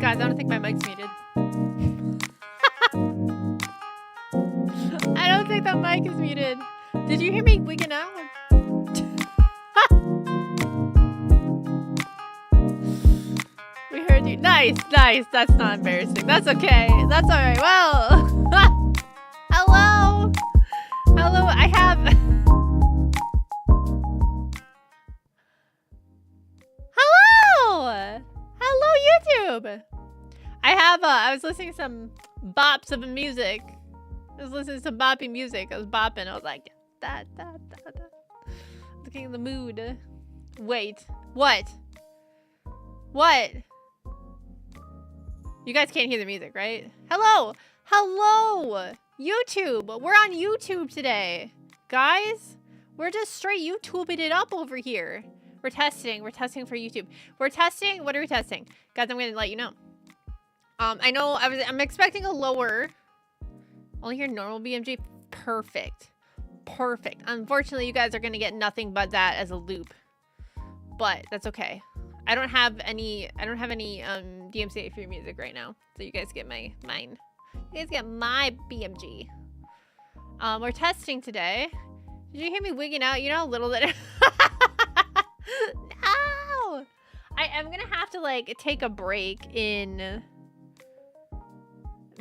Guys, I don't think my mic's muted. I don't think that mic is muted. Did you hear me wigging out? We heard you. Nice, nice. That's not embarrassing. That's okay. That's all right. Well, hello. Hello. I have... Hello. Hello, YouTube. I was listening to some bops of music. I was listening to some boppy music. I was bopping. I was like, da. Looking in the mood. Wait. What? What? You guys can't hear the music, right? Hello. Hello. YouTube. We're on YouTube today. Guys, we're just straight YouTubing it up over here. We're testing. We're testing for YouTube. We're testing. What are we testing? Guys, I'm going to let you know. I know I'm expecting a lower. Only hear normal BMG. Perfect. Perfect. Unfortunately, you guys are going to get nothing but that as a loop. But that's okay. I don't have any DMCA for your music right now. So you guys get mine. You guys get my BMG. We're testing today. Did you hear me wigging out? You know, a little bit. No! I am going to have to like take a break in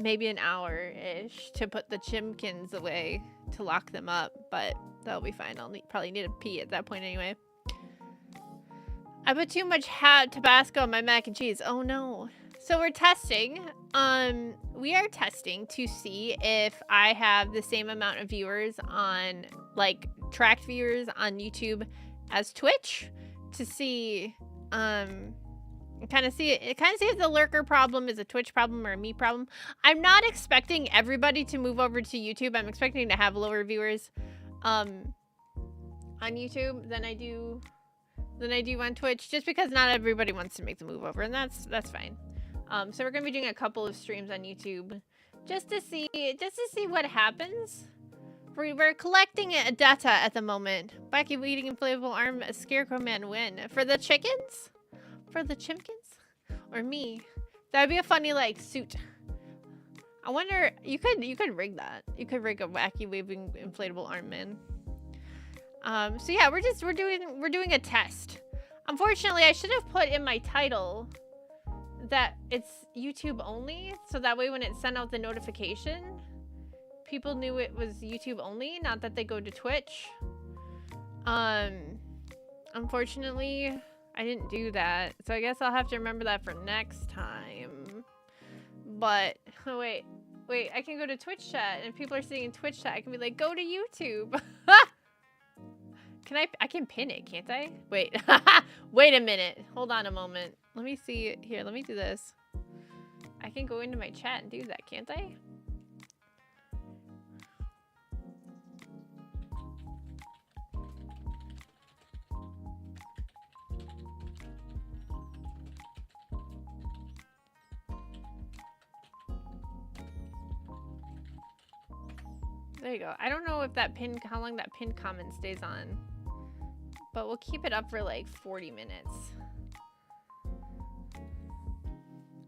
maybe an hour-ish to put the chimkins away to lock them up, but that'll be fine. I'll probably need a pee at that point anyway. I put too much Tabasco on my mac and cheese. Oh no. So we're testing. We are testing to see if I have the same amount of viewers on, like, tracked viewers on YouTube as Twitch, to see kind of see if the lurker problem is a Twitch problem or a me problem. I'm not expecting everybody to move over to YouTube. I'm expecting to have lower viewers on YouTube than I do on Twitch, just because not everybody wants to make the move over, and that's fine. So we're gonna be doing a couple of streams on YouTube just to see what happens. We're collecting data at the moment. Wacky eating inflatable arm, a scarecrow man win. For the chickens? For the chimkins? Or me? That would be a funny, like, suit. I wonder, you could rig that. You could rig a wacky waving inflatable arm man. So yeah, we're doing a test. Unfortunately, I should have put in my title that it's YouTube only, so that way when it sent out the notification, people knew it was YouTube only, not that they go to Twitch. Unfortunately, I didn't do that, so I guess I'll have to remember that for next time. But oh, wait, I can go to Twitch chat, and if people are sitting in Twitch chat, I can be like, go to YouTube. I can pin it, can't I? Wait. Wait a minute. Hold on a moment. Let me see. Here, let me do this. I can go into my chat and do that, can't I? There you go. I don't know if that pin, how long that pinned comment stays on, but we'll keep it up for like 40 minutes.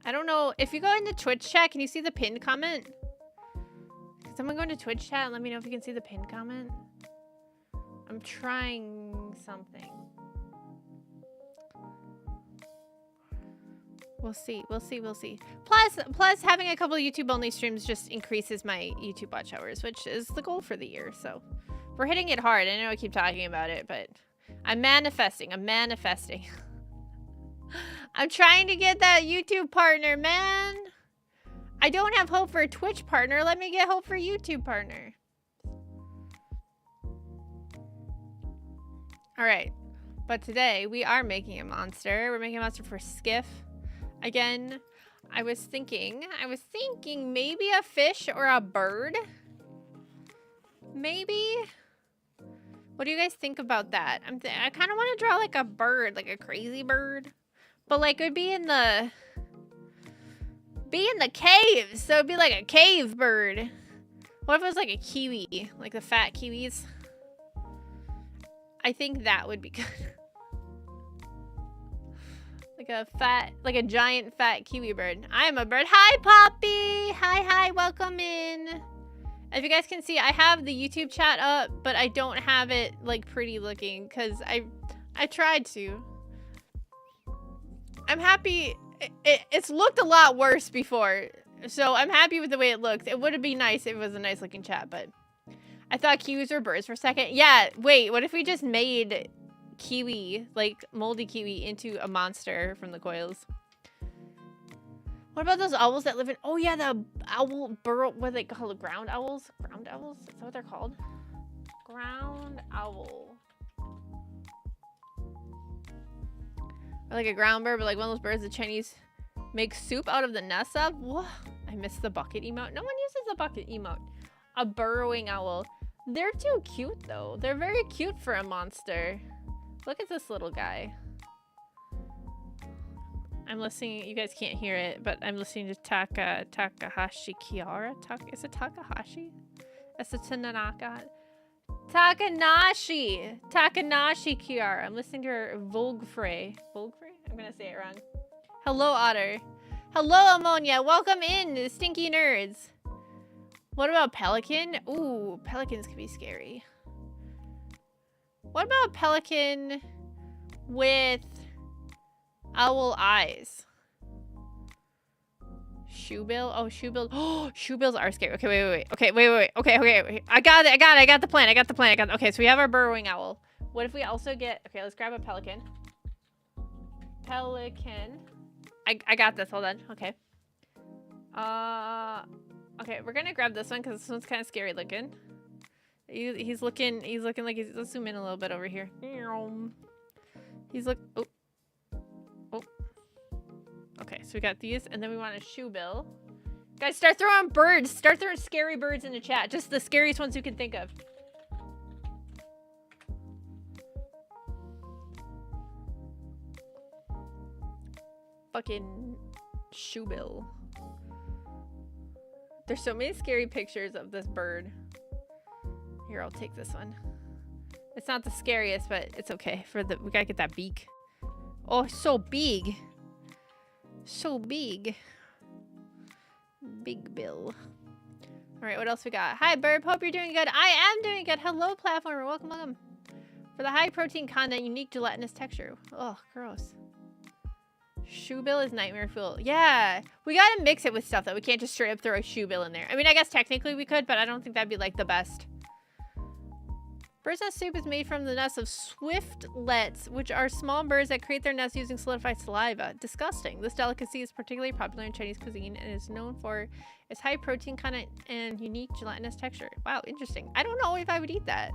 I don't know. If you go into Twitch chat, can you see the pinned comment? Can someone go into Twitch chat and let me know if you can see the pinned comment? I'm trying something. We'll see. We'll see. We'll see. Plus, having a couple of YouTube-only streams just increases my YouTube watch hours, which is the goal for the year. So we're hitting it hard. I know I keep talking about it, but I'm manifesting. I'm manifesting. I'm trying to get that YouTube partner, man. I don't have hope for a Twitch partner. Let me get hope for a YouTube partner. All right. But today we are making a monster. We're making a monster for Skiff. Again, I was thinking maybe a fish or a bird. Maybe. What do you guys think about that? I kind of want to draw like a bird, like a crazy bird, but like it would be in the caves. So it'd be like a cave bird. What if it was like a kiwi, like the fat kiwis? I think that would be good. Like a giant fat kiwi bird. I am a bird. Hi, Poppy. Hi. Welcome in. If you guys can see, I have the YouTube chat up, but I don't have it like pretty looking because I tried to. I'm happy. It's looked a lot worse before, so I'm happy with the way it looks. It would be nice if it was a nice looking chat, but I thought kiwis were birds for a second. Yeah, wait, what if we just made kiwi, like moldy kiwi, into a monster from the coils? What about those owls that live in... Oh yeah, the owl burrow... What are they called? Ground owls? Ground owls? Is that what they're called? Ground owl. Or like a ground bird, but like one of those birds the Chinese make soup out of the nest of? Whoa, I missed the bucket emote. No one uses the bucket emote. A burrowing owl. They're too cute though. They're very cute for a monster. Look at this little guy. I'm listening. You guys can't hear it, but I'm listening to Takahashi Kiara. Is it Takahashi? That's a Tanaka. Takanashi Kiara. I'm listening to her Volgfrey. Volgfrey? I'm gonna say it wrong. Hello, Otter. Hello, Ammonia. Welcome in, stinky nerds. What about pelican? Ooh, pelicans can be scary. What about pelican with owl eyes? Shoebill? Oh, shoebill. Oh, shoebills are scary. Okay, wait. Okay, wait. Okay. I got it. I got the plan. Okay, so we have our burrowing owl. What if we also get... Okay, let's grab a pelican. I got this. Hold on. Okay. Okay, we're gonna grab this one because this one's kind of scary looking. He's looking like he's... Let's zoom in a little bit over here. He's oh. Okay, so we got these, and then we want a shoebill. Guys, start throwing birds. Start throwing scary birds in the chat. Just the scariest ones you can think of. Fucking shoebill. There's so many scary pictures of this bird. Here, I'll take this one. It's not the scariest, but it's okay. We gotta get that beak. Oh, so big. So big. Big bill. All right, what else we got? Hi, Burp. Hope you're doing good. I am doing good. Hello, platformer. Welcome. For the high protein content, unique gelatinous texture. Oh, gross. Shoebill is nightmare fuel. Yeah, we gotta mix it with stuff though. We can't just straight up throw a shoebill in there. I mean, I guess technically we could, but I don't think that'd be like the best. Bird's nest soup is made from the nests of swiftlets, which are small birds that create their nests using solidified saliva. Disgusting. This delicacy is particularly popular in Chinese cuisine and is known for its high protein content and unique gelatinous texture. Wow, interesting. I don't know if I would eat that.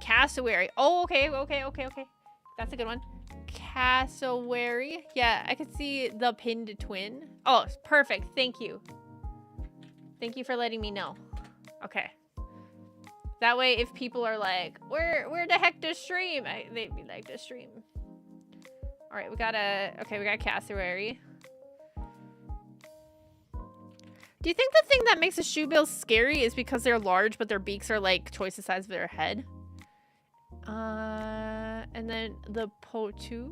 Cassowary. Oh, okay. That's a good one. Cassowary. Yeah, I could see the pinned twin. Oh, perfect. Thank you. Thank you for letting me know. Okay. That way, if people are like, where the heck to stream? They'd be like, to stream. All right, we got cassowary. Do you think the thing that makes a shoebill scary is because they're large, but their beaks are like twice the size of their head? And then the potu.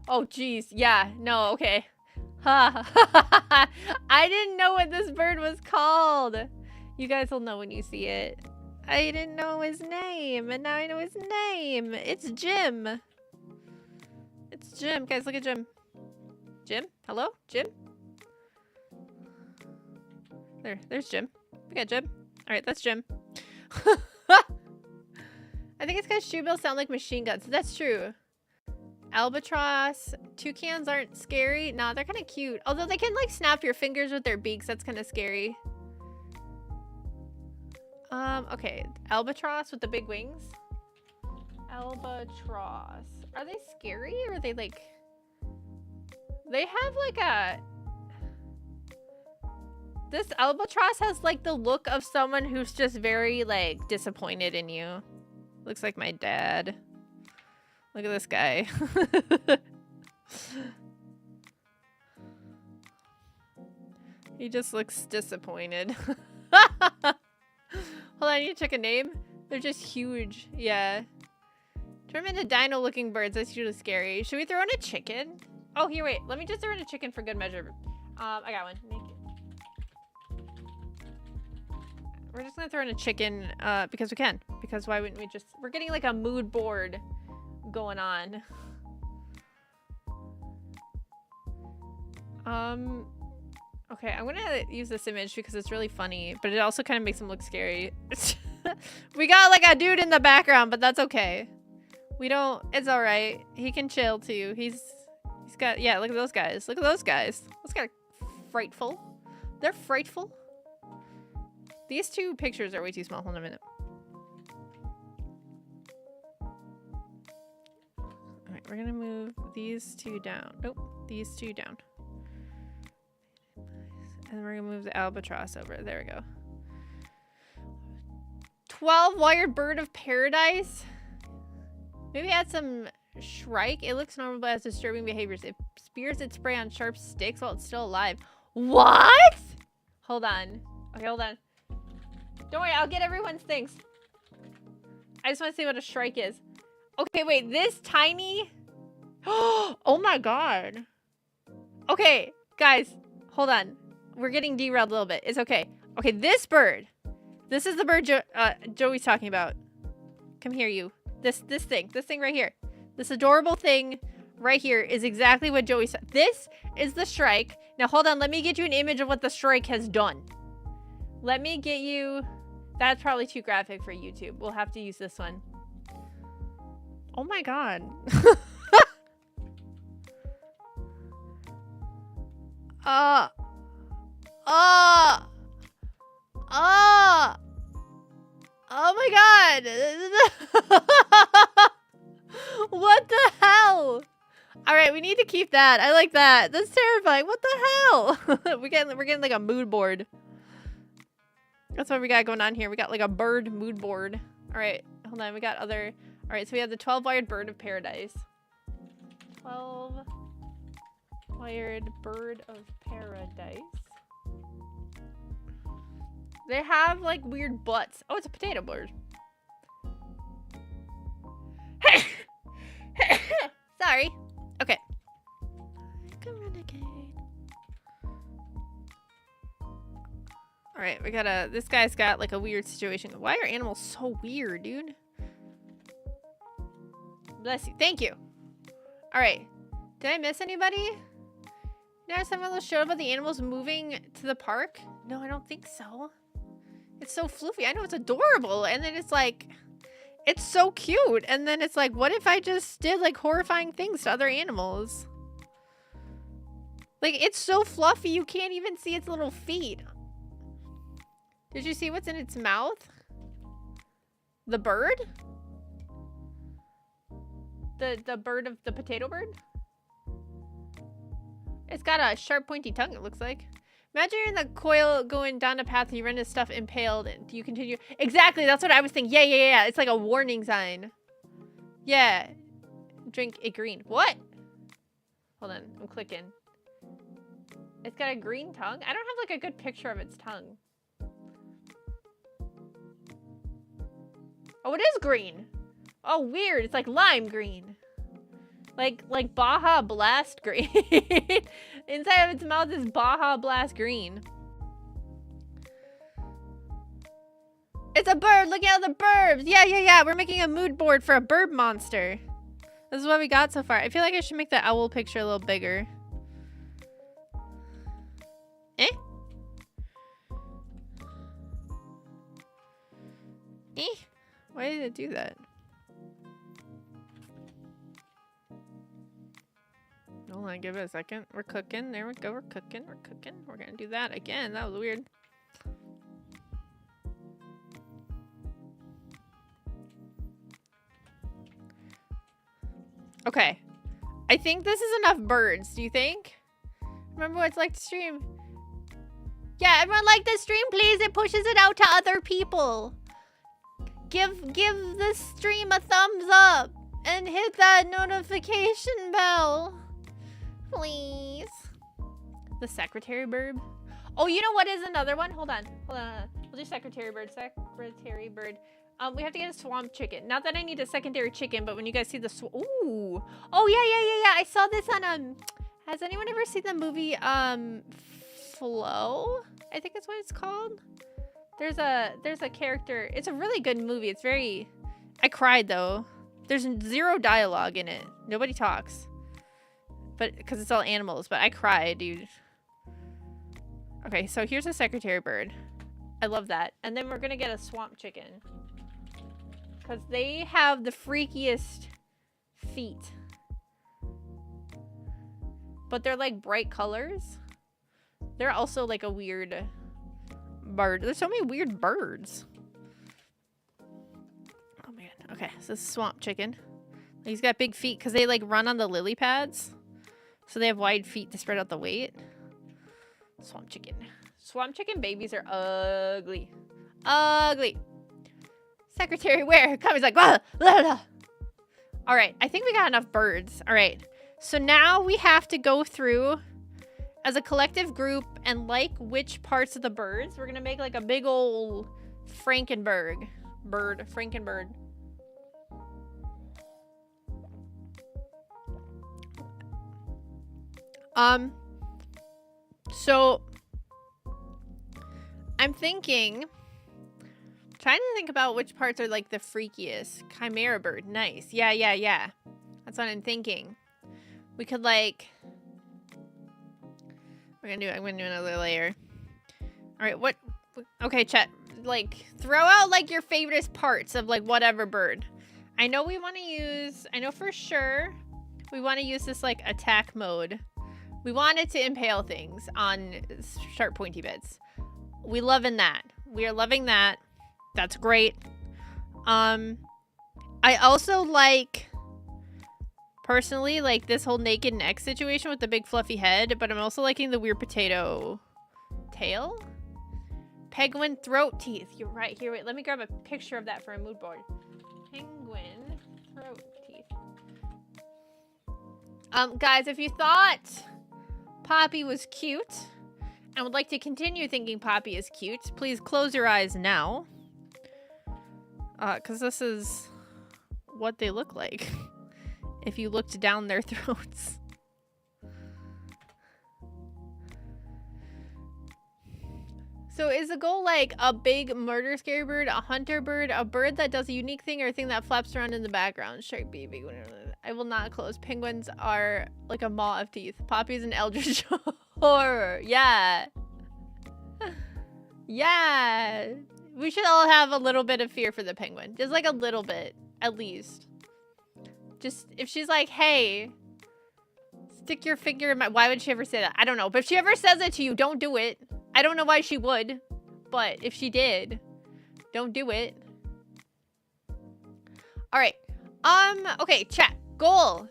Oh, geez. Yeah, no, okay. I didn't know what this bird was called. You guys will know when you see it. I didn't know his name, and now I know his name. It's Jim. It's Jim. Guys, look at Jim. Jim? Hello? Jim? There's Jim. We got Jim. All right, that's Jim. I think it's because shoebills sound like machine guns. That's true. Albatross. Toucans aren't scary. Nah, they're kind of cute. Although they can like snap your fingers with their beaks. That's kind of scary. Okay. Albatross with the big wings. Albatross. Are they scary or are they like... They have like a... This albatross has like the look of someone who's just very like disappointed in you. Looks like my dad. Look at this guy. He just looks disappointed. Hold on, I need to check a name. They're just huge. Yeah. Turn them into dino-looking birds. That's usually scary. Should we throw in a chicken? Oh, here, wait. Let me just throw in a chicken for good measure. I got one. We're just gonna throw in a chicken because we can. Because why wouldn't we just... We're getting like a mood board going on. Okay, I'm gonna use this image because it's really funny, but it also kind of makes him look scary. We got like a dude in the background, but that's okay. We don't... It's alright. He can chill too. He's got... Yeah, look at those guys. Look at those guys. Those guys are frightful. They're frightful. These two pictures are way too small. Hold on a minute. Alright, we're gonna move these two down. Nope, these two down. And then we're gonna move the albatross over. There we go. 12 wired bird of paradise. Maybe add some shrike. It looks normal but has disturbing behaviors. It spears its prey on sharp sticks while it's still alive. What? Hold on. Okay, hold on. Don't worry, I'll get everyone's things. I just want to see what a shrike is. Okay, wait, this tiny? Oh my god. Okay, guys, hold on. We're getting derailed a little bit. It's okay. Okay, this bird. This is the bird Joey's talking about. Come here, you. This thing right here. This adorable thing right here is exactly what Joey said. This is the shrike. Now, hold on. Let me get you an image of what the shrike has done. Let me get you... That's probably too graphic for YouTube. We'll have to use this one. Oh my god. Oh my god. What the hell? All right, we need to keep that. I like that. That's terrifying. What the hell? we're getting like a mood board. That's what we got going on here. We got like a bird mood board. All right, hold on. We got other. All right, so we have the 12 wired bird of paradise. 12 wired bird of paradise. They have like weird butts. Oh, it's a potato bird. Sorry. Okay. Alright, we gotta... This guy's got like a weird situation. Why are animals so weird, dude? Bless you. Thank you. Alright. Did I miss anybody? You know, some of those showed about the animals moving to the park? No, I don't think so. It's so floofy. I know it's adorable. And then it's like... It's so cute. And then it's like, what if I just did like horrifying things to other animals? Like, it's so fluffy you can't even see its little feet. Did you see what's in its mouth? The bird? The bird of the potato bird? It's got a sharp pointy tongue, it looks like. Imagine you're in the coil going down a path and you run into stuff impaled and you continue. Exactly, that's what I was thinking. Yeah. It's like a warning sign. Yeah. Drink a green. What? Hold on, I'm clicking. It's got a green tongue? I don't have like a good picture of its tongue. Oh, it is green. Oh, weird. It's like lime green. Like Baja Blast green. Inside of its mouth is Baja Blast green. It's a bird. Look at all the burbs. Yeah. We're making a mood board for a bird monster. This is what we got so far. I feel like I should make the owl picture a little bigger. Eh? Why did it do that? Hold on, give it a second. We're cooking. There we go. We're cooking. We're gonna do that again. That was weird. Okay. I think this is enough birds. Do you think? Remember what it's like to stream. Yeah, everyone like the stream, please. It pushes it out to other people. Give the stream a thumbs up and hit that notification bell. Please. The secretary bird. Oh, you know what is another one? Hold on. We'll do secretary bird. We have to get a swamp chicken. Not that I need a secondary chicken, but when you guys see the ooh. Oh, yeah. I saw this on, has anyone ever seen the movie, Flow? I think that's what it's called. There's a character. It's a really good movie. It's very, I cried though. There's 0 dialogue in it. Nobody talks. But, because it's all animals, but I cried, dude. Okay, so here's a secretary bird. I love that. And then we're gonna get a swamp chicken. Because they have the freakiest feet. But they're like bright colors. They're also like a weird bird. There's so many weird birds. Oh man. Okay, so this is swamp chicken. He's got big feet because they like run on the lily pads. So they have wide feet to spread out the weight. Swamp chicken. Swamp chicken babies are ugly. Ugly. Secretary where? Commy's like, blah, blah, blah. All right, I think we got enough birds. All right, so now we have to go through as a collective group and like which parts of the birds. We're gonna make like a big old Frankenberg bird, Frankenbird. So I'm thinking, trying to think about which parts are like the freakiest. Chimera bird, nice. Yeah. That's what I'm thinking. We could like, I'm gonna do another layer. All right, okay, chat, like throw out like your favorite parts of like whatever bird. I know we want to use, I know for sure we want to use this like attack mode. We wanted to impale things on sharp pointy bits. We loving that. We are loving that. That's great. I also like, personally, like this whole naked neck situation with the big fluffy head, but I'm also liking the weird potato tail. Penguin throat teeth. You're right. Here, wait, let me grab a picture of that for a mood board. Penguin throat teeth. Guys, if you thought Poppy was cute and would like to continue thinking Poppy is cute, please close your eyes now. Because this is what they look like if you looked down their throats. So is the goal like a big murder scary bird, a hunter bird, a bird that does a unique thing, or a thing that flaps around in the background? Shark baby. I will not close. Penguins are like a maw of teeth. Poppy's an eldritch horror. Yeah. Yeah. We should all have a little bit of fear for the penguin. Just like a little bit, at least. Just, if she's like, hey, stick your finger in my... Why would she ever say that? I don't know. But if she ever says it to you, don't do it. I don't know why she would. But if she did, don't do it. Alright. Okay, chat. Goal.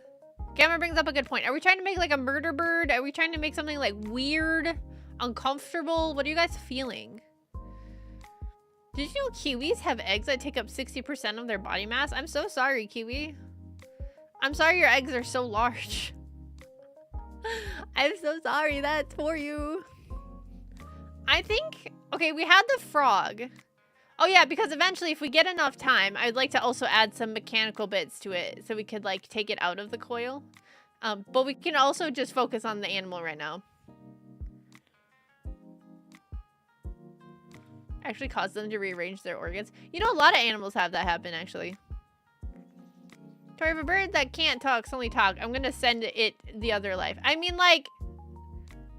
Gamma brings up a good point. Are we trying to make like a murder bird? Are we trying to make something like weird, uncomfortable? What are you guys feeling? Did you know kiwis have eggs that take up 60% of their body mass? I'm so sorry, kiwi. I'm sorry your eggs are so large. I'm so sorry, that's for you. I think, okay, we had the frog. Oh yeah, because eventually if we get enough time, I'd like to also add some mechanical bits to it so we could like take it out of the coil. But we can also just focus on the animal right now. Actually cause them to rearrange their organs. You know, a lot of animals have that happen, actually. Tori, if a bird that can't talk, only talk, I'm gonna send it the other life. I mean, like,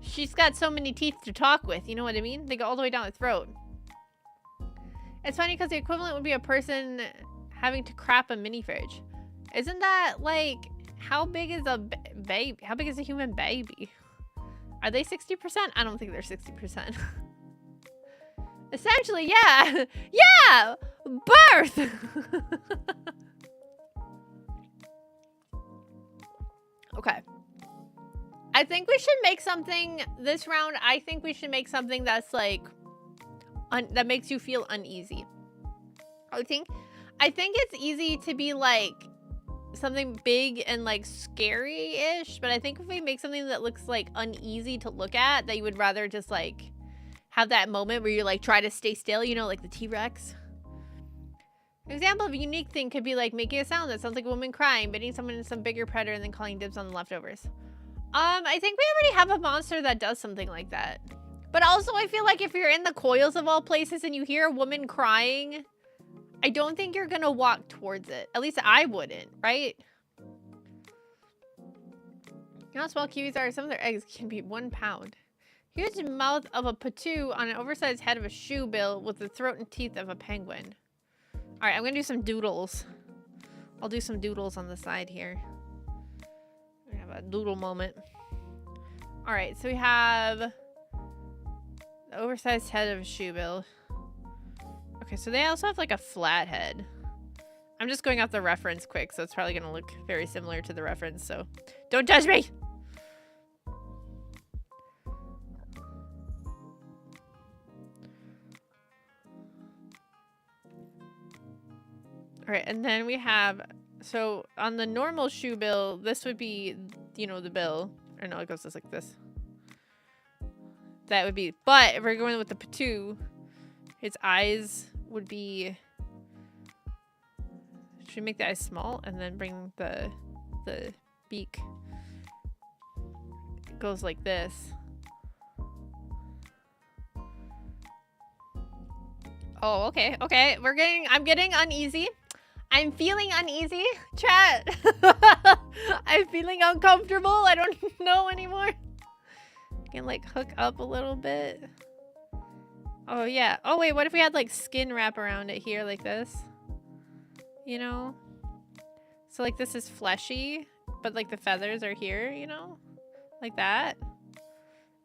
she's got so many teeth to talk with, you know what I mean? They go all the way down the throat. It's funny because the equivalent would be a person having to crap a mini fridge. Isn't that, like, how big is a baby? How big is a human baby? Are they 60%? I don't think they're 60%. Essentially, yeah. Yeah! Birth! Okay. I think we should make something this round. I think we should make something that's like that makes you feel uneasy. I think it's easy to be like something big and like scary-ish, but I think if we make something that looks like uneasy to look at, that you would rather just like have that moment where you like try to stay still, you know, like the T-Rex. An example of a unique thing could be like making a sound that sounds like a woman crying, biting someone in some bigger predator, and then calling dibs on the leftovers. I think we already have a monster that does something like that. But also, I feel like if you're in the coils of all places and you hear a woman crying, I don't think you're gonna walk towards it. At least I wouldn't, right? You know how small kiwis are? Some of their eggs can be 1 pound. Huge mouth of a patoo on an oversized head of a shoe bill with the throat and teeth of a penguin. Alright, I'm gonna do some doodles. I'll do some doodles on the side here. We have a doodle moment. Alright, so we have the oversized head of a shoe bill. Okay, so they also have like a flat head. I'm just going off the reference quick, so it's probably gonna look very similar to the reference, so don't judge me! Alright, and then we have, so on the normal shoe bill, this would be, you know, the bill. Or no, it goes just like this. That would be, but if we're going with the patoo, his eyes would be, should we make the eyes small and then bring the beak? It goes like this. Oh, okay, okay. I'm getting uneasy. I'm feeling uneasy, chat. I'm feeling uncomfortable. I don't know anymore. I can like hook up a little bit. Oh yeah. Oh wait, what if we had like skin wrap around it here like this? You know? So like this is fleshy, but like the feathers are here, you know? Like that.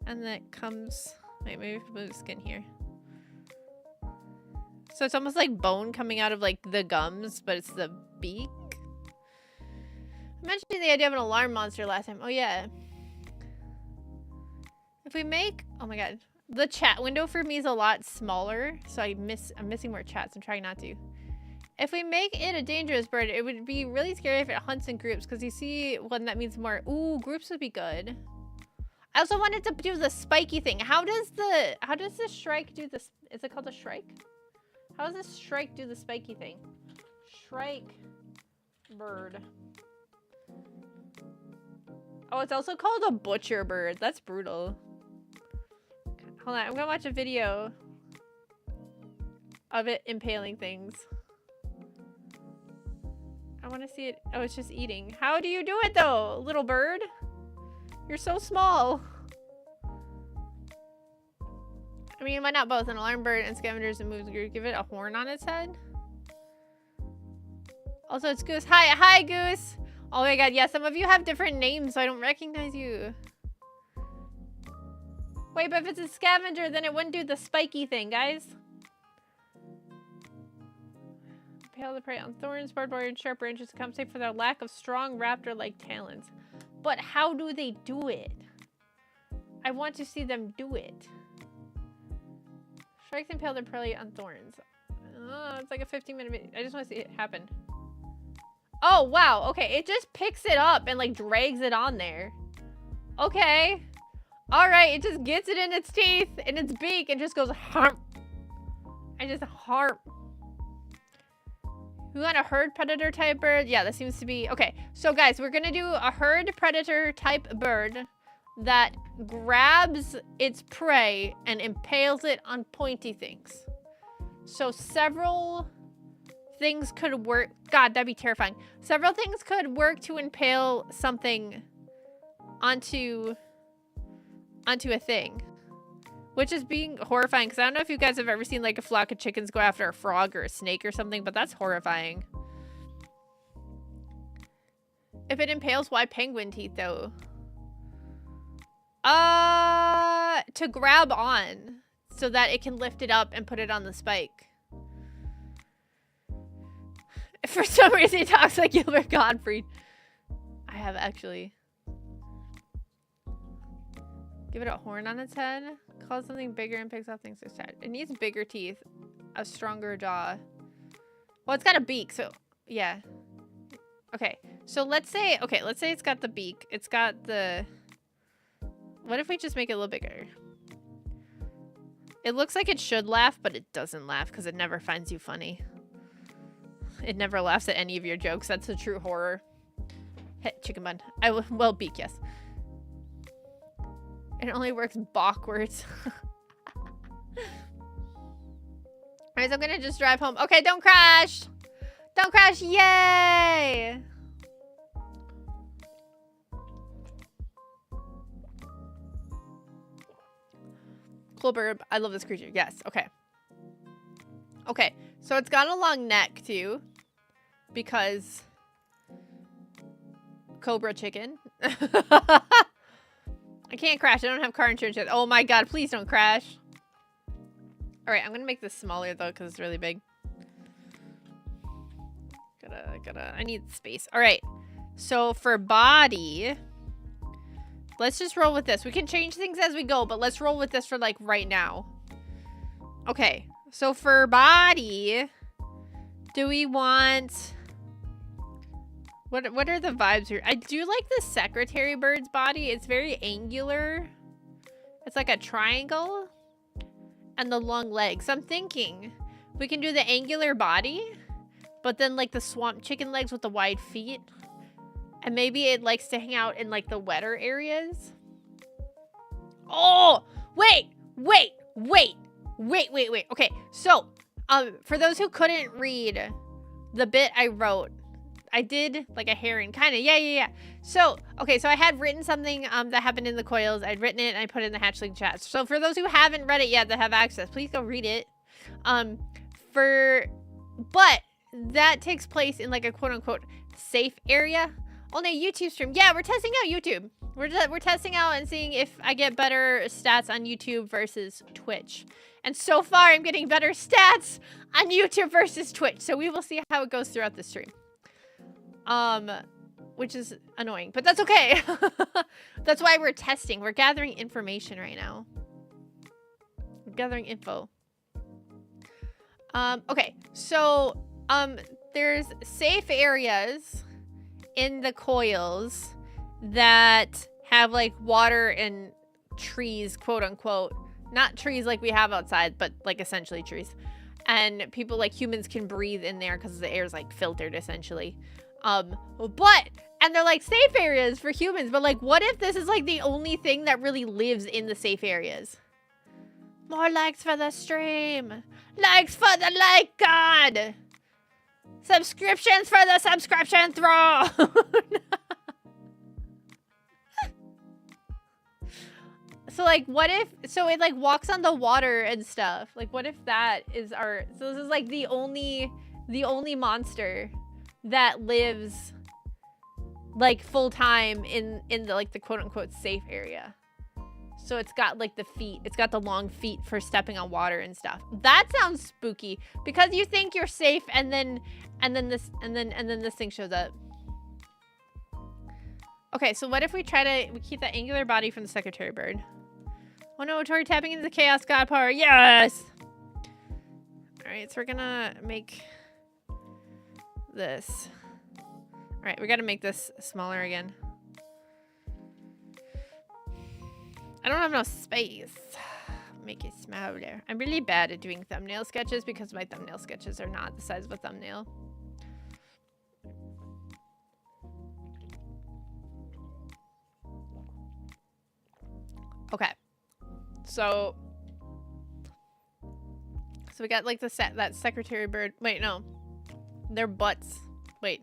And then it comes, wait, maybe we can move the skin here. So it's almost like bone coming out of like the gums, but it's the beak. I mentioned the idea of an alarm monster last time. Oh yeah. If we make, oh my god, the chat window for me is a lot smaller, so I'm missing more chats. I'm trying not to. If we make it a dangerous bird, it would be really scary if it hunts in groups, because you see when that means more. Ooh, groups would be good. I also wanted to do the spiky thing. How does the shrike do this? Is it called a shrike? How does this shrike do the spiky thing? Shrike bird. Oh, it's also called a butcher bird. That's brutal. Hold on, I'm gonna watch a video of it impaling things. I want to see it. Oh, it's just eating. How do you do it though, little bird? You're so small. I mean, why not both? An alarm bird and scavengers and moves. Give it a horn on its head. Also, it's Goose. Hi, Goose. Oh my god, yeah, some of you have different names, so I don't recognize you. Wait, but if it's a scavenger, then it wouldn't do the spiky thing, guys. Impale the prey on thorns, barbed wire, and sharp branches to compensate for their lack of strong raptor-like talons. But how do they do it? I want to see them do it. Strikes impale their prey on thorns. Oh, it's like a 15-minute video. I just want to see it happen. Oh, wow. Okay, it just picks it up and, like, drags it on there. Okay. Alright, it just gets it in its teeth, in its beak, and just goes harp. And just harp. We want a herd predator type bird? Yeah, that seems to be... Okay, so guys, we're gonna do a herd predator type bird that grabs its prey and impales it on pointy things. So several things could work. God, that'd be terrifying. Several things could work to impale something onto a thing, which is being horrifying, because I don't know if you guys have ever seen like a flock of chickens go after a frog or a snake or something, but that's horrifying. If it impales, why penguin teeth though? To grab on so that it can lift it up and put it on the spike. For some reason, it talks like Gilbert Gottfried. I have actually. Give it a horn on its head. Calls something bigger and picks off things to sad. It needs bigger teeth, a stronger jaw. Well, it's got a beak, so yeah. Okay, so let's say it's got the beak. It's got the. What if we just make it a little bigger? It looks like it should laugh, but it doesn't laugh because it never finds you funny. It never laughs at any of your jokes. That's a true horror. Hey, chicken bun. Well, beak, yes. It only works backwards. Alright, so I'm gonna just drive home. Okay, don't crash! Don't crash! Yay! Cool burb. I love this creature. Yes. Okay. Okay. So it's got a long neck, too. Because... Cobra chicken. I can't crash. I don't have car insurance yet. Oh my god. Please don't crash. Alright. I'm gonna make this smaller, though, because it's really big. I need space. Alright. So for body... Let's just roll with this. We can change things as we go, but let's roll with this for, like, right now. Okay. So for body, do we want... What are the vibes here? I do like the secretary bird's body. It's very angular. It's like a triangle. And the long legs. So I'm thinking we can do the angular body, but then, like, the swamp chicken legs with the wide feet. And maybe it likes to hang out in, like, the wetter areas. Oh! Wait! Okay, so, for those who couldn't read the bit I wrote, I did, like, a heron, kind of. Yeah. So, okay, so I had written something, that happened in the coils. I'd written it, and I put it in the hatchling chat. So, for those who haven't read it yet that have access, please go read it. But that takes place in, like, a quote-unquote safe area. On a YouTube stream. Yeah, we're testing out YouTube. We're testing out and seeing if I get better stats on YouTube versus Twitch. And so far, I'm getting better stats on YouTube versus Twitch. So we will see how it goes throughout the stream. Which is annoying, but that's okay. That's why we're testing. We're gathering information right now. We're gathering info. Okay, so, there's safe areas in the coils that have, like, water and trees, quote unquote. Not trees like we have outside, but, like, essentially trees. And people, like, humans can breathe in there because the air is, like, filtered essentially. And they're, like, safe areas for humans, but, like, what if this is, like, the only thing that really lives in the safe areas? More likes for the stream. Likes for the like god. Subscriptions for the subscription throne. So, like, what if... So, it, like, walks on the water and stuff. Like, what if that is our... So, this is, like, the only monster that lives, like, full-time in the, like, the quote-unquote safe area. So, it's got, like, the feet. It's got the long feet for stepping on water and stuff. That sounds spooky. Because you think you're safe, and then this thing shows up. Okay, so what if we keep that angular body from the secretary bird? Oh no, Tori tapping into the chaos god power. Yes! Alright, so we're gonna make this. Alright, we gotta make this smaller again. I don't have enough space. Make it smaller. I'm really bad at doing thumbnail sketches because my thumbnail sketches are not the size of a thumbnail. Okay. So we got, like, that secretary bird. Wait, no. Their butts. Wait.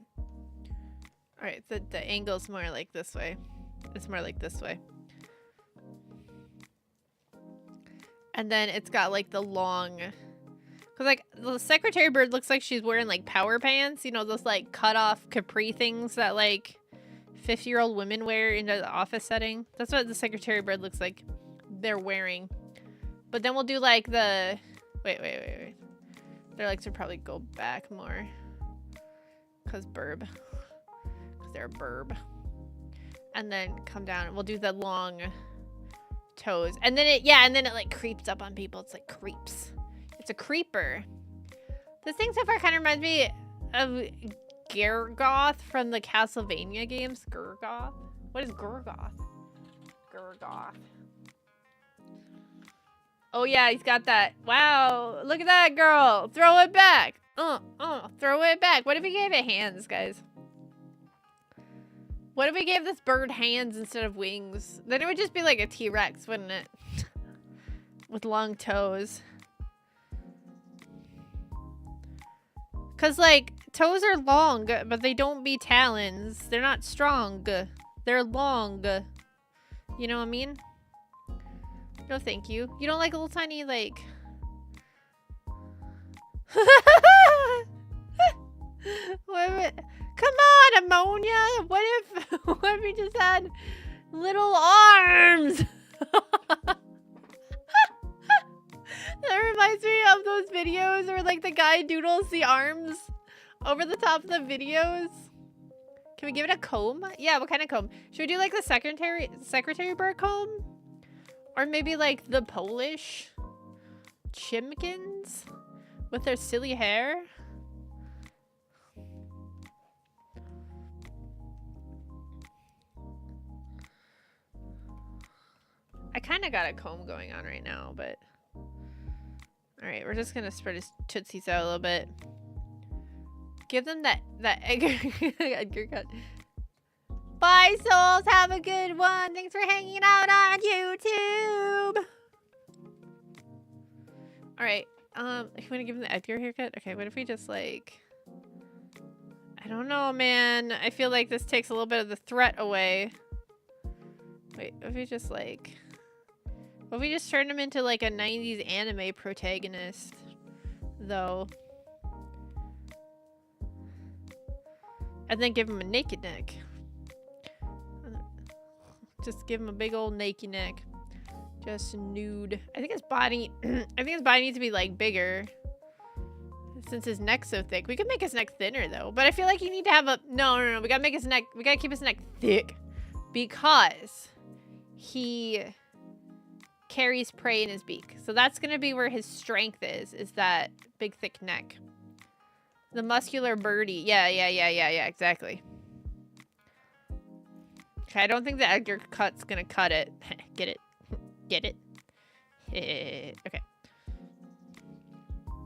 Alright, the angle's more like this way. It's more like this way. And then it's got, like, the long... Because, like, the secretary bird looks like she's wearing, like, power pants. You know, those, like, cut-off capri things that, like, 50-year-old women wear in the office setting. That's what the secretary bird looks like they're wearing. But then we'll do, like, the... Wait. Their legs would probably go back more. Because burb. Because they're a burb. And then come down. We'll do the long toes. And then it like creeps up on people. It's like creeps. It's a creeper. This thing so far kind of reminds me of Gargoth from the Castlevania games. Gargoth? What is Gargoth? Gargoth. Oh yeah, he's got that. Wow, look at that girl. Throw it back. Throw it back. What if we gave it hands, guys? What if we gave this bird hands instead of wings? Then it would just be like a T-Rex, wouldn't it? With long toes. Cause like, toes are long, but they don't be talons. They're not strong. They're long. You know what I mean? No, thank you. You don't like a little tiny, like... What if it... Come on, ammonia! What if we just had little arms? That reminds me of those videos where like the guy doodles the arms over the top of the videos. Can we give it a comb? Yeah, what kind of comb? Should we do like the secretary bird comb? Or maybe like the Polish chimkins with their silly hair? I kind of got a comb going on right now, but... Alright, we're just gonna spread his tootsies out a little bit. Give them that Edgar cut. Bye, souls! Have a good one! Thanks for hanging out on YouTube! Alright, you wanna give him the Edgar haircut? Okay, what if we just, like... I don't know, man. I feel like this takes a little bit of the threat away. Wait, what if we just, like... What if we just turn him into like a 90s anime protagonist, though? And then give him a naked neck. Just give him a big old naked neck. Just nude. I think his body needs to be like bigger. Since his neck's so thick. We could make his neck thinner though. But I feel like you need to have a... No. We gotta make his neck... We gotta keep his neck thick. Because he... carries prey in his beak. So that's gonna be where his strength is that big thick neck. The muscular birdie. Yeah, exactly. Okay, I don't think the Edgar cut's gonna cut it. Get it? Get it? Okay.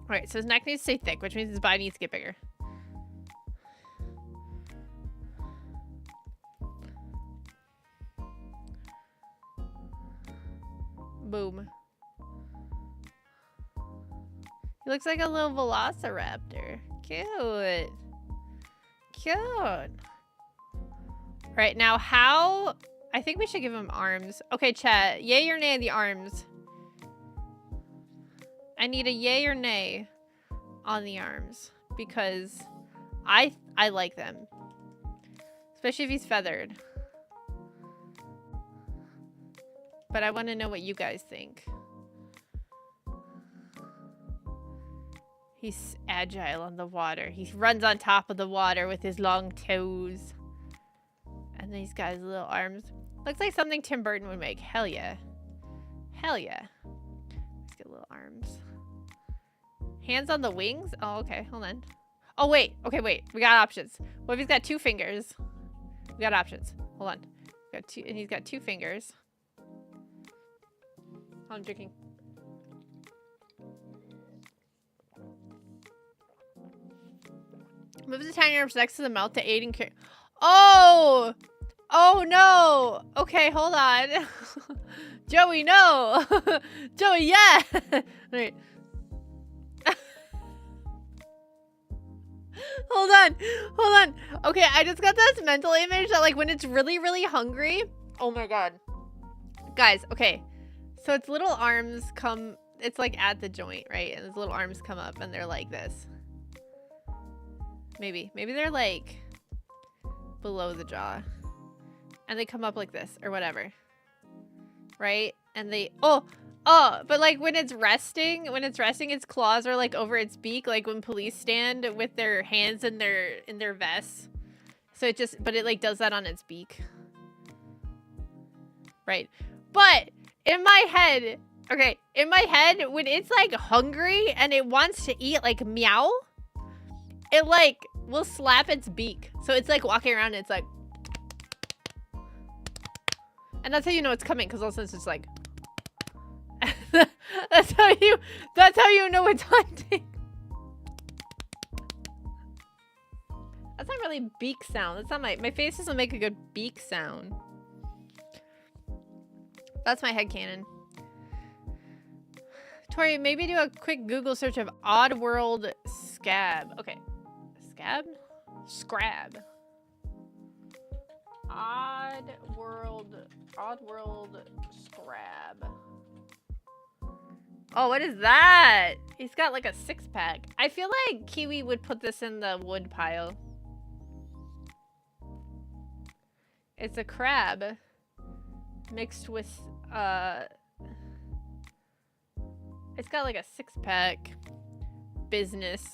Alright, so his neck needs to stay thick, which means his body needs to get bigger. Boom. He looks like a little velociraptor. Cute. Cute. Right, now how... I think we should give him arms. Okay, chat. Yay or nay the arms? I need a yay or nay on the arms. Because I like them. Especially if he's feathered. But I want to know what you guys think. He's agile on the water. He runs on top of the water with his long toes. And then he's got his little arms. Looks like something Tim Burton would make. Hell yeah. Hell yeah. Let's get little arms. Hands on the wings? Oh, okay. Hold on. Oh, wait. Okay, wait. We got options. What if he's got 2 fingers? We got options. Hold on. We got 2, and he's got 2 fingers. I'm drinking. Move the tiny arms next to the mouth to aid in care. Oh! Oh no! Okay, hold on. Joey, no! Joey, yeah! Wait. Hold on. Hold on. Okay, I just got this mental image that like when it's really, really hungry. Oh my god. Guys, okay. So its little arms come, it's like at the joint, right? And its little arms come up and they're like this. Maybe they're like below the jaw. And they come up like this or whatever. Right? And they, oh, but like when it's resting, its claws are like over its beak, like when police stand with their hands in their vests. So it just, but it like does that on its beak. Right. But in my head, okay, when it's like hungry and it wants to eat, like meow, it like will slap its beak. So it's like walking around and it's like, and that's how you know it's coming, because all of a sudden it's just like, that's how you know it's hunting. doesn't really beak sound. That's not my face doesn't make a good beak sound. That's my headcanon. Tori, maybe do a quick Google search of Oddworld Scab. Okay. Scab? Scrab. Oddworld Scrab. Oh, what is that? He's got like a 6-pack. I feel like Kiwi would put this in the wood pile. It's a crab mixed with it's got like a 6-pack business.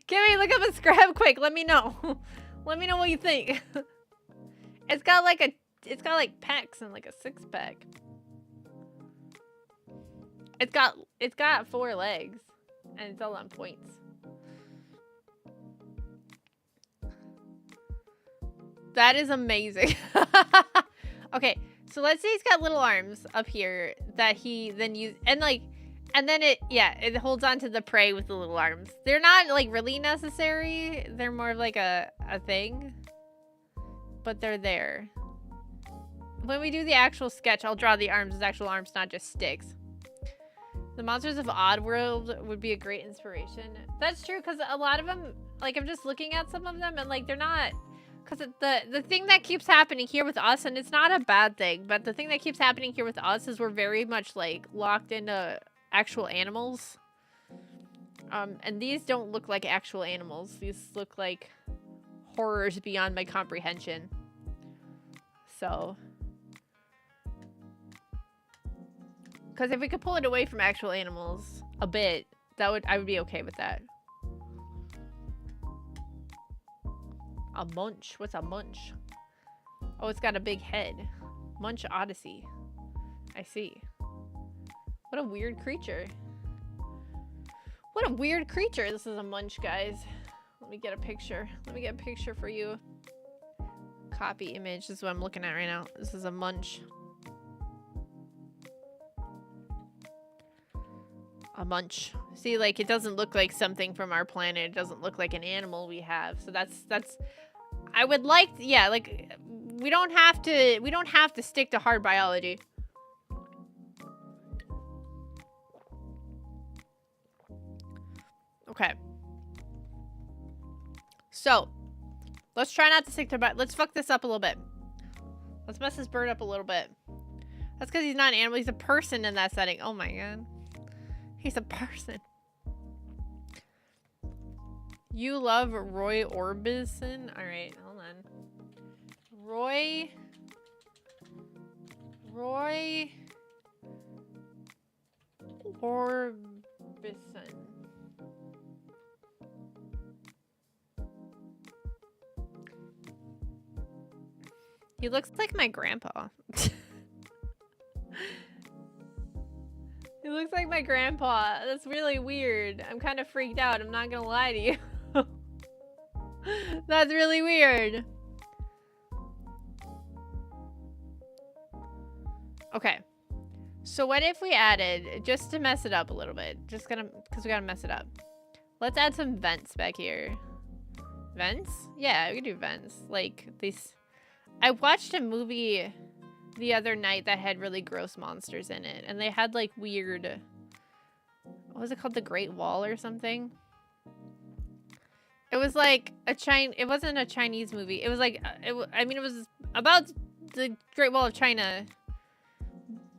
Kiwi, look up a scrab quick. Let me know. Let me know what you think. It's got like packs and like a 6-pack. It's got 4 legs and it's all on points. That is amazing. Okay, so let's say he's got little arms up here that he then uses, and then it holds on to the prey with the little arms. They're not like really necessary. They're more of like a thing, but they're there. When we do the actual sketch, I'll draw the arms as actual arms, not just sticks. The monsters of Oddworld would be a great inspiration. That's true, because a lot of them, like, I'm just looking at some of them, and like they're not, because the thing that keeps happening here with us, and it's not a bad thing, but the thing that keeps happening here with us is we're very much like locked into actual animals. And these don't look like actual animals. These look like horrors beyond my comprehension. So, because if we could pull it away from actual animals a bit, I would be okay with that. A munch. What's a munch? Oh, it's got a big head. Munch Odyssey. I see. What a weird creature. What a weird creature. This is a munch, guys. Let me get a picture. Let me get a picture for you. Copy image. This is what I'm looking at right now. This is a munch. A munch. See, like, it doesn't look like something from our planet. It doesn't look like an animal we have. So that's I would like, yeah, like, we don't have to stick to hard biology. Okay. So, let's try not to stick to, let's fuck this up a little bit. Let's mess this bird up a little bit. That's because he's not an animal. He's a person in that setting. Oh my god. He's a person. You love Roy Orbison? Alright, hold on. Roy Orbison. He looks like my grandpa. He looks like my grandpa. That's really weird. I'm kind of freaked out. I'm not gonna lie to you. That's really weird. Okay. So what if we added, just to mess it up a little bit, because we gotta mess it up. Let's add some vents back here. Vents? Yeah, we can do vents. Like these. I watched a movie the other night that had really gross monsters in it, and they had like weird, what was it called, the Great Wall or something? It was like it wasn't a Chinese movie. It was like I mean, it was about the Great Wall of China,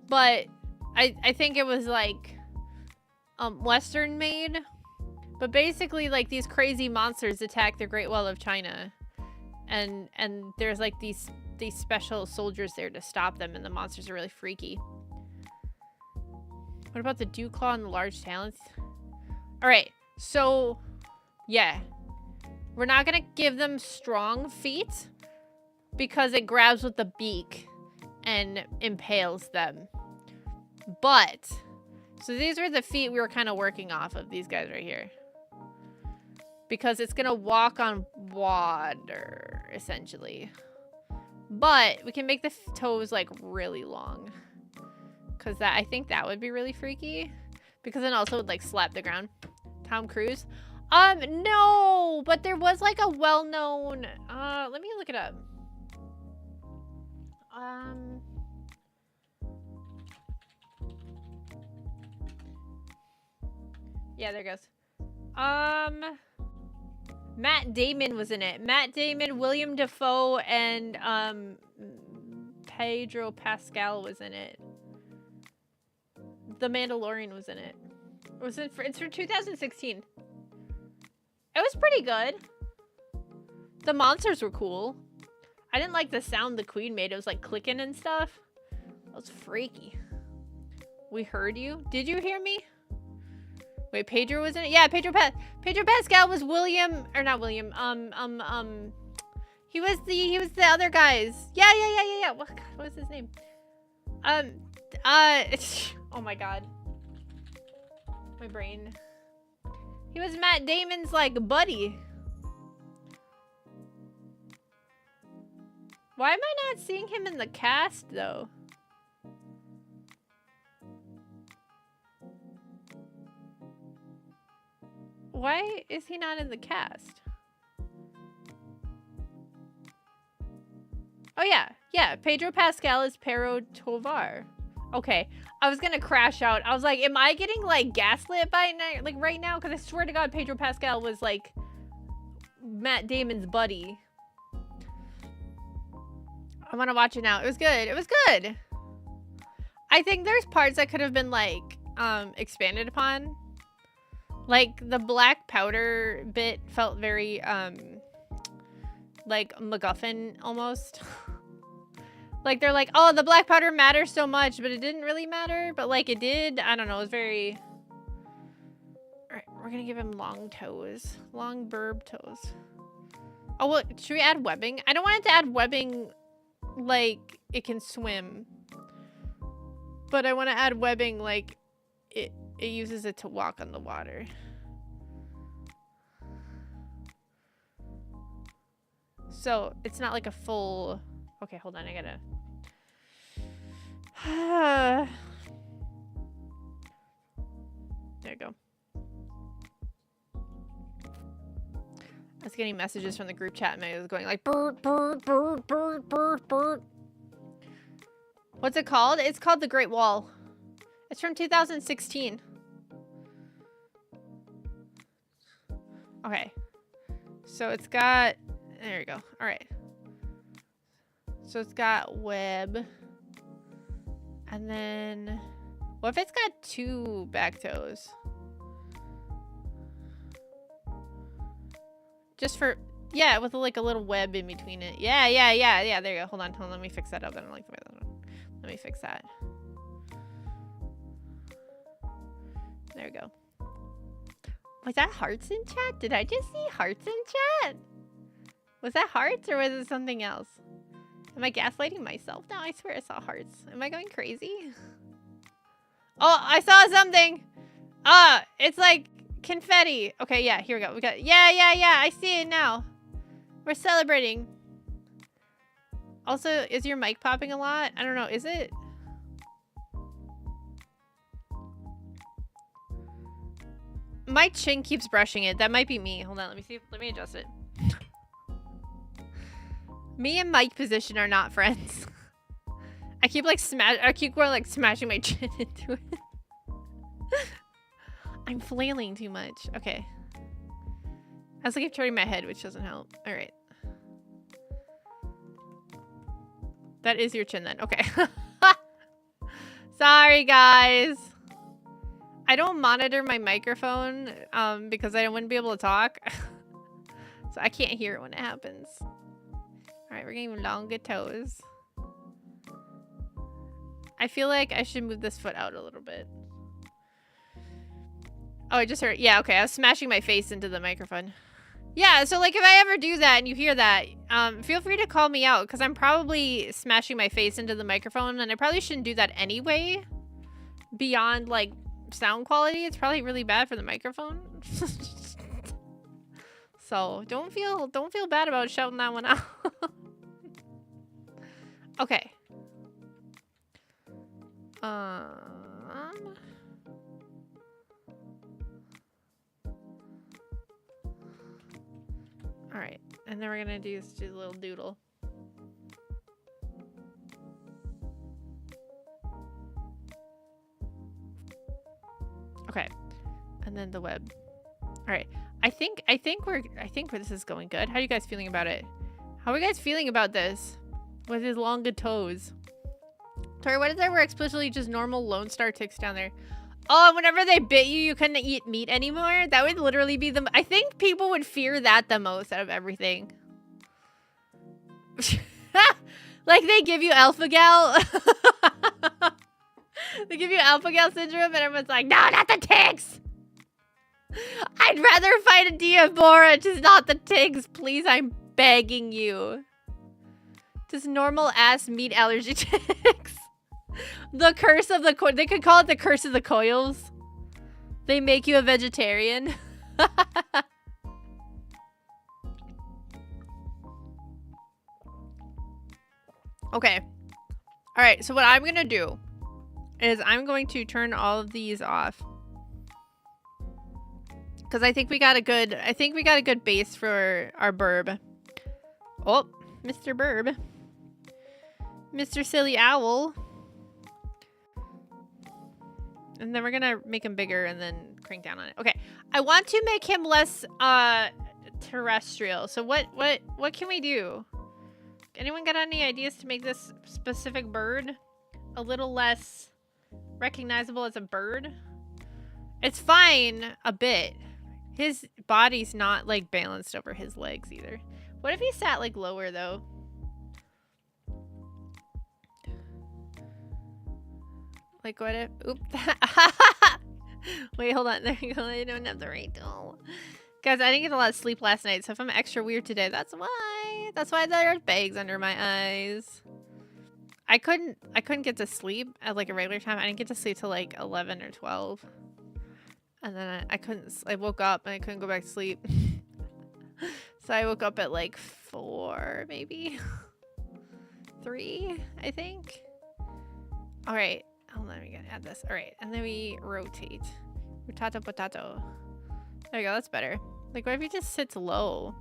but I think it was like Western made. But basically, like, these crazy monsters attack the Great Wall of China, and there's like these special soldiers there to stop them, and the monsters are really freaky. What about the dew claw and the large talons? All right, so yeah, we're not gonna give them strong feet because it grabs with the beak and impales them. But so these are the feet we were kind of working off of, these guys right here, because it's gonna walk on water essentially. But we can make the toes like really long, because I think that would be really freaky, because then also would like slap the ground. Tom Cruise. No, but there was like a well-known, let me look it up. Yeah, there it goes. Matt Damon was in it. Matt Damon, William Dafoe, and, Pedro Pascal was in it. The Mandalorian was in it. It's from 2016. It was pretty good. The monsters were cool. I didn't like the sound the queen made. It was like clicking and stuff. That was freaky. We heard you. Did you hear me? Wait, Pedro was in it? Yeah, Pedro Pascal was William, or not William. He was the other guys. Yeah. What was his name? Oh my god. My brain. He was Matt Damon's, like, buddy. Why am I not seeing him in the cast, though? Why is he not in the cast? Oh, yeah. Yeah, Pedro Pascal is Pero Tovar. Okay, I was gonna crash out. I was like, am I getting, like, gaslit by like right now? Because I swear to God, Pedro Pascal was, like, Matt Damon's buddy. I want to watch it now. It was good. It was good. I think there's parts that could have been, like, expanded upon. Like, the black powder bit felt very, like, MacGuffin, almost. Like, they're like, oh, the black powder matters so much, but it didn't really matter. But, like, it did. I don't know. It was very... Alright, we're gonna give him long toes. Long burb toes. Oh, well, should we add webbing? I don't want it to add webbing like it can swim. But I want to add webbing like it uses it to walk on the water. So, it's not like a full... Okay, hold on. I gotta... There you go. I was getting messages from the group chat and I was going like bird. What's it called? It's called The Great Wall. It's from 2016. Okay. So it's got... There you go. All right. So it's got web. And then... What if it's got 2 back toes? Just for... Yeah, with like a little web in between it. Yeah. There you go. Hold on. Let me fix that up. I don't like the way that... Let me fix that. There we go. Was that hearts in chat? Did I just see hearts in chat? Was that hearts or was it something else? Am I gaslighting myself now? I swear I saw hearts. Am I going crazy? Oh, I saw something. It's like confetti. Okay, yeah, here we go. We got... Yeah. I see it now. We're celebrating. Also, is your mic popping a lot? I don't know. Is it? My chin keeps brushing it. That might be me. Hold on. Let me see. Let me adjust it. Me and mic position are not friends. I keep like going like smashing my chin into it. I'm flailing too much. Okay. I was like turning my head, which doesn't help. All right. That is your chin then. Okay. Sorry, guys. I don't monitor my microphone because I wouldn't be able to talk. So I can't hear it when it happens. All right, we're getting longer toes. I feel like I should move this foot out a little bit. Oh, I just heard. Yeah, okay. I was smashing my face into the microphone. Yeah, so like if I ever do that and you hear that, feel free to call me out because I'm probably smashing my face into the microphone and I probably shouldn't do that anyway. Beyond like sound quality, it's probably really bad for the microphone. So don't feel bad about shouting that one out. Okay. then we're gonna do just a little doodle. Okay. And then the web. All right. I think this is going good. How are you guys feeling about it? How are you guys feeling about this? With his long good toes. Tori, what is there were explicitly just normal Lone Star ticks down there? Oh, whenever they bit you, you couldn't eat meat anymore? That would literally be the... I think people would fear that the most out of everything. Like they give you alpha-gal. They give you alpha-gal syndrome and everyone's like, no, not the ticks! I'd rather fight a Diabora, just not the ticks. Please, I'm begging you. Just normal ass meat allergy ticks. The curse of the they could call it the curse of the coils. They make you a vegetarian. Okay. All right, so what I'm going to do is I'm going to turn all of these off. Cuz I think we got a good base for our burb. Oh, Mr. Burb. Mr. Silly Owl. And then we're gonna make him bigger and then crank down on it. Okay, I want to make him less terrestrial. So what can we do? Anyone got any ideas to make this specific bird a little less recognizable as a bird? It's fine a bit. His body's not like balanced over his legs either. What if he sat like lower though? Like what if... Oop. Wait, hold on. There you go. I don't have the right tool. Guys, I didn't get a lot of sleep last night, so if I'm extra weird today, that's why. That's why there's bags under my eyes. I couldn't get to sleep at like a regular time. I didn't get to sleep till like 11 or 12. And then I woke up and I couldn't go back to sleep. So I woke up at like 4, maybe. 3, I think. All right. Hold on, we gotta add this. All right, and then we rotate. Rotato potato. There we go, that's better. Like, what if he just sits low?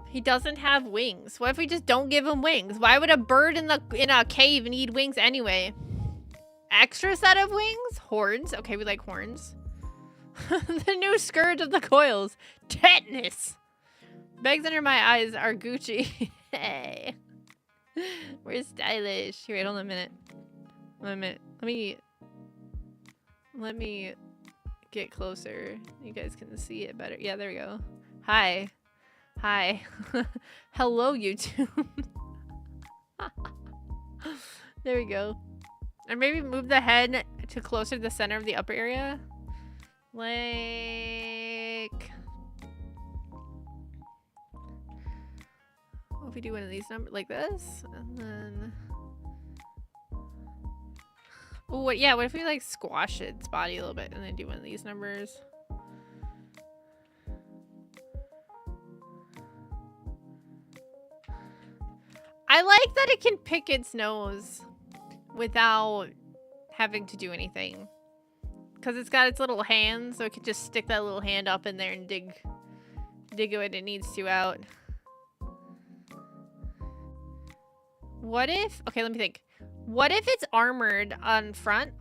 He doesn't have wings. What if we just don't give him wings? Why would a bird in a cave need wings anyway? Extra set of wings? Horns. Okay, we like horns. The new scourge of the coils. Tetanus. Bags under my eyes are Gucci. Hey. We're stylish. Here, wait, hold on a minute. Let me get closer. You guys can see it better. Yeah, there we go. Hi. Hi. Hello, YouTube. There we go. Or maybe move the head to closer to the center of the upper area. Like... What if we do one of these numbers like this? And then... Oh, yeah, what if we like squash its body a little bit and then do one of these numbers? I like that it can pick its nose without having to do anything. Because it's got its little hands, so it can just stick that little hand up in there and dig what it needs to out. What if... Okay, let me think. What if it's armored up front?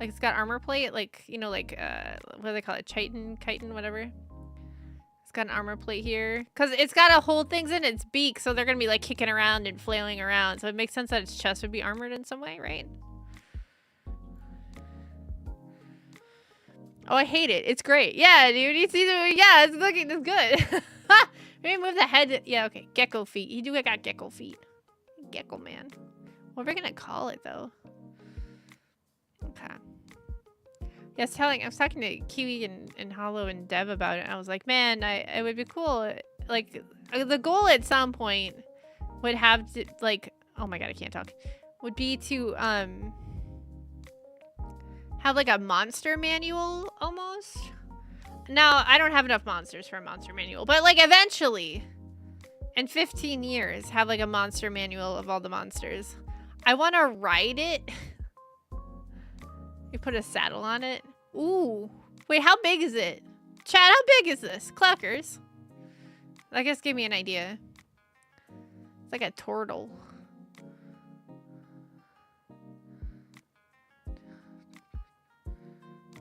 Like it's got armor plate, like, you know, like, what do they call it? Chitin, whatever. It's got an armor plate here. Because it's got to hold things in its beak, so they're going to be, like, kicking around and flailing around. So it makes sense that its chest would be armored in some way, right? Oh, I hate it. It's great. Yeah, dude. You see the... Yeah, it's good. Maybe move the head. Yeah, okay. Gecko feet. You do got gecko feet. Gecko man. What are we gonna call it though? Okay. Yeah, I was talking to Kiwi and Hollow and Dev about it. And I was like, man, it would be cool. Like, the goal at some point would have to, like, oh my god, I can't talk. Would be to have like a monster manual almost. Now, I don't have enough monsters for a monster manual, but like eventually, in 15 years, have like a monster manual of all the monsters. I want to ride it. You put a saddle on it. Ooh. Wait, how big is it? Chad, how big is this? Cluckers. I guess give me an idea. It's like a turtle.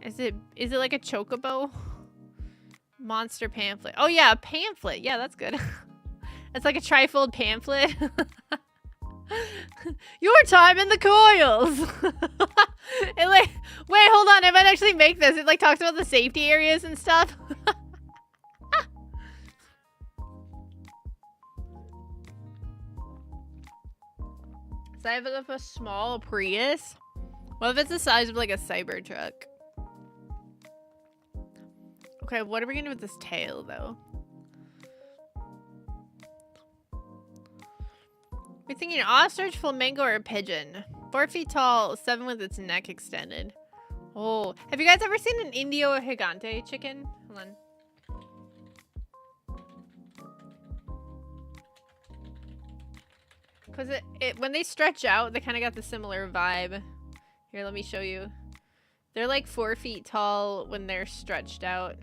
Is it like a chocobo? Monster pamphlet. Oh yeah, a pamphlet. Yeah, that's good. It's like a trifold pamphlet. Your time in the coils. It like, wait, hold on. I might actually make this. It like talks about the safety areas and stuff. So I have a small Prius. What if it's the size of like a Cybertruck? Okay, what are we gonna do with this tail though? We're thinking ostrich, flamingo, or a pigeon. 4 feet tall, 7 with its neck extended. Oh, have you guys ever seen an Indio gigante chicken? Hold on. Because when they stretch out, they kind of got the similar vibe. Here, let me show you. They're like 4 feet tall when they're stretched out.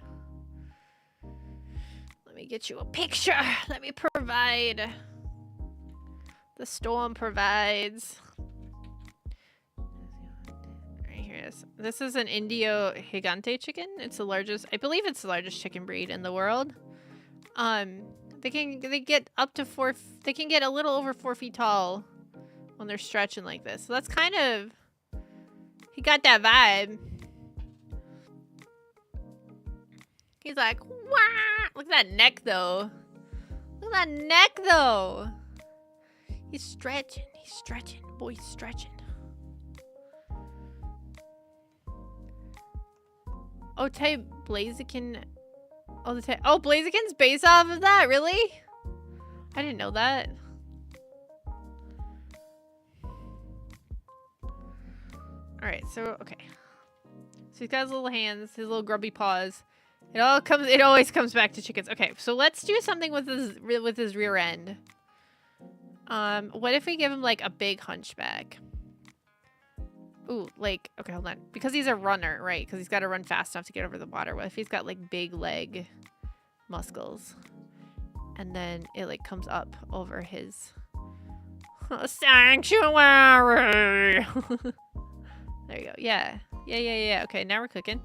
Let me get you a picture. Let me provide. The storm provides. Right, here it is. This is an Indio gigante chicken. It's the largest, I believe it's the largest chicken breed in the world. They get up to they can get a little over 4 feet tall when they're stretching like this. So that's kind of, he got that vibe. He's like, wah! Look at that neck though. Look at that neck though. He's stretching. He's stretching. Boy, he's stretching. Oh, type Blaziken. Oh, oh, Blaziken's based off of that? Really? I didn't know that. Alright, so, okay. So he's got his little hands, his little grubby paws. It always comes back to chickens. Okay, so let's do something with his rear end. What if we give him like a big hunchback? Ooh, like, okay, hold on. Because he's a runner, right? Because he's got to run fast enough to get over the water. What if he's got like big leg muscles? And then it like comes up over his sanctuary. There you go. Yeah. Yeah. Okay, now we're cooking.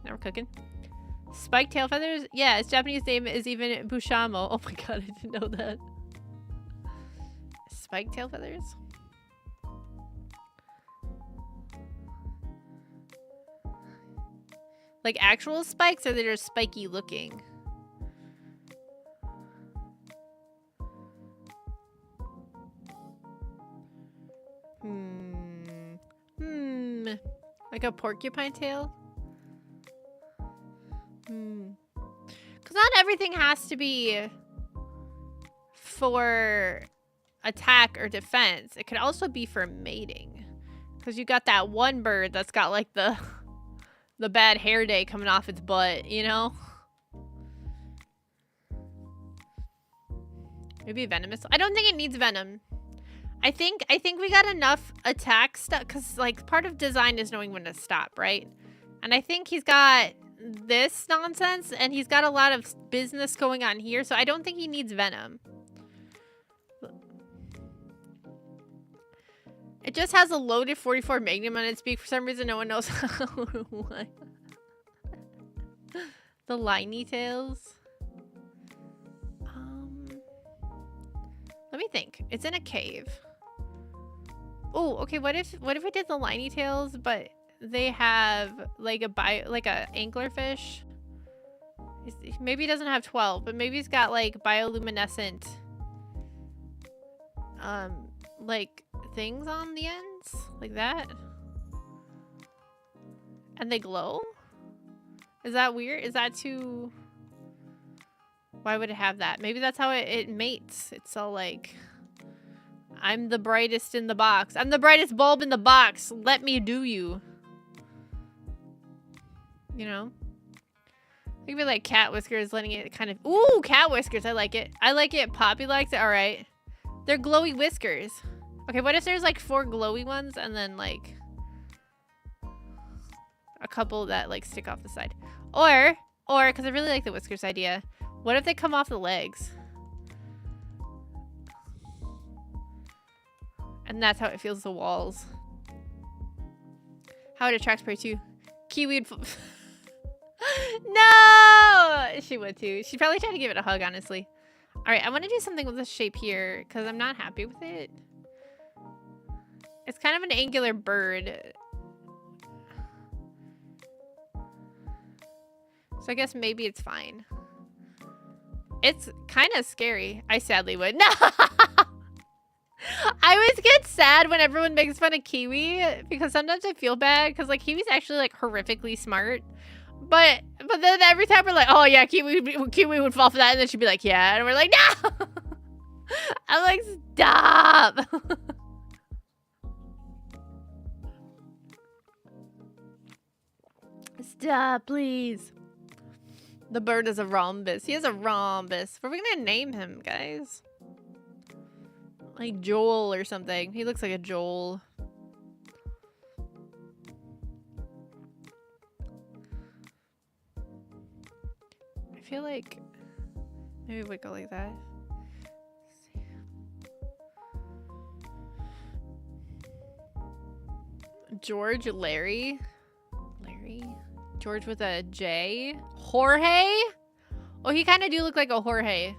Spiked tail feathers? Yeah, its Japanese name is even Bushamo. Oh my god, I didn't know that. Spiked tail feathers? Like actual spikes, or they're just spiky looking? Like a porcupine tail? Because not everything has to be for attack or defense. It could also be for mating. Because you got that one bird that's got like the bad hair day coming off its butt, you know? Maybe venomous. I don't think it needs venom. I think we got enough attack stuff, because like part of design is knowing when to stop, right? And I think he's got this nonsense, and he's got a lot of business going on here, so I don't think he needs venom. It just has a loaded 44 Magnum on its beak. For some reason, no one knows how or why. The liney tails. Let me think. It's in a cave. Oh, okay. What if we did the liney tails, but they have like a anglerfish? Maybe he doesn't have 12, but maybe he's got like bioluminescent like things on the ends like that, and they glow. Is that weird? Is that too? Why would it have that? Maybe that's how it mates. It's all like, I'm the brightest in the box. I'm the brightest bulb in the box. Let me do you. You know? Maybe like cat whiskers, letting it kind of... Ooh, cat whiskers. I like it. I like it. Poppy likes it. All right. They're glowy whiskers. Okay, what if there's like 4 glowy ones and then like a couple that like stick off the side? Or Or, because I really like the whiskers idea, what if they come off the legs? And that's how it feels the walls. How it attracts prey too. Kiwi would... No! She would too. She'd probably try to give it a hug, honestly. Alright, I want to do something with this shape here, because I'm not happy with it. It's kind of an angular bird. So I guess maybe it's fine. It's kind of scary. I sadly would. No! I always get sad when everyone makes fun of Kiwi, because sometimes I feel bad, because like Kiwi's actually like horrifically smart. But then every time we're like, oh yeah, Kiwi would fall for that, and then she'd be like, yeah, and we're like, no! I'm like, stop! Stop, please. The bird is a rhombus. He has a rhombus. What are we gonna name him, guys? Like Joel or something. He looks like a Joel. I feel like maybe we go like that. George, Larry. George with a J. Jorge? Oh, he kind of do look like a Jorge.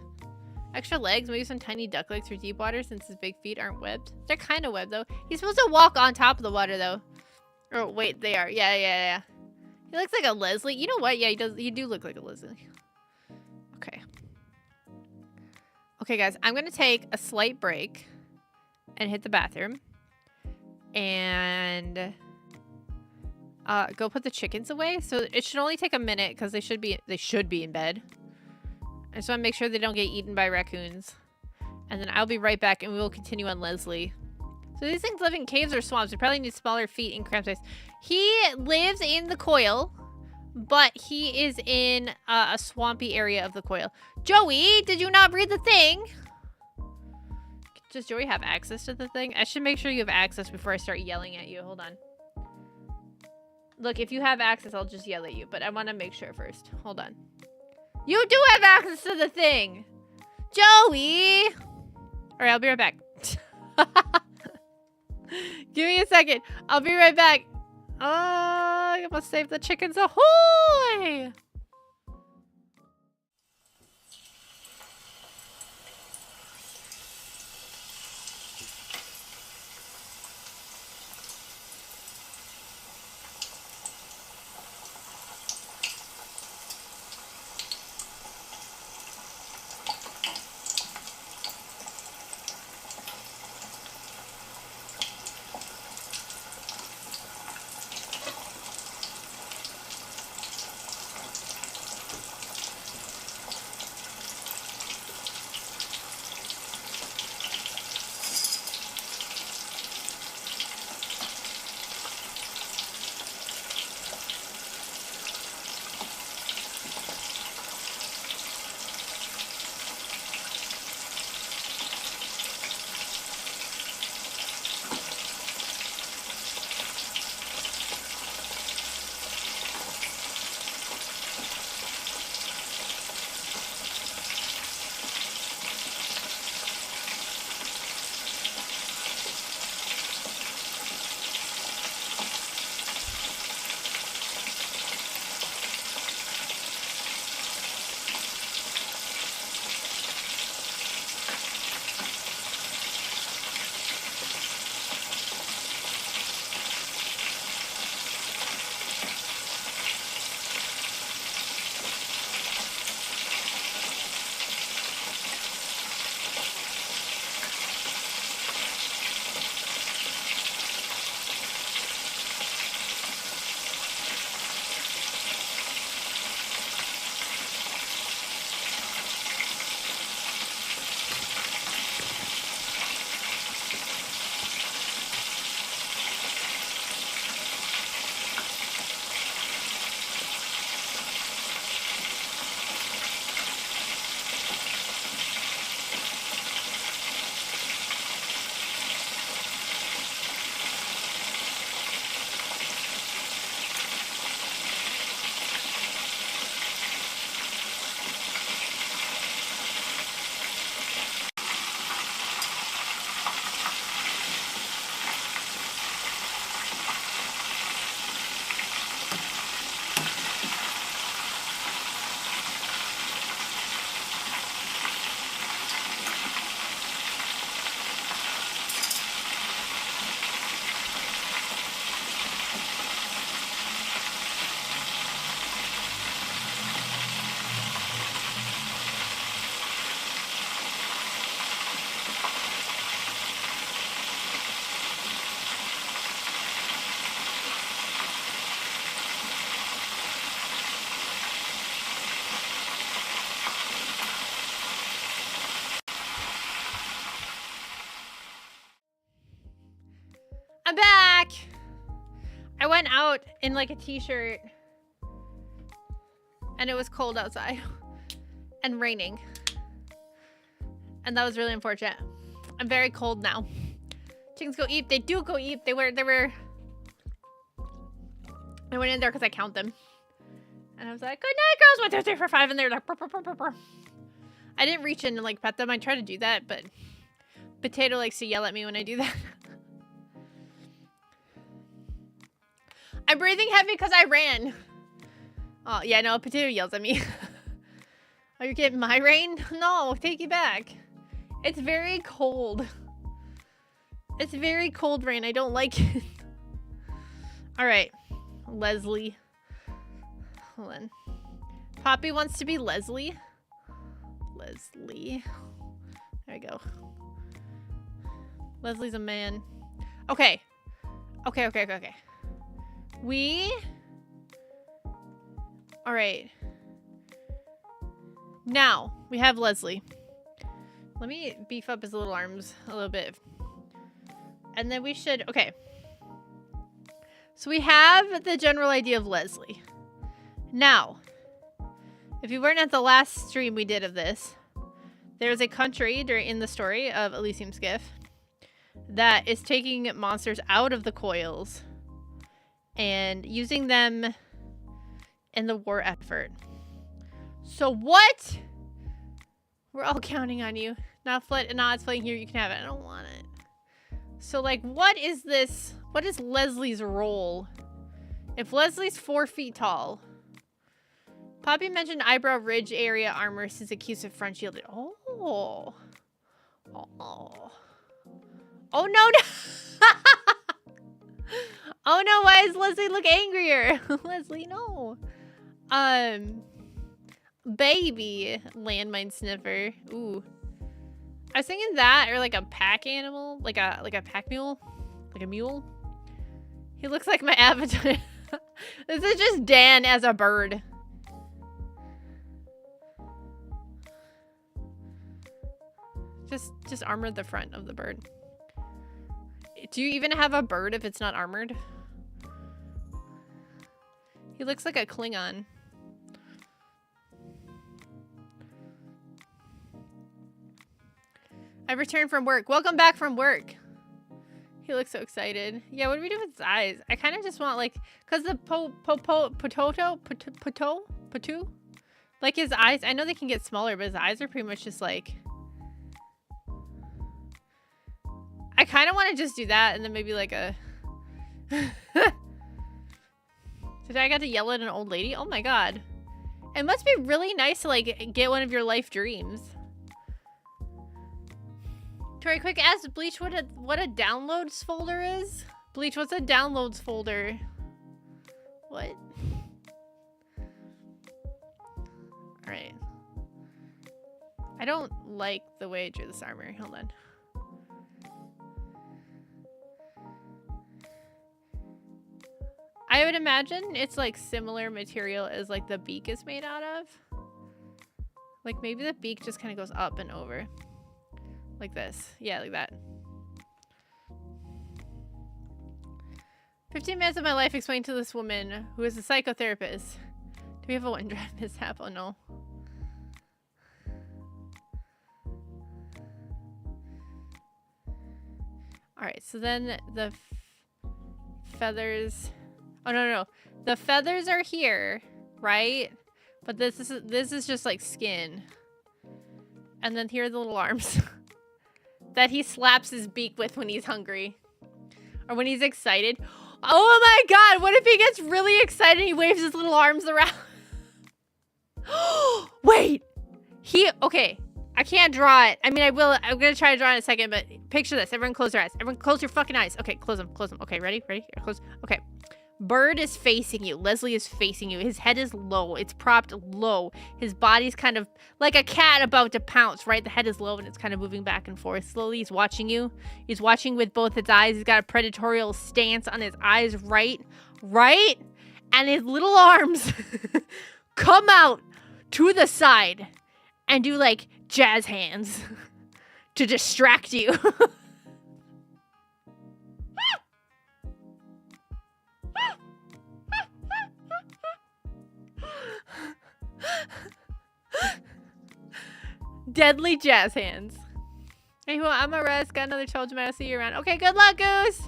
Extra legs, maybe some tiny duck legs for deep water since his big feet aren't webbed. They're kind of webbed though. He's supposed to walk on top of the water though. Oh, wait, they are. Yeah. He looks like a Leslie. You know what? Yeah, he does. He do look like a Leslie. Okay. Okay, guys, I'm going to take a slight break and hit the bathroom. And go put the chickens away. So it should only take a minute because they should be in bed. I just want to make sure they don't get eaten by raccoons. And then I'll be right back and we will continue on Leslie. So these things live in caves or swamps. They probably need smaller feet and cramped space. He lives in the coil, but he is in a swampy area of the coil. Joey, did you not read the thing? Does Joey have access to the thing? I should make sure you have access before I start yelling at you. Hold on. Look, if you have access, I'll just yell at you. But I want to make sure first. Hold on. You do have access to the thing! Joey! Alright, I'll be right back. Give me a second. I'll be right back. I must save the chickens. Ahoy! I'm back. I went out in like a t-shirt and it was cold outside and raining. And that was really unfortunate. I'm very cold now. Chickens go eat. They do go eat. I went in there because I count them. And I was like, good night, girls. 1, 2, 3, 4, 5. And they're like, burr, burr, burr, burr, burr. I didn't reach in and like pet them. I tried to do that, but Potato likes to yell at me when I do that. I'm breathing heavy because I ran. Oh, yeah, no, Potato yells at me. Are you getting my rain? No, take it back. It's very cold. It's very cold rain. I don't like it. All right, Leslie. Hold on. Poppy wants to be Leslie. Leslie. There we go. Leslie's a man. Okay. Okay. All right. Now, we have Leslie. Let me beef up his little arms a little bit. And then we should... Okay. So we have the general idea of Leslie. Now, if you weren't at the last stream we did of this, there's a country in the story of Elysium Skiff that is taking monsters out of the coils and using them in the war effort. So what? We're all counting on you. It's flooding here. You can have it. I don't want it. So, like, what is this? What is Leslie's role? If Leslie's 4 feet tall. Poppy mentioned eyebrow ridge area armor since accused front shielded. Oh. Oh, no. Oh, no. Why does Leslie look angrier? Leslie, no. Baby landmine sniffer. Ooh. I was thinking that or like a pack animal, like a pack mule, like a mule. He looks like my avatar. This is just Dan as a bird. Just armor the front of the bird. Do you even have a bird if it's not armored? He looks like a Klingon. I returned from work. Welcome back from work. He looks so excited. Yeah, what do we do with his eyes? I kind of just want like, cause the potu, like his eyes. I know they can get smaller, but his eyes are pretty much just like. I kind of want to just do that, and then maybe like a. Today I got to yell at an old lady. Oh my god, it must be really nice to like get one of your life dreams. Tori, quick ask Bleach what a downloads folder is. Bleach, what's a downloads folder? What? Alright. I don't like the way I drew this armor. Hold on. I would imagine it's like similar material as like the beak is made out of. Like maybe the beak just kind of goes up and over. Like this. Yeah, like that. 15 minutes of my life explained to this woman who is a psychotherapist. Do we have a OneDrive mishap? Oh no. Alright, so then the feathers... Oh, no. The feathers are here, right? But this is just like skin. And then here are the little arms. That he slaps his beak with when he's hungry. Or when he's excited. Oh my god, what if he gets really excited and he waves his little arms around? Wait! Okay. I can't draw it. I mean, I will. I'm gonna try to draw it in a second, but picture this. Everyone close their eyes. Everyone close your fucking eyes. Okay, close them. Okay, ready? Here, close. Okay. Bird is facing you. Leslie is facing you. His head is low. It's propped low. His body's kind of like a cat about to pounce, right? The head is low and it's kind of moving back and forth. Slowly, he's watching you. He's watching with both his eyes. He's got a predatorial stance on his eyes, right? And his little arms come out to the side and do like jazz hands to distract you. Deadly jazz hands. Hey, well, I'm a rest. Got another challenge. I'll see you around. Okay, good luck, Goose.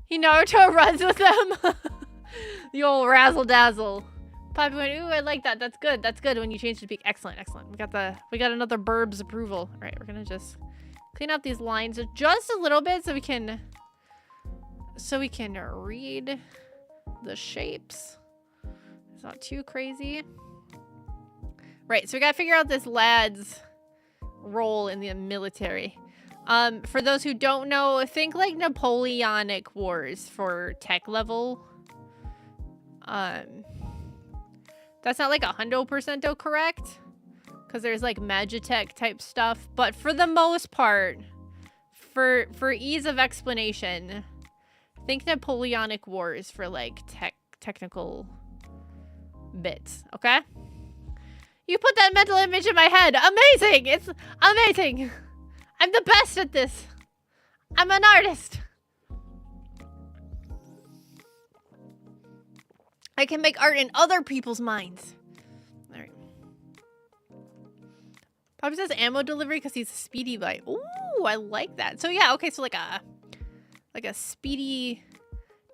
He Naruto runs with them. The old razzle dazzle. Poppy went, ooh, I like that. That's good. That's good when you change the peak. Excellent, excellent. We got another Burbs approval. All right, we're gonna just clean up these lines just a little bit so we can read the shapes. It's not too crazy. Right, so we gotta figure out this lad's role in the military. For those who don't know, think like Napoleonic Wars for tech level. That's not like 100% correct, because there's like Magitech type stuff, but for the most part, for ease of explanation, think Napoleonic Wars for like technical bits, okay? You put that mental image in my head. Amazing! It's amazing! I'm the best at this. I'm an artist. I can make art in other people's minds. All right. Poppy says ammo delivery because he's a speedy bite. Ooh, I like that. So yeah, okay, so like a speedy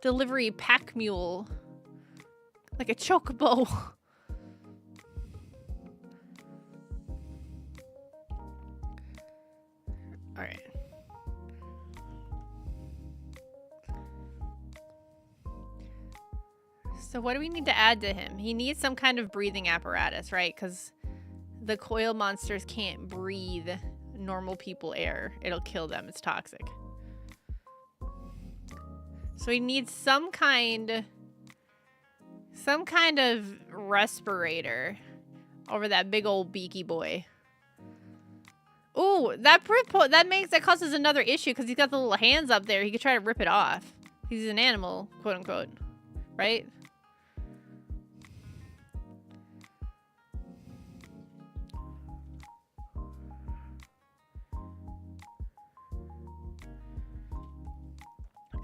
delivery pack mule. Like a chocobo. All right. So what do we need to add to him? He needs some kind of breathing apparatus, right? Because the coil monsters can't breathe normal people air. It'll kill them. It's toxic. So he needs some kind of respirator over that big old beaky boy. Ooh, that causes another issue because he's got the little hands up there. He could try to rip it off. He's an animal, quote unquote, right?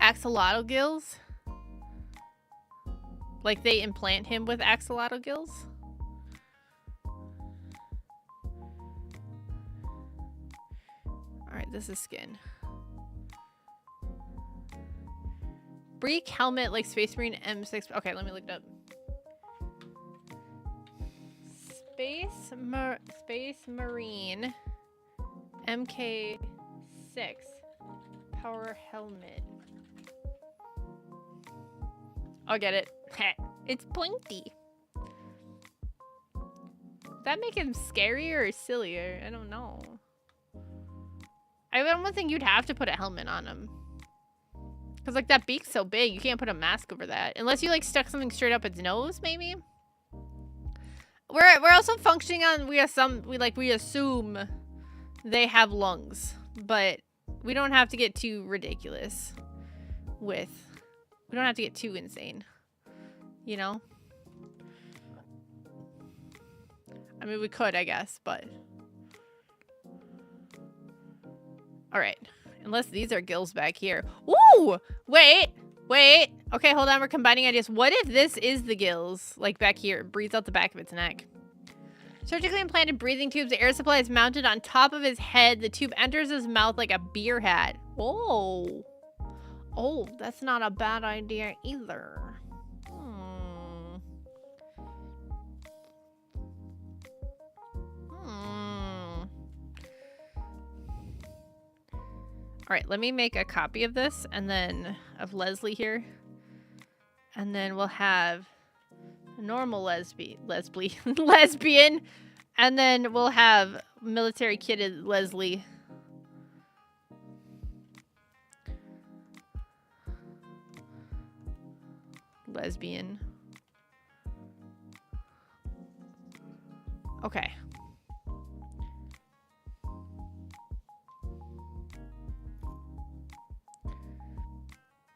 Axolotl gills? Like they implant him with axolotl gills? Alright, this is skin. Break helmet like Space Marine M6. Okay, let me look it up. Space Marine MK6 power helmet. I'll get it. It's pointy. Does that make him scarier or sillier? I don't know. I don't think you'd have to put a helmet on him. Because, like, that beak's so big, you can't put a mask over that. Unless you, like, stuck something straight up its nose, maybe? We're also functioning on, we assume they have lungs. But we don't have to get too ridiculous with... We don't have to get too insane. You know? I mean, we could, I guess, but... Alright. Unless these are gills back here. Ooh! Wait! Okay, hold on. We're combining ideas. What if this is the gills? Like back here. It breathes out the back of its neck. Surgically implanted breathing tubes. The air supply is mounted on top of his head. The tube enters his mouth like a beer hat. Whoa. Oh, that's not a bad idea either. All right, let me make a copy of this and then of Leslie here. And then we'll have a normal lesbian. And then we'll have military kitted Leslie. Lesbian. Okay.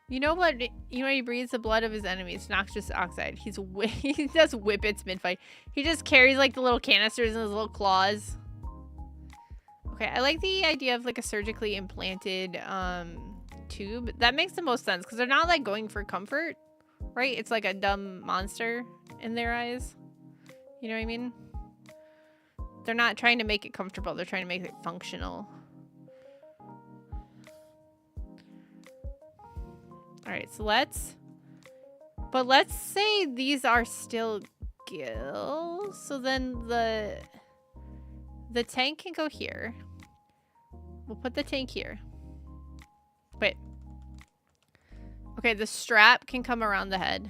You know what? You know he breathes the blood of his enemies. Noxious oxide. He does whippets mid-fight. He just carries like the little canisters in his little claws. Okay, I like the idea of like a surgically implanted tube. That makes the most sense because they're not like going for comfort, right? It's like a dumb monster in their eyes. You know what I mean? They're not trying to make it comfortable. They're trying to make it functional. All right, so let's say these are still gills. So then the tank can go here. We'll put the tank here. Wait. Okay, the strap can come around the head.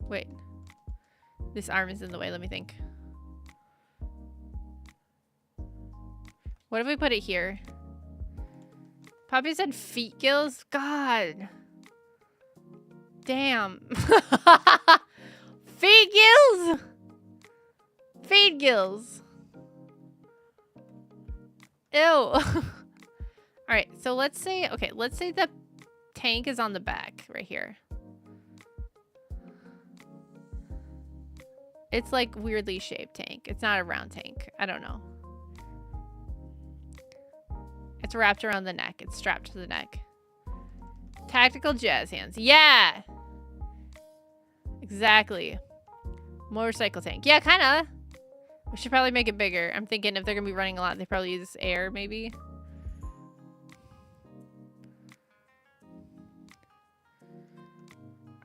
Wait. This arm is in the way. Let me think. What if we put it here? Poppy said feet gills? God. Damn. Feet gills? Feet gills. Ew. Alright, so let's say the tank is on the back right here. It's like weirdly shaped tank. It's not a round tank. I don't know. It's wrapped around the neck. It's strapped to the neck. Tactical jazz hands. Yeah! Exactly. Motorcycle tank. Yeah, kind of. We should probably make it bigger. I'm thinking if they're going to be running a lot, they probably use air, maybe.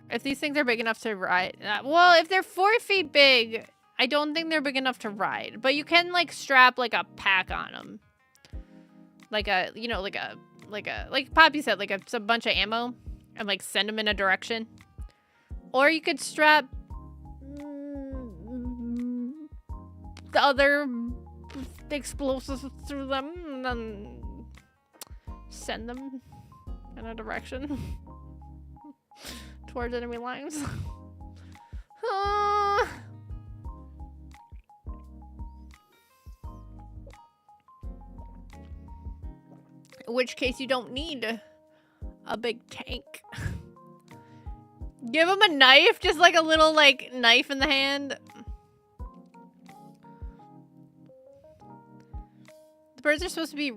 If these things are big enough to ride... well, if they're 4 feet big, I don't think they're big enough to ride. But you can, like, strap, like, a pack on them. Like a, you know, like Poppy said, like a bunch of ammo. And, like, send them in a direction. Or you could strap... the other explosives through them and then send them in a direction towards enemy lines. In which case you don't need a big tank. Give him a knife, just like a little like knife in the hand. Birds are supposed to be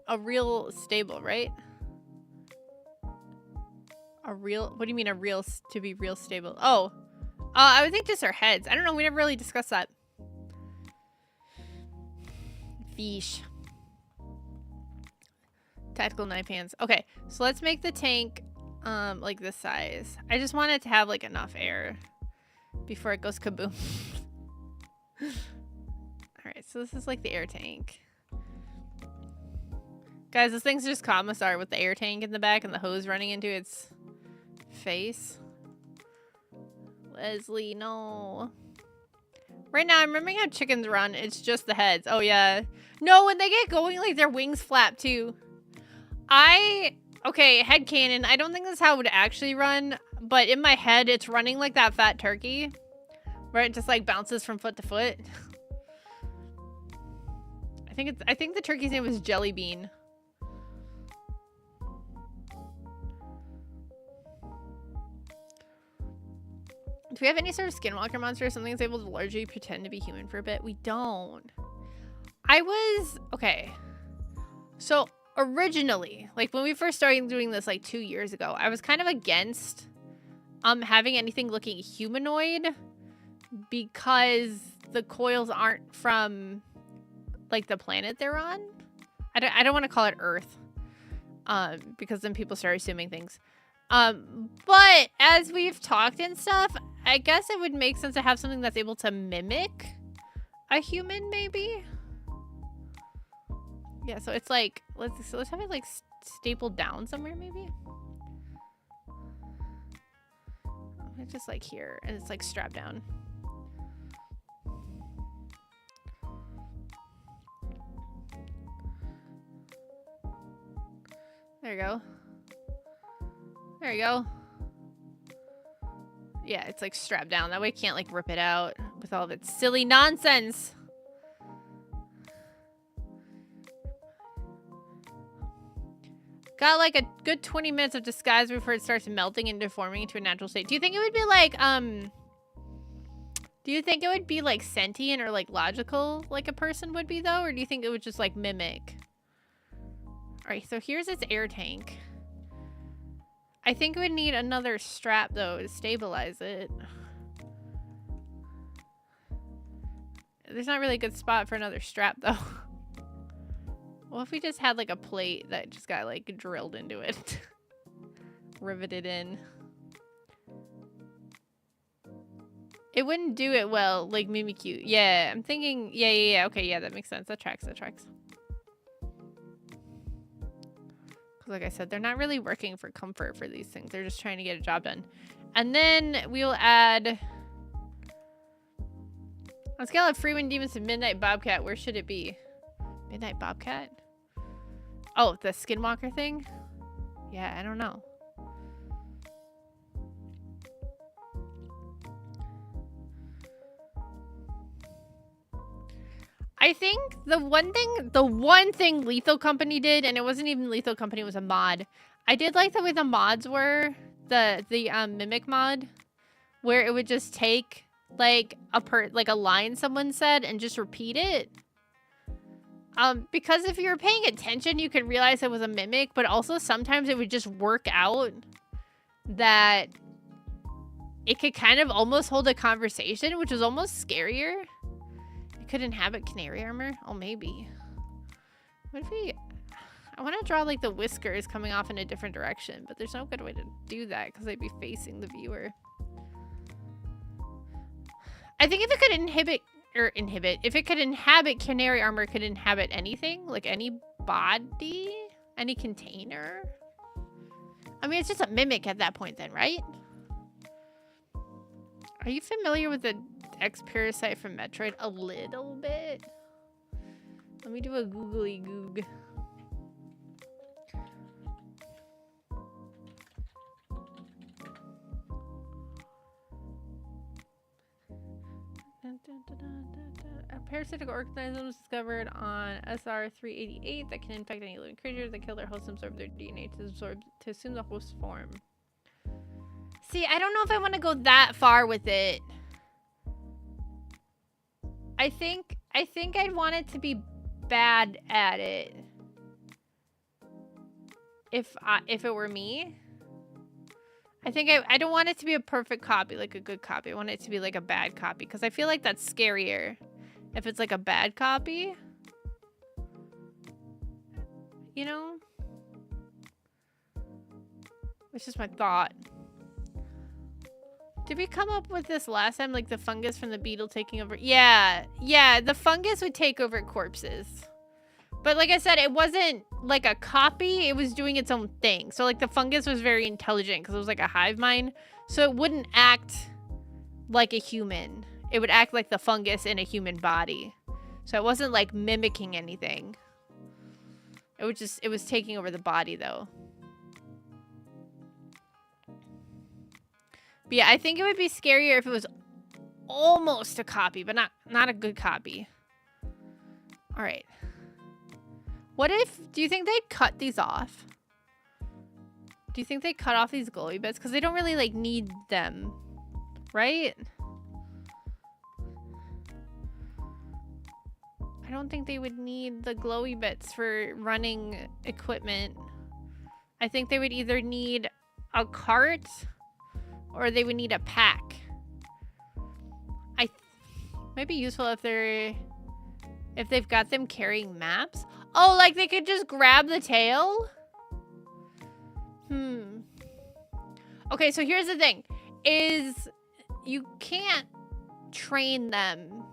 a real stable, right? A real... what do you mean a real... to be real stable? Oh. I would think just our heads. I don't know. We never really discussed that. Fish. Tactical knife hands. Okay. So let's make the tank like this size. I just want it to have like enough air before it goes kaboom. Alright. So this is like the air tank. Guys, this thing's just commissar with the air tank in the back and the hose running into its face. Leslie, no. Right now, I'm remembering how chickens run. It's just the heads. Oh, yeah. No, when they get going, like, their wings flap, too. Okay, headcanon. I don't think this is how it would actually run. But in my head, it's running like that fat turkey. Where it just, like, bounces from foot to foot. I think the turkey's name was Jelly Bean. Do we have any sort of skinwalker monster or something that's able to largely pretend to be human for a bit? We don't. Okay. So originally, like when we first started doing this like 2 years ago, I was kind of against having anything looking humanoid because the coils aren't from like the planet they're on. I don't want to call it Earth because then people start assuming things. But as we've talked and stuff, I guess it would make sense to have something that's able to mimic a human, maybe. Yeah, so it's like let's have it like stapled down somewhere, maybe. It's just like here, and it's like strapped down. There you go. There you go. Yeah, it's like strapped down. That way I can't like rip it out with all of its silly nonsense. Got like a good 20 minutes of disguise before it starts melting and deforming into a natural state. Do you think it would be like, do you think it would be like sentient or like logical like a person would be though? Or do you think it would just like mimic? Alright, so here's its air tank. I think it would need another strap though to stabilize it. There's not really a good spot for another strap, though. What if we just had, like, a plate that just got, like, drilled into it? Riveted in. It wouldn't do it well, like Mimikyu. Yeah, I'm thinking... Yeah. Okay, yeah, that makes sense. That tracks. Because, like I said, they're not really working for comfort for these things. They're just trying to get a job done. And then we'll add... On a scale of Freeman Demons to Midnight Bobcat, where should it be? Midnight Bobcat? Oh, the Skinwalker thing? Yeah, I don't know. I think the one thing Lethal Company did, and it wasn't even Lethal Company, it was a mod. I did like the way the mods were, the Mimic mod, where it would just take like a line someone said and just repeat it. Because if you were paying attention, you could realize it was a mimic, but also sometimes it would just work out that it could kind of almost hold a conversation, which was almost scarier. It could inhabit canary armor? Oh, maybe. What if we... I want to draw like the whiskers coming off in a different direction, but there's no good way to do that because they'd be facing the viewer. I think if it could if it could inhabit canary armor, it could inhabit anything, like any body, any container. I mean, it's just a mimic at that point then, right? Are you familiar with the X-Parasite from Metroid? A little bit. Let me do a googly goog. A parasitic organism was discovered on SR-388 that can infect any living creature that kill their host and absorb their DNA to assume the host form. See, I don't know if I want to go that far with it. I think I'd want it to be bad at it. If it were me. I think I don't want it to be a perfect copy, like a good copy. I want it to be like a bad copy because I feel like that's scarier if it's like a bad copy. You know? It's just my thought. Did we come up with this last time? Like the fungus from the beetle taking over? Yeah, the fungus would take over corpses. But like I said, it wasn't like a copy. It was doing its own thing. So like the fungus was very intelligent because it was like a hive mind. So it wouldn't act like a human. It would act like the fungus in a human body. So it wasn't like mimicking anything. It was taking over the body though. But yeah, I think it would be scarier if it was almost a copy, but not a good copy. All right. Do you think they'd cut these off? Do you think they cut off these glowy bits? Because they don't really, like, need them. Right? I don't think they would need the glowy bits for running equipment. I think they would either need a cart or they would need a pack. Might be useful if they've got them carrying maps. Oh, like they could just grab the tail? Okay, so here's the thing. Is you can't train them.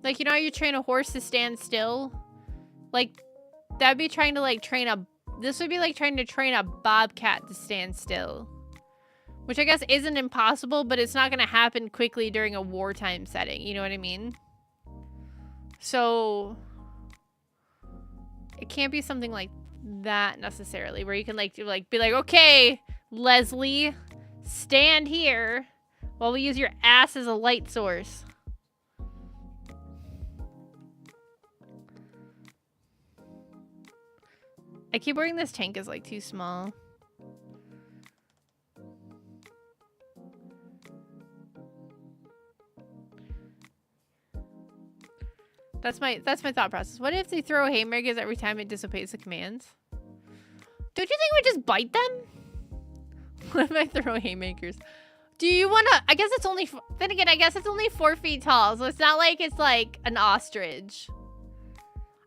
Like, you know how you train a horse to stand still? Like, that'd be trying to, like, this would be like trying to train a bobcat to stand still. Which I guess isn't impossible, but it's not going to happen quickly during a wartime setting. You know what I mean? So... it can't be something like that necessarily, where you can be like, okay, Leslie, stand here while we use your ass as a light source. I keep worrying this tank is like too small. That's my thought process. What if they throw haymakers every time it disobeys the commands? Don't you think we just bite them? What if I throw haymakers? Do you want to... I guess it's only... Then again, I guess it's only 4 feet tall. So it's not like it's like an ostrich.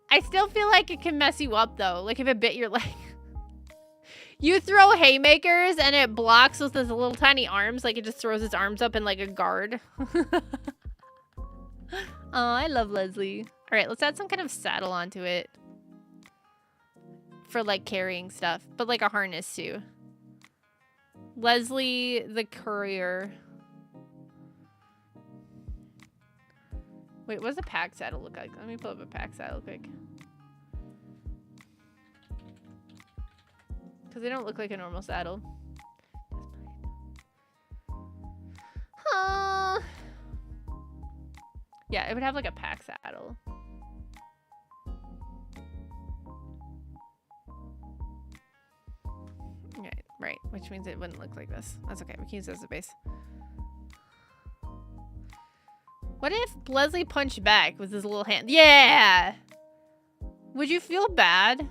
I still feel like it can mess you up, though. Like if it bit your leg. You throw haymakers and it blocks with those little tiny arms. Like it just throws its arms up in like a guard. Oh, I love Leslie. All right, let's add some kind of saddle onto it. For like carrying stuff. But like a harness too. Leslie the courier. Wait, what does a pack saddle look like? Let me pull up a pack saddle quick. Because they don't look like a normal saddle. Yeah, it would have like a pack saddle. Right, which means it wouldn't look like this. That's okay, we can use this as a base. What if Leslie punched back with his little hand? Yeah! Would you feel bad?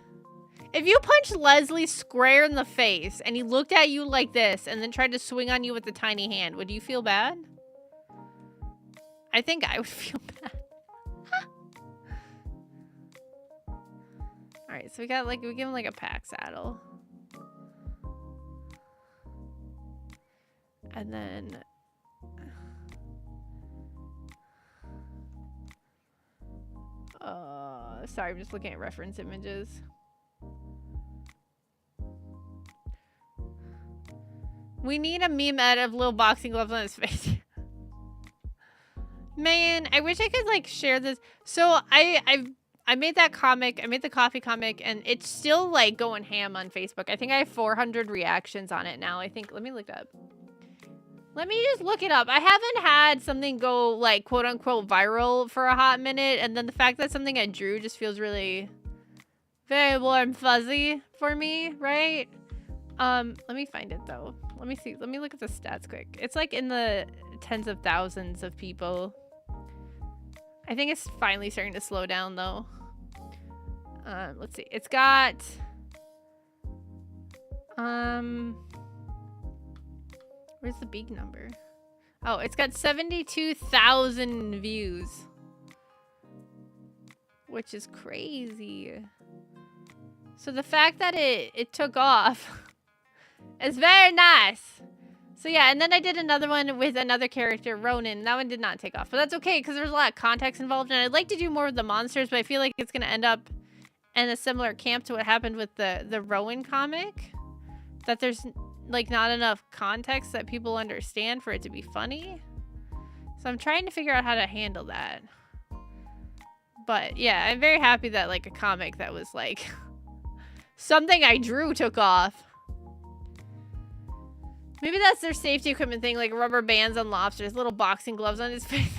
If you punched Leslie square in the face and he looked at you like this and then tried to swing on you with a tiny hand, would you feel bad? I think I would feel bad. Alright, so we got like, we give him like a pack saddle. And then... sorry, I'm just looking at reference images. We need a meme edit of little boxing gloves on his face. Man, I wish I could like share this. So I made that comic. I made the coffee comic, and it's still like going ham on Facebook. I think I have 400 reactions on it now. I think. Let me look it up. Let me just look it up. I haven't had something go like quote unquote viral for a hot minute, and then the fact that something I drew just feels really very warm fuzzy for me, right? Let me find it though. Let me see. Let me look at the stats quick. It's like in the tens of thousands of people. I think it's finally starting to slow down though. Let's see. It's got where's the big number? Oh, it's got 72,000 views. Which is crazy. So the fact that it took off is very nice. So yeah, and then I did another one with another character, Ronan. That one did not take off. But that's okay, because there's a lot of context involved. And I'd like to do more with the monsters, but I feel like it's going to end up in a similar camp to what happened with the Rowan comic. That there's like not enough context that people understand for it to be funny. So I'm trying to figure out how to handle that. But yeah, I'm very happy that like a comic that was like something I drew took off. Maybe that's their safety equipment thing, like rubber bands on lobsters, little boxing gloves on his face.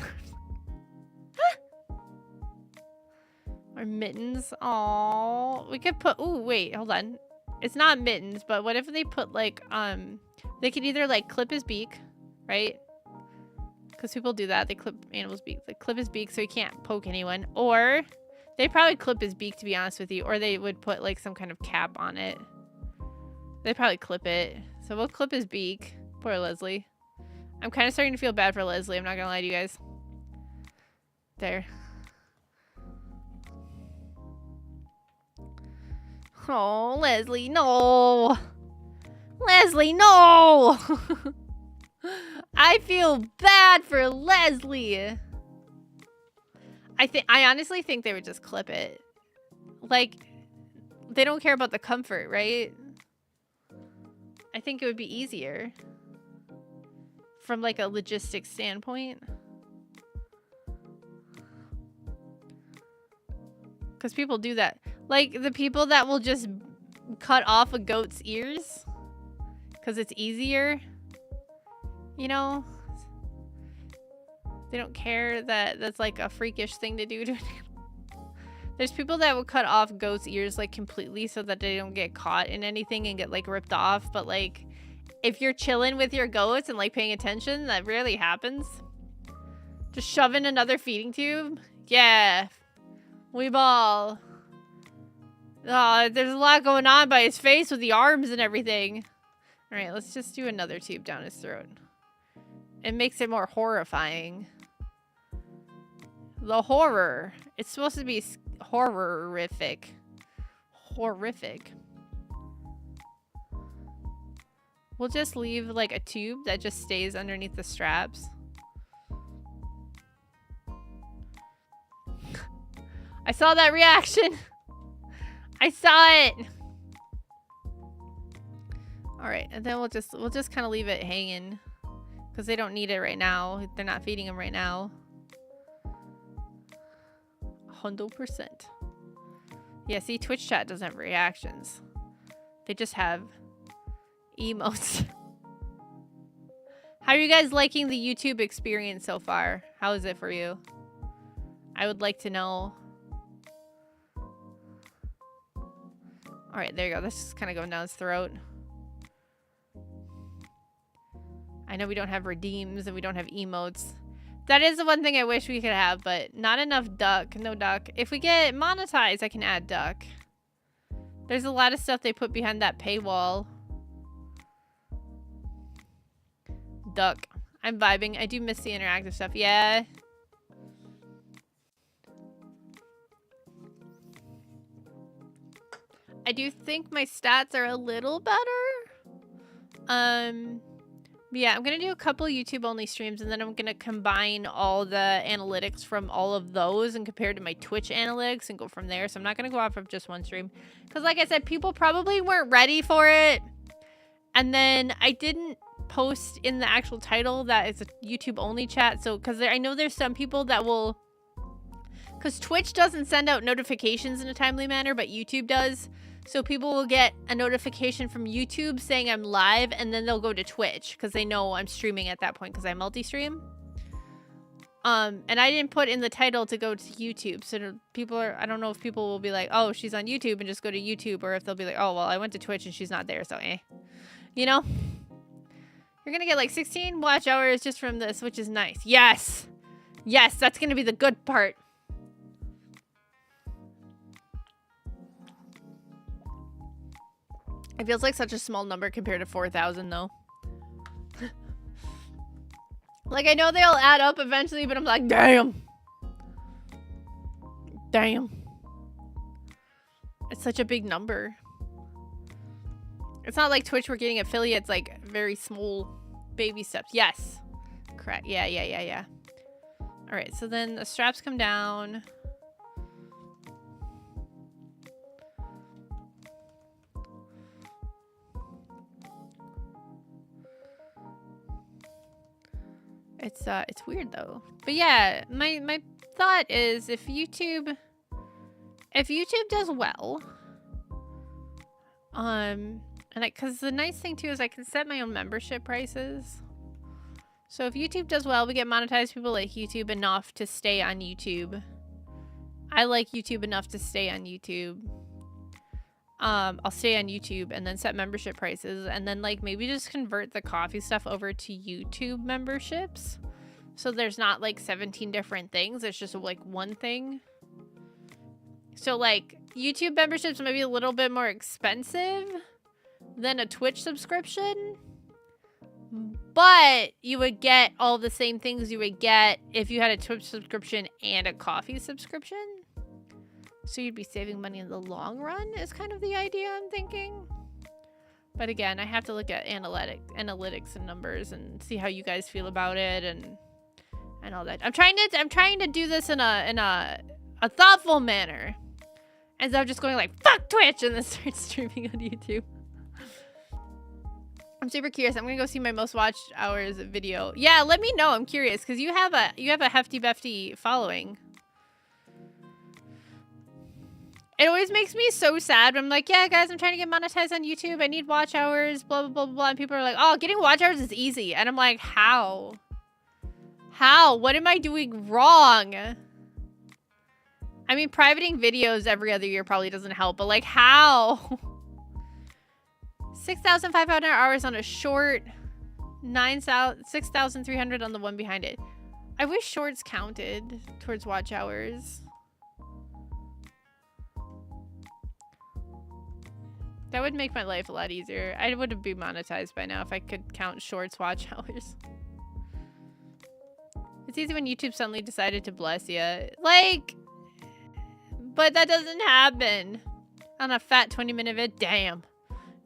Or mittens. Aww. We could put, ooh, wait, hold on. It's not mittens, but what if they put like, they could either like clip his beak, right? Because people do that. They clip animals' beaks. They clip his beak so he can't poke anyone. Or they probably clip his beak, to be honest with you. Or they would put like some kind of cap on it. They probably clip it. So we'll clip his beak. Poor Leslie. I'm kind of starting to feel bad for Leslie. I'm not going to lie to you guys. There. Oh, Leslie, no. Leslie, no. I feel bad for Leslie. I honestly think they would just clip it. Like, they don't care about the comfort, right? I think it would be easier from like a logistics standpoint. Because people do that. Like the people that will just cut off a goat's ears because it's easier. You know? They don't care that that's like a freakish thing to do to an animal. There's people that will cut off goats' ears like completely so that they don't get caught in anything and get like ripped off. But like if you're chilling with your goats and like paying attention, that rarely happens. Just shove in another feeding tube. Yeah. We ball. There's a lot going on by his face with the arms and everything. Alright, let's just do another tube down his throat. It makes it more horrifying. The horror. It's supposed to be horrific. Horrific. We'll just leave like a tube that just stays underneath the straps. I saw that reaction. I saw it. All right, and then we'll just kind of leave it hanging because they don't need it right now. They're not feeding them right now. 100%. Yeah, see, Twitch chat doesn't have reactions. They just have emotes. How are you guys liking the YouTube experience so far? How is it for you? I would like to know. All right, there you go. This is kind of going down his throat. I know we don't have redeems and we don't have emotes. That is the one thing I wish we could have, but not enough duck. No duck. If we get monetized, I can add duck. There's a lot of stuff they put behind that paywall. Duck. I'm vibing. I do miss the interactive stuff. Yeah. I do think my stats are a little better. Yeah, I'm gonna do a couple YouTube only streams and then I'm gonna combine all the analytics from all of those and compare to my Twitch analytics and go from there. So I'm not gonna go off of just one stream. Because like I said, people probably weren't ready for it. And then I didn't post in the actual title that it's a YouTube only chat. So, because I know there's some people that will... Because Twitch doesn't send out notifications in a timely manner, but YouTube does. So people will get a notification from YouTube saying I'm live, and then they'll go to Twitch because they know I'm streaming at that point because I multi-stream. And I didn't put in the title to go to YouTube. So people are, I don't know if people will be like, oh, she's on YouTube and just go to YouTube, or if they'll be like, oh, well, I went to Twitch and she's not there, so eh. You know? You're gonna get like 16 watch hours just from this, which is nice. Yes! Yes, that's gonna be the good part. It feels like such a small number compared to 4,000 though. Like, I know they'll add up eventually, but I'm like, damn. Damn. It's such a big number. It's not like Twitch, we're getting affiliates, like, very small baby steps. Yes. Correct. Yeah. Alright, so then the straps come down. It's weird though. But yeah, my thought is if YouTube does well, and because the nice thing too is I can set my own membership prices. So if YouTube does well, we get monetized. People like YouTube enough to stay on YouTube. I like YouTube enough to stay on YouTube. I'll stay on YouTube and then set membership prices and then like maybe just convert the coffee stuff over to YouTube memberships. So there's not like 17 different things. It's just like one thing. So like YouTube memberships might be a little bit more expensive than a Twitch subscription. But you would get all the same things you would get if you had a Twitch subscription and a coffee subscription. So you'd be saving money in the long run is kind of the idea I'm thinking. But again, I have to look at analytics and numbers and see how you guys feel about it and all that. I'm trying to do this in a thoughtful manner. Instead of just going like, fuck Twitch, and then start streaming on YouTube. I'm super curious. I'm gonna go see my most watched hours video. Yeah, let me know. I'm curious because you have a hefty befty following. It always makes me so sad. I'm like, yeah, guys, I'm trying to get monetized on YouTube. I need watch hours, blah, blah, blah, blah. And people are like, oh, getting watch hours is easy. And I'm like, how? How? What am I doing wrong? I mean, privating videos every other year probably doesn't help, but like, how? 6,500 hours on a short, 6,300 on the one behind it. I wish shorts counted towards watch hours. That would make my life a lot easier. I would be monetized by now if I could count shorts watch hours. It's easy when YouTube suddenly decided to bless you. Like, but that doesn't happen on a fat 20-minute vid. Damn.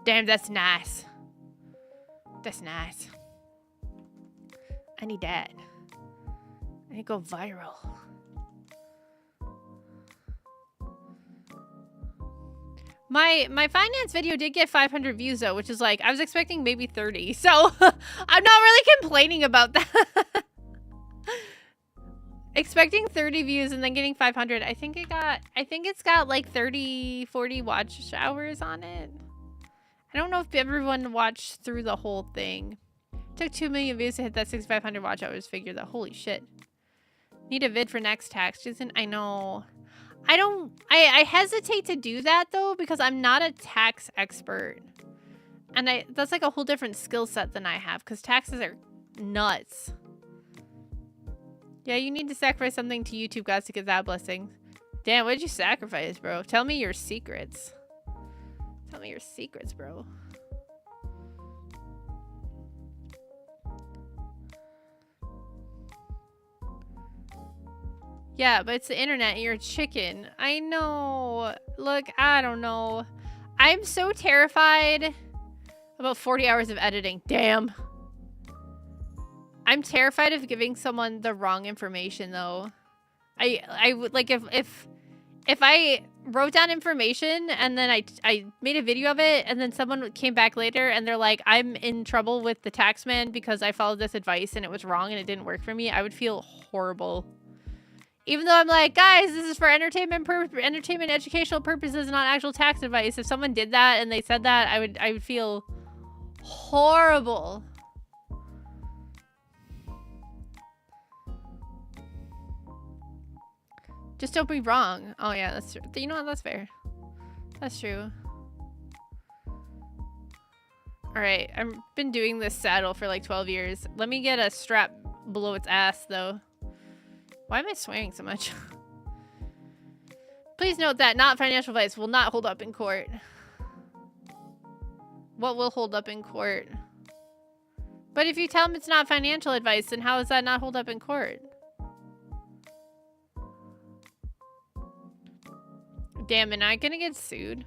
Damn, that's nice. That's nice. I need that. I need to go viral. My finance video did get 500 views though, which is like, I was expecting maybe 30. So I'm not really complaining about that. Expecting 30 views and then getting 500. I think it's got like 30, 40 watch hours on it. I don't know if everyone watched through the whole thing. It took 2 million views to hit that 6,500 watch hours figure though. Holy shit. Need a vid for next tax season. I know. I hesitate to do that though because I'm not a tax expert. And that's like a whole different skill set than I have because taxes are nuts. Yeah, you need to sacrifice something to YouTube gods to get that blessing. Damn, what did you sacrifice, bro? Tell me your secrets. Tell me your secrets, bro. Yeah, but it's the internet and you're a chicken. I know. Look, I don't know. I'm so terrified about 40 hours of editing. Damn. I'm terrified of giving someone the wrong information though. I would like if I wrote down information and then I made a video of it and then someone came back later and they're like, I'm in trouble with the tax man because I followed this advice and it was wrong and it didn't work for me, I would feel horrible. Even though I'm like, guys, this is for entertainment educational purposes, not actual tax advice. If someone did that and they said that, I would feel horrible. Just don't be wrong. Oh yeah, that's true. You know what? That's fair. That's true. Alright, I've been doing this saddle for like 12 years. Let me get a strap below its ass though. Why am I swearing so much? Please note that not financial advice will not hold up in court. What will hold up in court? But if you tell them it's not financial advice, then how does that not hold up in court? Damn, am I gonna get sued?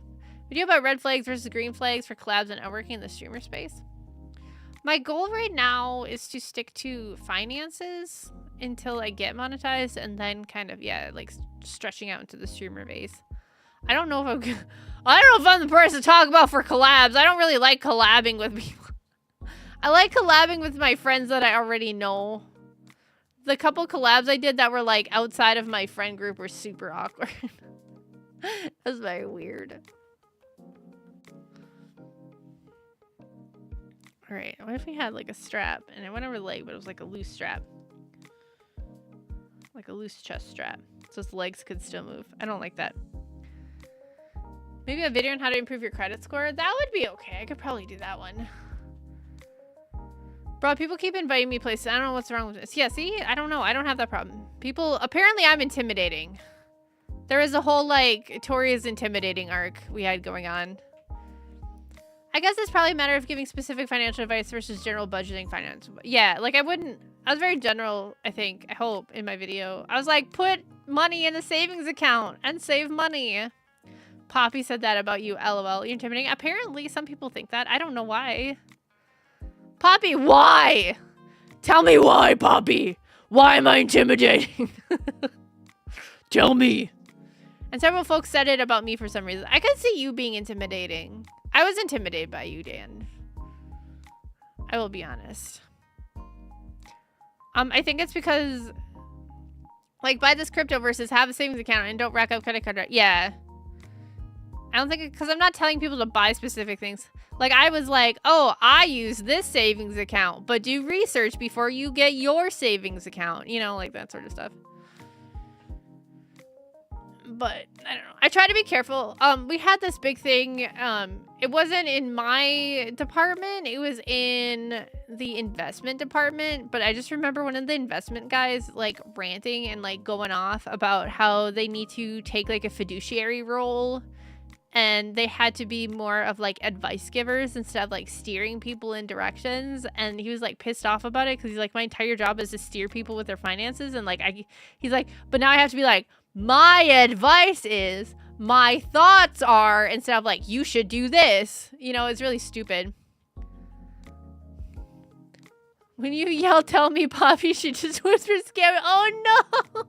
Video about red flags versus green flags for collabs and networking in the streamer space. My goal right now is to stick to finances until I get monetized and then kind of, yeah, like stretching out into the streamer base. I don't know if I'm the person to talk about for collabs. I don't really like collabing with people. I like collabing with my friends that I already know. The couple collabs I did that were like outside of my friend group were super awkward. That's very weird. Alright, what if we had like a strap and it went over the leg, but it was like a loose strap? Like a loose chest strap. So his legs could still move. I don't like that. Maybe a video on how to improve your credit score? That would be okay. I could probably do that one. Bro, people keep inviting me places. I don't know what's wrong with this. Yeah, see? I don't know. I don't have that problem. People, apparently I'm intimidating. There is a whole, like, Tori is intimidating arc we had going on. I guess it's probably a matter of giving specific financial advice versus general budgeting finance. Yeah, like I was very general, I think, I hope, in my video. I was like, put money in a savings account and save money. Poppy said that about you, LOL. You're intimidating. Apparently, some people think that. I don't know why. Poppy, why? Tell me why, Poppy. Why am I intimidating? Tell me. And several folks said it about me for some reason. I could see you being intimidating. I was intimidated by you, Dan. I will be honest. I think it's because, like, buy this crypto versus have a savings account and don't rack up credit card debt. Yeah. I don't think, because I'm not telling people to buy specific things. Like, I was like, oh, I use this savings account, but do research before you get your savings account. You know, like that sort of stuff. But I don't know. I try to be careful. We had this big thing. It wasn't in my department. It was in the investment department. But I just remember one of the investment guys like ranting and like going off about how they need to take like a fiduciary role and they had to be more of like advice givers instead of like steering people in directions. And he was like pissed off about it because he's like, my entire job is to steer people with their finances, and like he's like, but now I have to be like, my advice is, my thoughts are, instead of like, you should do this. You know, it's really stupid. When you yell, tell me, Poppy, she just whispers, scary. Oh no!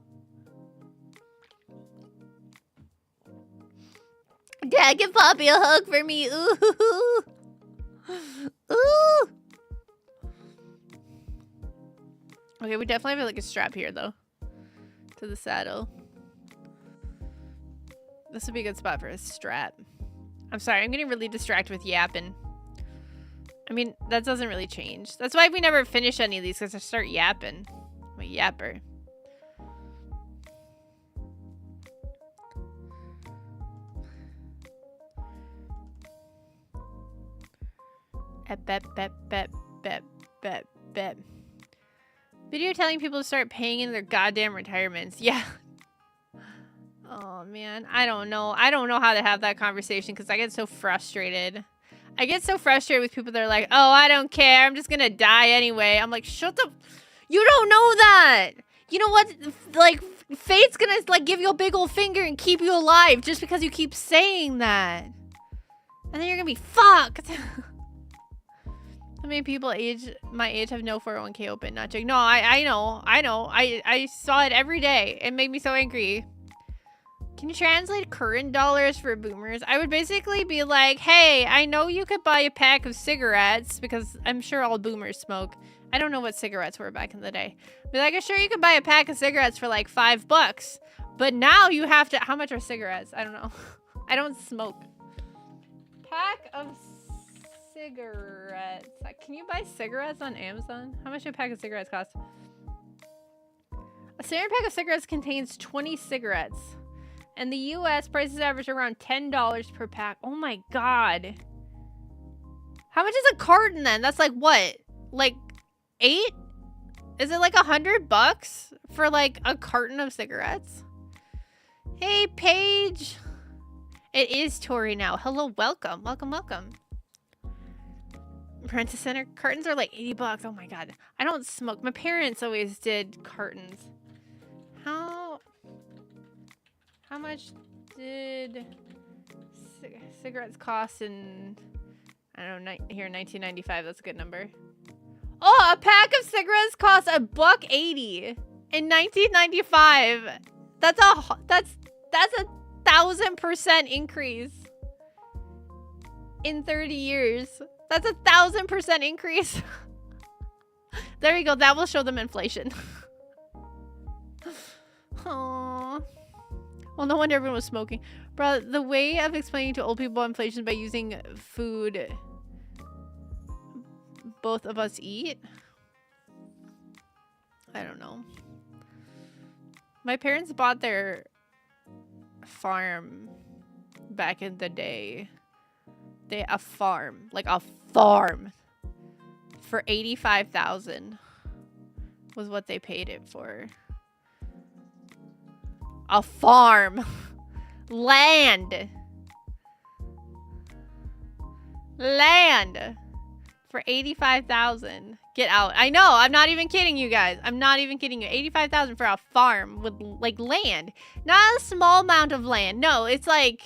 Dad, give Poppy a hug for me. Ooh. Ooh. Okay, we definitely have like a strap here though. To the saddle. This would be a good spot for a strap. I'm sorry, I'm getting really distracted with yapping. I mean, that doesn't really change. That's why we never finish any of these, because I start yapping. I'm a yapper. Video telling people to start paying into their goddamn retirements. Yeah. Oh, man. I don't know. I don't know how to have that conversation because I get so frustrated. I get so frustrated with people that are like, oh, I don't care. I'm just going to die anyway. I'm like, shut the... You don't know that. You know what? Like, fate's going to, like, give you a big old finger and keep you alive just because you keep saying that. And then you're going to be fucked. How many people my age have no 401k open? Not joking. No, I know. I saw it every day. It made me so angry. Can you translate current dollars for boomers? I would basically be like, hey, I know you could buy a pack of cigarettes because I'm sure all boomers smoke. I don't know what cigarettes were back in the day. Be like, I'm sure you could buy a pack of cigarettes for like $5. But now you have to... How much are cigarettes? I don't know. I don't smoke. Pack of cigarettes. Can you buy cigarettes on Amazon? How much do a pack of cigarettes cost? A standard pack of cigarettes contains 20 cigarettes. In the US, prices average around $10 per pack. Oh my god. How much is a carton then? That's like what? Like 8? Is it like $100 for like a carton of cigarettes? Hey, Paige. It is Tori now. Hello, welcome. Welcome. Princess Center cartons are like $80. Oh my god. I don't smoke. My parents always did cartons. How much did cigarettes cost in, I don't know, here in 1995? That's a good number. Oh, a pack of cigarettes cost $1.80 in 1995. That's a 1,000% increase in 30 years. That's a 1,000% increase. There you go. That will show them inflation. Aww. Well, no wonder everyone was smoking. Bro, the way of explaining to old people inflation by using food both of us eat? I don't know. My parents bought their farm back in the day. A farm for $85,000 was what they paid it for. A farm. Land for $85,000. Get out. I know. I'm not even kidding you guys. I'm not even kidding you. $85,000 for a farm with like land. Not a small amount of land. No, it's like,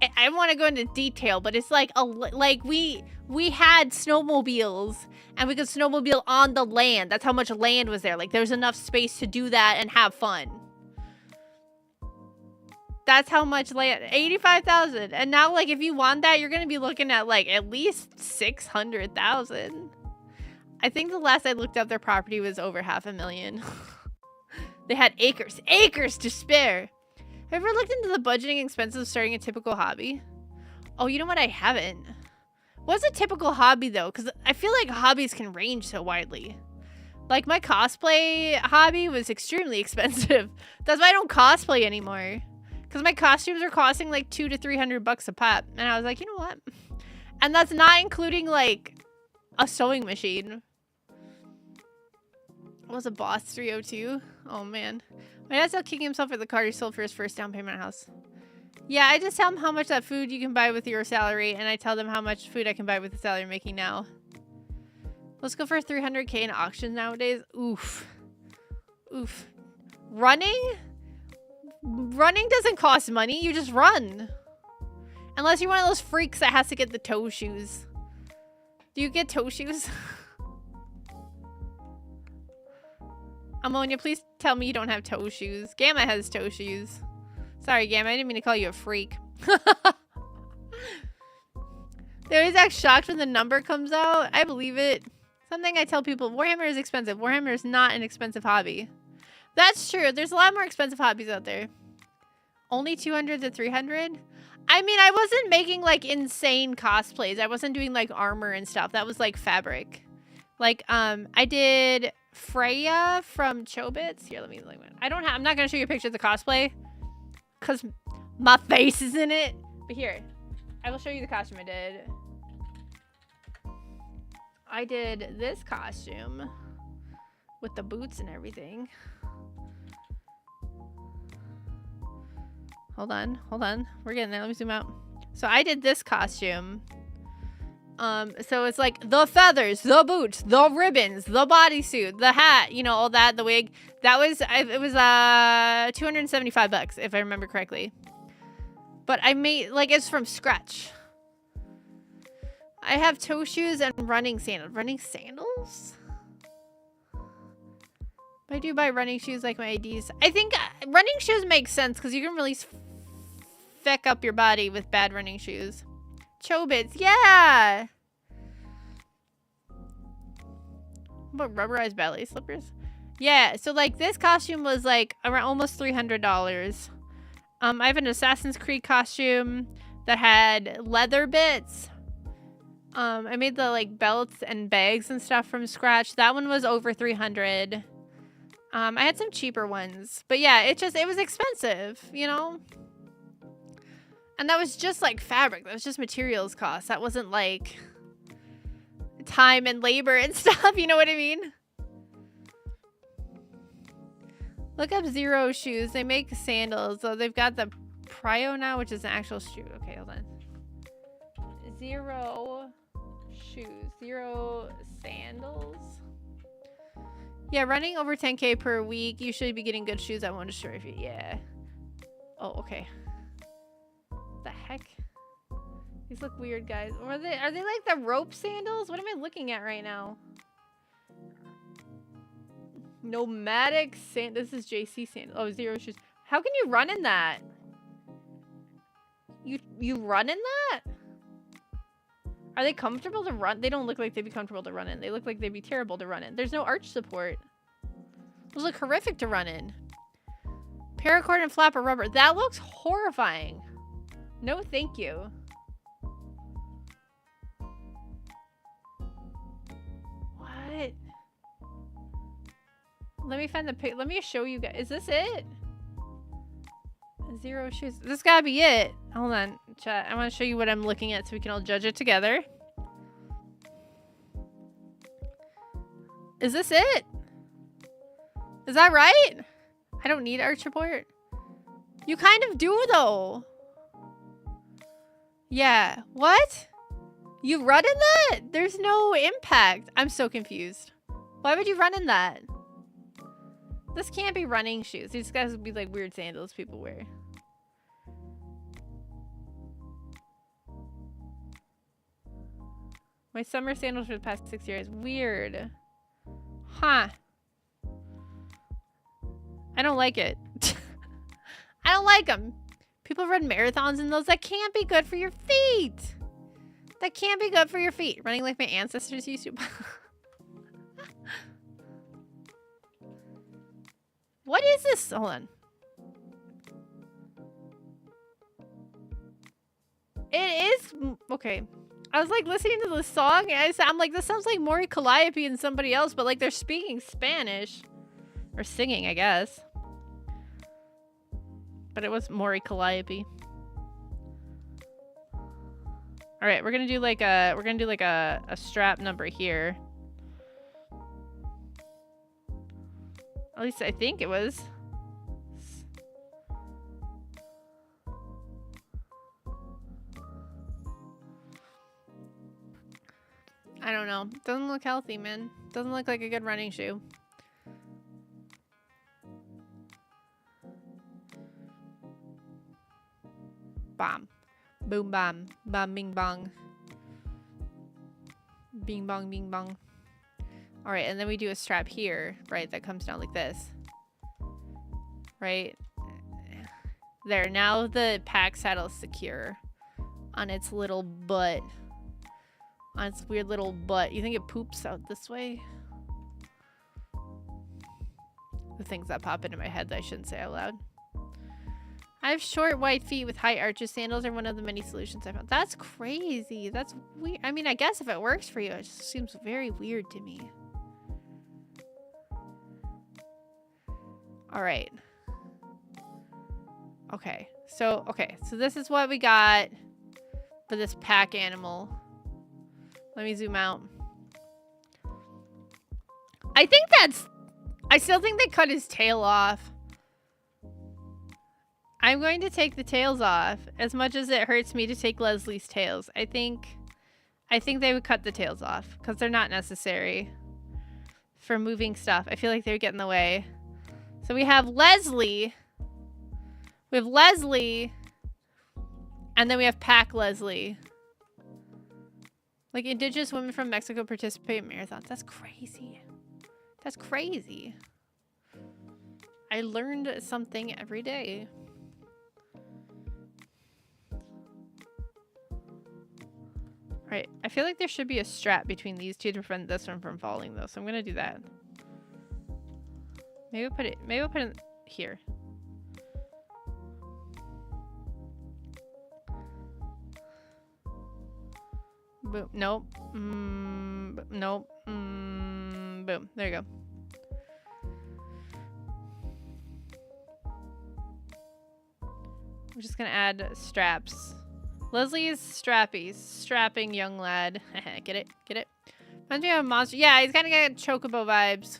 I don't want to go into detail, but it's like we had snowmobiles and we could snowmobile on the land. That's how much land was there. Like, there's enough space to do that and have fun. That's how much land. $85,000. And now, like, if you want that, you're going to be looking at, like, at least $600,000. I think the last I looked up, their property was over $500,000. They had acres to spare. Have you ever looked into the budgeting expenses of starting a typical hobby? Oh, you know what? I haven't. What's a typical hobby, though? Because I feel like hobbies can range so widely. Like, my cosplay hobby was extremely expensive. That's why I don't cosplay anymore. Because my costumes are costing like $200 to $300 a pop. And I was like, you know what? And that's not including like a sewing machine. What was a Boss 302? Oh man. My dad's still kicking himself for the car he sold for his first down payment house. Yeah, I just tell them how much that food you can buy with your salary, and I tell them how much food I can buy with the salary I'm making now. Let's go for 300K in auctions nowadays. Oof. Oof. Running? Running doesn't cost money. You just run. Unless you're one of those freaks that has to get the toe shoes. Do you get toe shoes? Ammonia, please tell me you don't have toe shoes. Gamma has toe shoes. Sorry, Gamma. I didn't mean to call you a freak. They always act shocked when the number comes out. I believe it. Something I tell people, Warhammer is expensive. Warhammer is not an expensive hobby. That's true. There's a lot more expensive hobbies out there. Only 200 to 300? I mean, I wasn't making, like, insane cosplays. I wasn't doing, like, armor and stuff. That was, like, fabric. Like, I did Freya from Chobits. Here, let me, like, I'm not gonna show you a picture of the cosplay. Because my face is in it. But here, I will show you the costume I did. I did this costume with the boots and everything. Hold on. We're getting there. Let me zoom out. So I did this costume. So it's like the feathers, the boots, the ribbons, the bodysuit, the hat, you know, all that, the wig. That was, it was $275 if I remember correctly. But I made, like, it's from scratch. I have toe shoes and running sandals. Running sandals? I do buy running shoes like my IDs. I think running shoes make sense because you can really feck up your body with bad running shoes. Chobits, yeah! What about rubberized ballet slippers? Yeah, so like this costume was like around almost $300. I have an Assassin's Creed costume that had leather bits. I made the like belts and bags and stuff from scratch. That one was over 300. I had some cheaper ones, but yeah, it was expensive, you know? And that was just like fabric. That was just materials cost. That wasn't like time and labor and stuff, you know what I mean? Look up Zero shoes. They make sandals. So they've got the Prio now, which is an actual shoe. Okay, hold on. Zero shoes. Zero sandals. Yeah, running over 10K per week. You should be getting good shoes. I want to show you. Yeah. Oh, okay. The heck? These look weird, guys. Are they like the rope sandals? What am I looking at right now? Nomadic sand. This is JC sandals. Oh, Zero shoes. How can you run in that? You run in that? Are they comfortable to run? They don't look like they'd be comfortable to run in. They look like they'd be terrible to run in. There's no arch support. Those look horrific to run in. Paracord and flapper rubber. That looks horrifying. No, thank you. What? Let me find the pic. Let me show you guys. Is this it? Zero shoes. This gotta be it. Hold on, chat. I want to show you what I'm looking at so we can all judge it together. Is this it? Is that right? I don't need arch support. You kind of do though. Yeah. What? You run in that? There's no impact. I'm so confused. Why would you run in that? This can't be running shoes. These guys would be like weird sandals people wear. My summer sandals for the past 6 years. Weird. Huh. I don't like it. I don't like them. People run marathons in those. That can't be good for your feet. That can't be good for your feet. Running like my ancestors used to. What is this? Hold on. It is... Okay. I was like listening to the song and I'm like, this sounds like Maury Calliope and somebody else, but like they're speaking Spanish. Or singing, I guess. But it was Maury Calliope. Alright, we're gonna do like a strap number here. At least I think it was. I don't know. Doesn't look healthy, man. Doesn't look like a good running shoe. Bomb. Boom, bam. Bam, bing, bong. Bing, bong, bing, bong. All right, and then we do a strap here, right? That comes down like this. Right? There. Now the pack saddle's secure on its little butt. On its weird little butt. You think it poops out this way? The things that pop into my head that I shouldn't say out loud. I have short, wide feet with high arches. Sandals are one of the many solutions I found. That's crazy. That's weird. I mean, I guess if it works for you, it just seems very weird to me. All right. Okay. So this is what we got for this pack animal. Let me zoom out. I still think they cut his tail off. I'm going to take the tails off as much as it hurts me to take Leslie's tails. I think they would cut the tails off because they're not necessary for moving stuff. I feel like they would get in the way. So we have Leslie. We have Leslie. And then we have Pack Leslie. Like, indigenous women from Mexico participate in marathons. That's crazy. That's crazy. I learned something every day. Right. I feel like there should be a strap between these two to prevent this one from falling, though. So I'm gonna do that. Maybe we'll put it here. Boom. Nope. Nope. Boom. There you go. I'm just gonna add straps. Leslie's strappies. Strapping young lad. Get it? Get it? Reminds me of a monster. Yeah, he's kind of got chocobo vibes.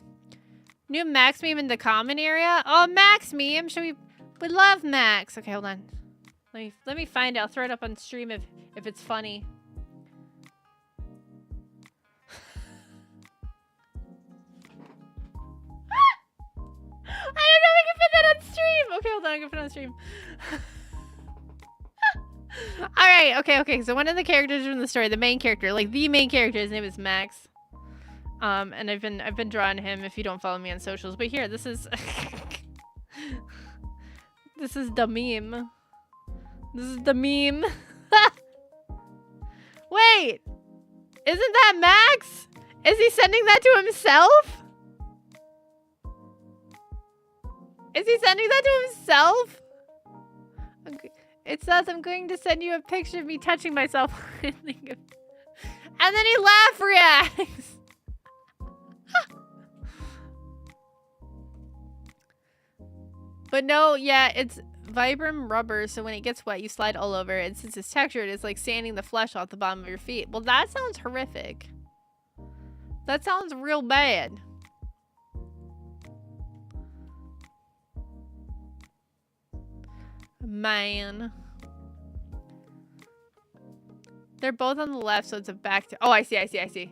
New Max meme in the common area? Oh, Max meme. We love Max. Okay, hold on. Let me find it. I'll throw it up on stream if it's funny. I don't know if I can fit that on stream. Okay, hold on. I can put it on stream. All right. Okay. So one of the characters from the story, the main character, like the main character, his name is Max. And I've been drawing him if you don't follow me on socials. But here, this is this is the meme. This is the meme. Wait, isn't that Max? Is he sending that to himself? Is he sending that to himself? Okay. It says I'm going to send you a picture of me touching myself. And then he laugh reacts. But no, yeah, it's Vibram rubber, so when it gets wet, you slide all over it. And since it's textured, it's like sanding the flesh off the bottom of your feet. Well, that sounds horrific. That sounds real bad. Man. They're both on the left, so it's a back to... Oh, I see.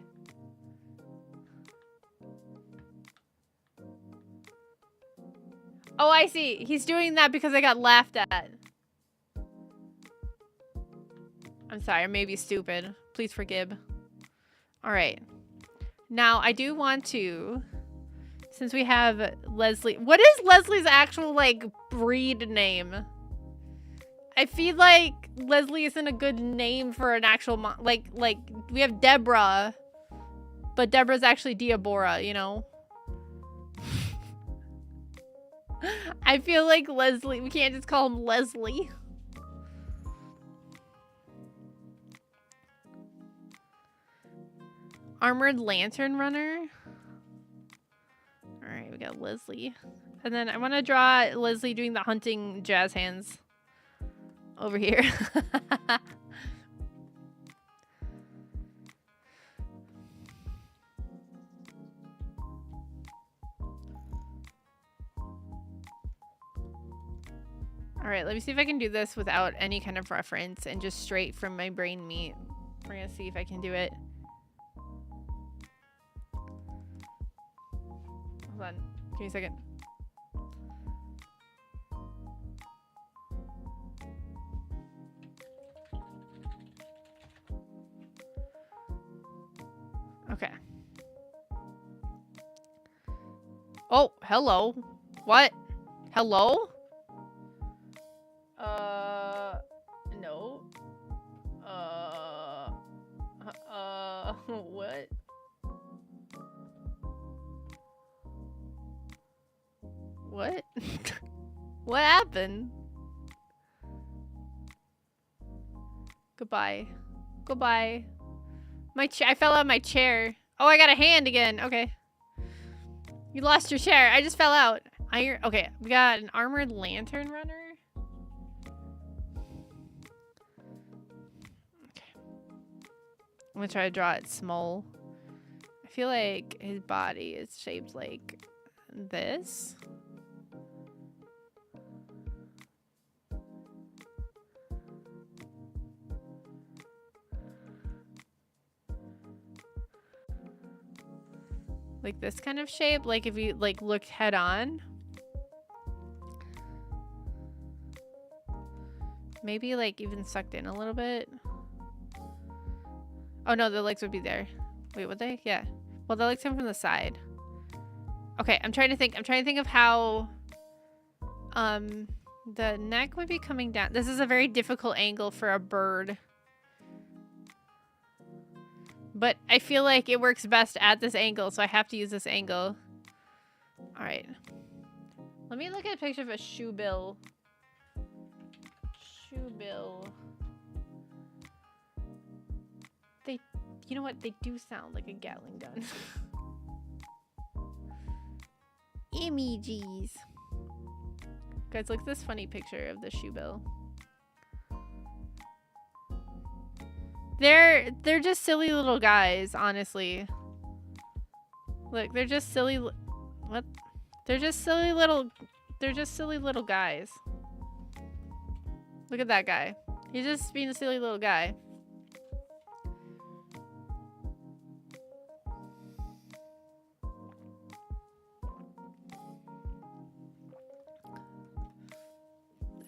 Oh, I see. He's doing that because I got laughed at. I'm sorry, I may be stupid. Please forgive. Alright. Now, I do want to... Since we have Leslie... What is Leslie's actual, like, breed name? I feel like Leslie isn't a good name for an actual like we have Deborah, but Deborah's actually Diabora, you know? I feel like Leslie, we can't just call him Leslie. Armored Lantern Runner. All right, we got Leslie. And then I want to draw Leslie doing the hunting jazz hands. Over here. Alright, let me see if I can do this without any kind of reference and just straight from my brain meat. We're gonna see if I can do it. Hold on. Give me a second. Okay. Oh, hello. What? Hello? No. What? What? What happened? Goodbye. Goodbye. I fell out of my chair. Oh, I got a hand again. Okay. You lost your chair. I just fell out. Okay, we got an armored lantern runner. Okay. I'm gonna try to draw it small. I feel like his body is shaped like this. Like this kind of shape, like if you like looked head on. Maybe like even sucked in a little bit. Oh no, the legs would be there. Wait, would they? Yeah. Well, the legs come from the side. Okay, I'm trying to think of how the neck would be coming down. This is a very difficult angle for a bird. But I feel like it works best at this angle, so I have to use this angle. Alright. Let me look at a picture of a shoe bill. Shoe bill. You know what? They do sound like a Gatling gun. Images. Guys, look at this funny picture of the shoe bill. They're just silly little guys, honestly. Look, they're just silly. What? They're just silly little guys. Look at that guy. He's just being a silly little guy.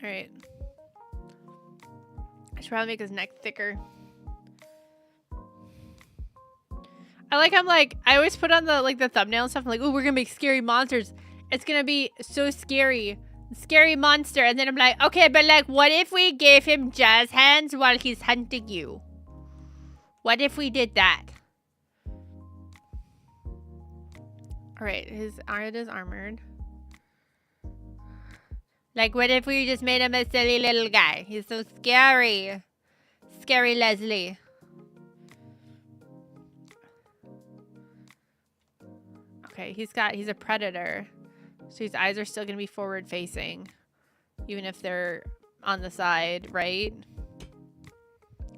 All right. I should probably make his neck thicker. I always put on the thumbnail and stuff. I'm like, oh, we're gonna make scary monsters. It's gonna be so scary. Scary monster. And then I'm like, okay, but like, what if we gave him jazz hands while he's hunting you? What if we did that? Alright, his art is armored. Like, what if we just made him a silly little guy? He's so scary. Scary Leslie. Okay, he's a predator. So his eyes are still going to be forward facing. Even if they're on the side, right?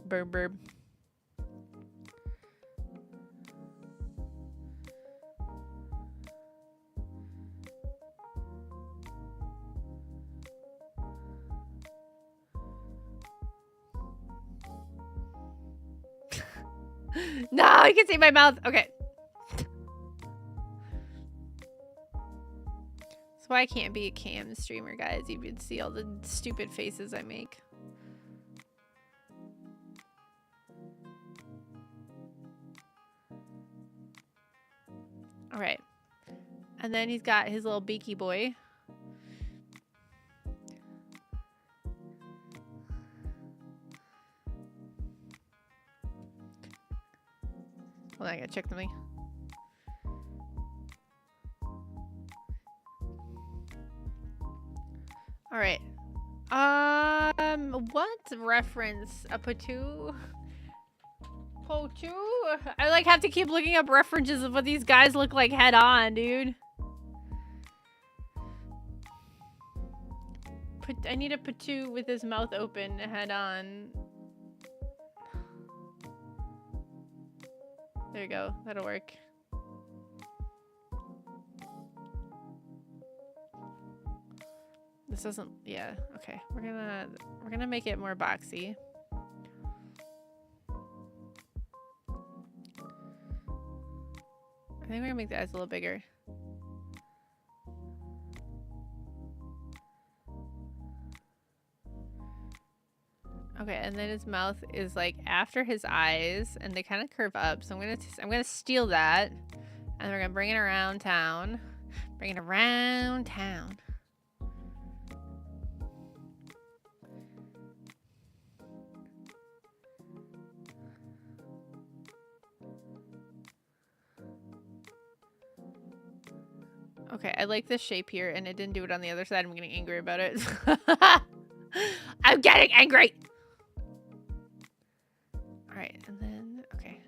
Burb, burb. No, you can see my mouth. Okay. That's why I can't be a cam streamer, guys. You can see all the stupid faces I make. All right. And then he's got his little beaky boy. Hold on, I gotta check something. All right. What reference? A Patu? Potu? I like have to keep looking up references of what these guys look like head on, dude. I need a Patu with his mouth open head on. There you go. That'll work. This doesn't, yeah, okay. We're gonna make it more boxy. I think we're gonna make the eyes a little bigger. Okay, and then his mouth is like after his eyes, and they kind of curve up. So I'm gonna steal that, and we're gonna bring it around town. Bring it around town. Okay, I like this shape here, and it didn't do it on the other side. I'm getting angry about it. I'm getting angry! Alright, and then, okay.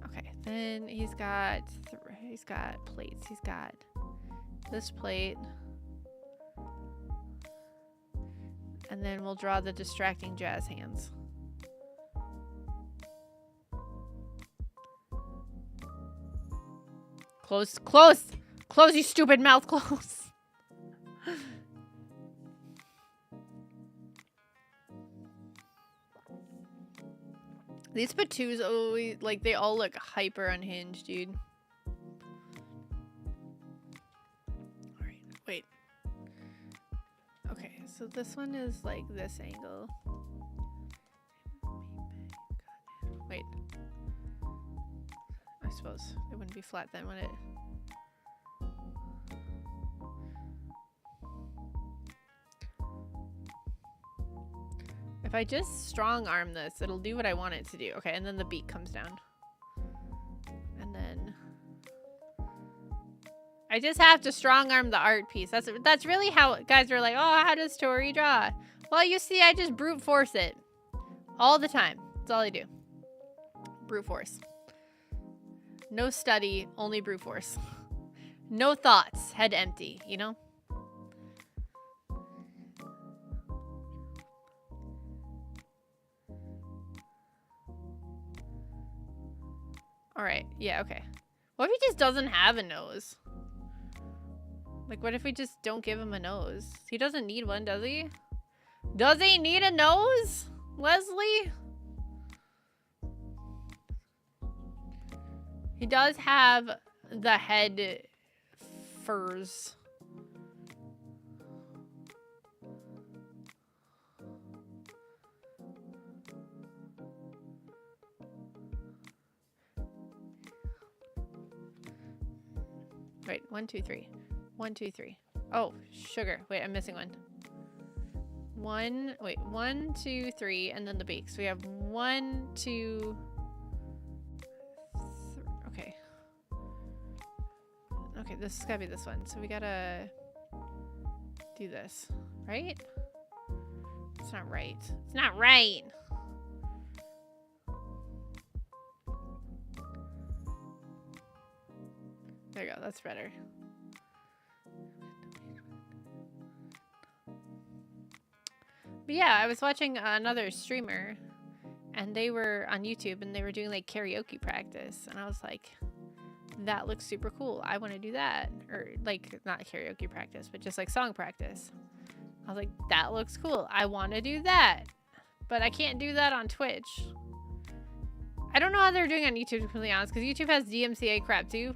Okay, then he's got plates. He's got this plate. And then we'll draw the distracting jazz hands. Close, close! Close, you stupid mouth, close! These patous always, like, they all look hyper unhinged, dude. Alright, wait. Okay, so this one is like this angle. Wait. I suppose it wouldn't be flat then, would it? If I just strong arm this, it'll do what I want it to do. Okay, and then the beak comes down. And then I just have to strong arm the art piece. That's really how guys are like, oh, how does Tori draw? Well, you see, I just brute force it all the time. That's all I do. Brute force. No study, only brute force. No thoughts, head empty, you know? Alright, yeah, okay. What if he just doesn't have a nose? Like, what if we just don't give him a nose? He doesn't need one, does he? Does he need a nose, Leslie? He does have the head furs. Wait, 1, 2, 3. 1, 2, 3. Oh, sugar. Wait, I'm missing one. 1, 2, 3, and then the beak. So we have 1, 2, 3. Okay. Okay, this has gotta be this one. So we gotta do this, right? It's not right. It's not right. There you go. That's better. But yeah, I was watching another streamer, and they were on YouTube, and they were doing like karaoke practice, and I was like, that looks super cool. I want to do that. Or like, not karaoke practice, but just like song practice. I was like, that looks cool. I want to do that. But I can't do that on Twitch. I don't know how they're doing on YouTube, to be completely honest, because YouTube has DMCA crap too.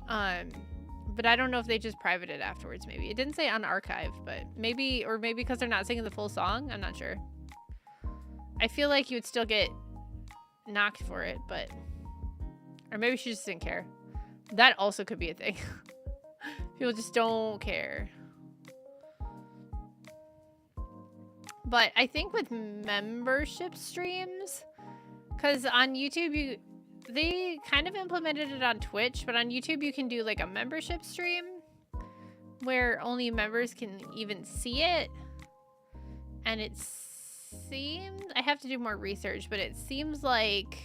But I don't know if they just private it afterwards, maybe. It didn't say unarchived, but maybe, or maybe because they're not singing the full song. I'm not sure. I feel like you would still get knocked for it, but... Or maybe she just didn't care. That also could be a thing. People just don't care. But I think with membership streams, because on YouTube, they kind of implemented it on Twitch, but on YouTube you can do like a membership stream where only members can even see it. And it seems, I have to do more research, but it seems like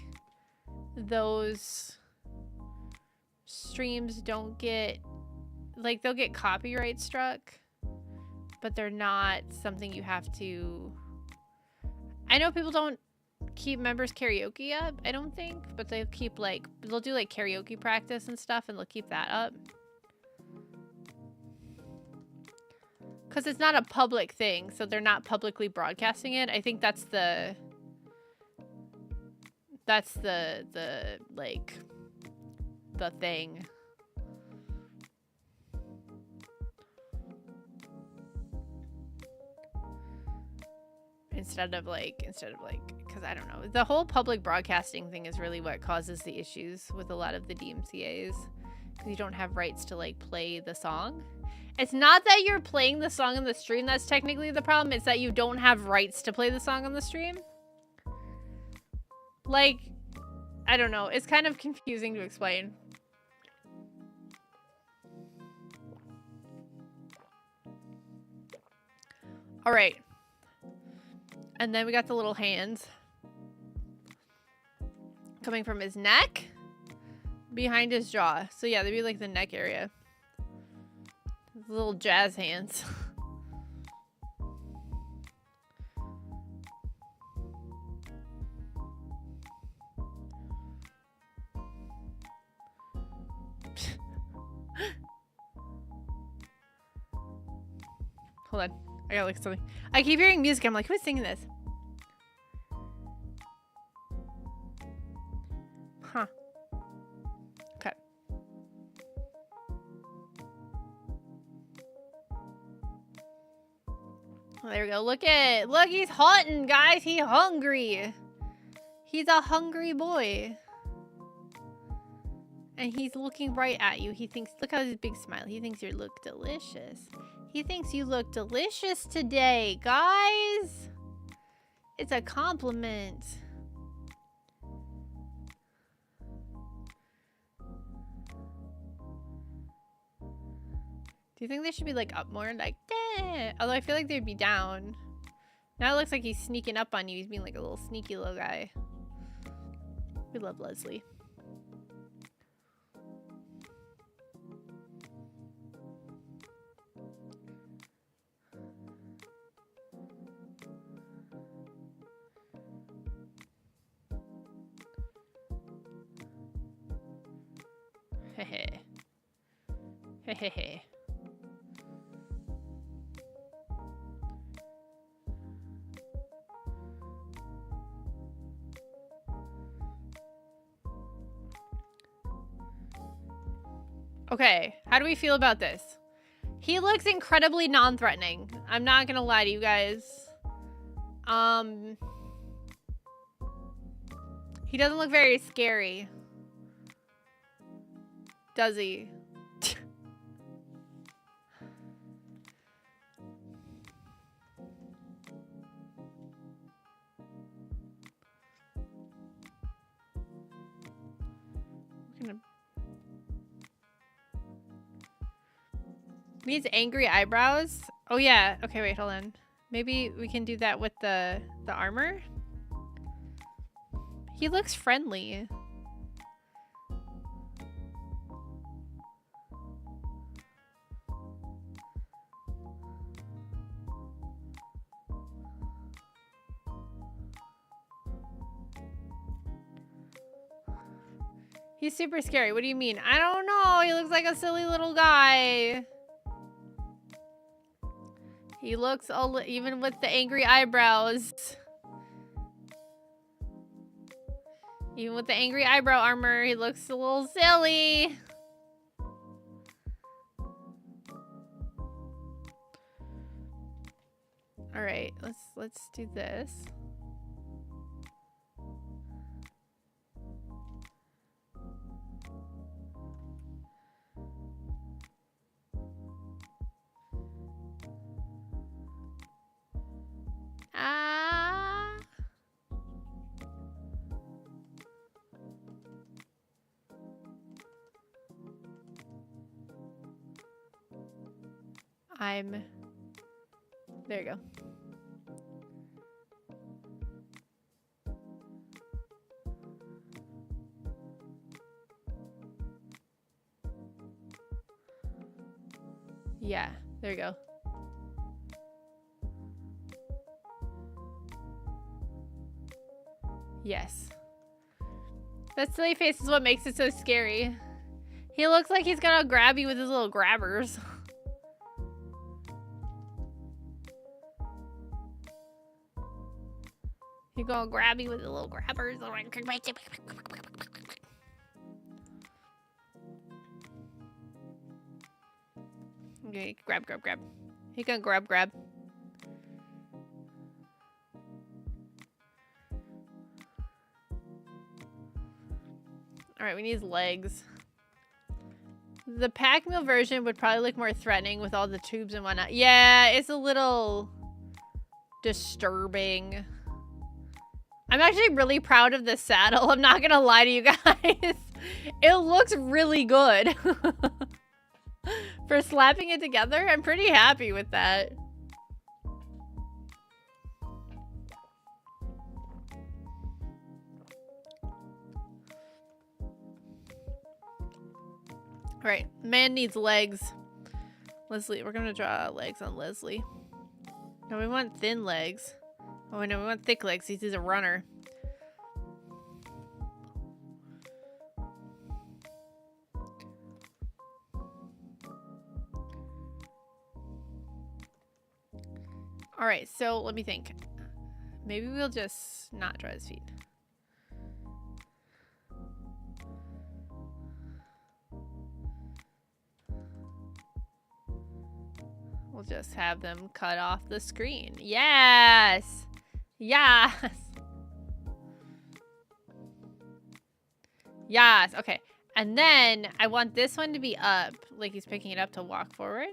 those streams don't get, like, they'll get copyright struck, but they're not something you have to... I know people don't keep members karaoke up, I don't think, but they'll keep, like, they'll do like karaoke practice and stuff, and they'll keep that up because it's not a public thing, so they're not publicly broadcasting it. I think that's the like the thing. instead of like, because I don't know. The whole public broadcasting thing is really what causes the issues with a lot of the DMCAs. Because you don't have rights to like play the song. It's not that you're playing the song on the stream that's technically the problem. It's that you don't have rights to play the song on the stream. Like, I don't know. It's kind of confusing to explain. All right. And then we got the little hands coming from his neck behind his jaw. So yeah, they'd be like the neck area. Little jazz hands. Hold on. I gotta look at something. I keep hearing music. I'm like, who's singing this? Huh. Okay. Oh, there we go. Look, he's hunting, guys. He's hungry. He's a hungry boy. And he's looking right at you. He thinks, look at his big smile. He thinks you look delicious. He thinks you look delicious today, guys. It's a compliment. Do you think they should be like up more? Like, eh. Although I feel like they'd be down. Now it looks like he's sneaking up on you. He's being like a little sneaky little guy. We love Leslie. Hehe. Hehehe. Okay, how do we feel about this? He looks incredibly non-threatening. I'm not gonna lie to you guys. He doesn't look very scary. Does he? Needs angry eyebrows. Oh yeah. Okay, wait, hold on. Maybe we can do that with the armor. He looks friendly. He's super scary. What do you mean? I don't know. He looks like a silly little guy. He looks all, even with the angry eyebrows. Even with the angry eyebrow armor, he looks a little silly. All right, let's do this. There you go. Yeah, there you go. Yes. That silly face is what makes it so scary. He looks like he's gonna grab you with his little grabbers. He's gonna grab you with his little grabbers. Okay, grab. He gonna grab. Alright, we need his legs. The pack mule version would probably look more threatening with all the tubes and whatnot. Yeah, it's a little disturbing. I'm actually really proud of this saddle. I'm not gonna lie to you guys. It looks really good. For slapping it together, I'm pretty happy with that. Right, man needs legs. Leslie, we're gonna draw legs on Leslie. No, we want thin legs. Oh no, we want thick legs. He's a runner. Alright, so let me think. Maybe we'll just not draw his feet. We'll just have them cut off the screen. Yes! Yes! Yes! Okay. And then I want this one to be up. Like he's picking it up to walk forward.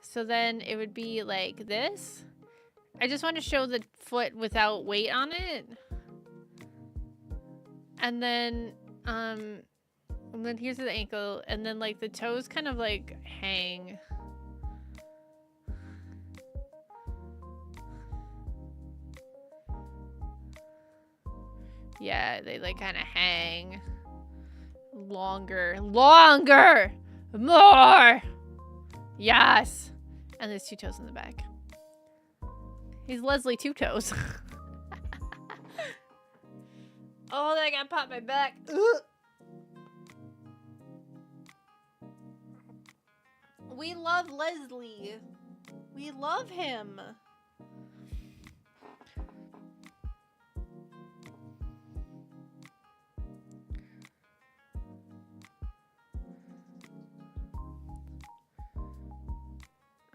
So then it would be like this. I just want to show the foot without weight on it. And then here's the ankle. And then like the toes kind of like hang. Yeah, they like kind of hang. Longer. Longer! More! Yes! And there's 2 toes in the back. He's Leslie 2 toes. Oh, I got popped my back. Ugh. We love Leslie. We love him.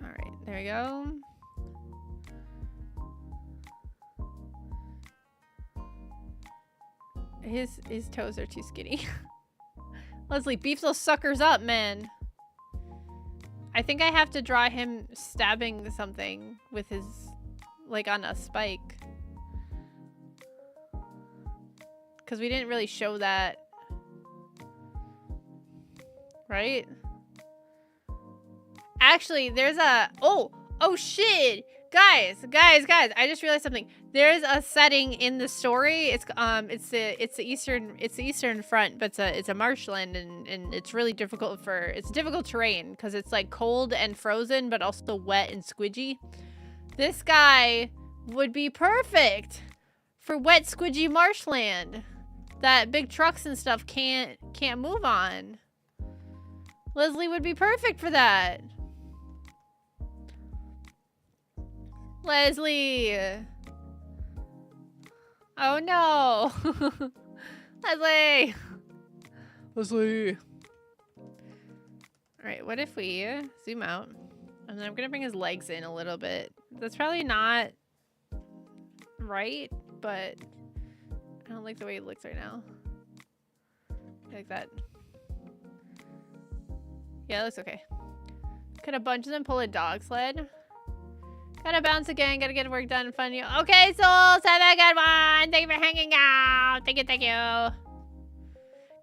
Alright, there we go. His toes are too skinny. Leslie, beef those suckers up, man. I think I have to draw him stabbing something with his, like, on a spike. Because we didn't really show that. Right? Actually, there's a... Oh shit! Guys, I just realized something. There's a setting in the story. It's the eastern front, but it's a marshland, and it's really difficult it's difficult terrain because it's like cold and frozen, but also wet and squidgy. This guy would be perfect for wet, squidgy marshland that big trucks and stuff can't move on. Leslie would be perfect for that. Leslie. Oh no. Leslie. Leslie. Alright, what if we zoom out? And then I'm gonna bring his legs in a little bit. That's probably not right, but I don't like the way he looks right now. Like that. Yeah, it looks okay. Could a bunch of them pull a dog sled? Gotta bounce again, gotta get work done and fun. Okay, souls, have a good one. Thank you for hanging out. Thank you, thank you.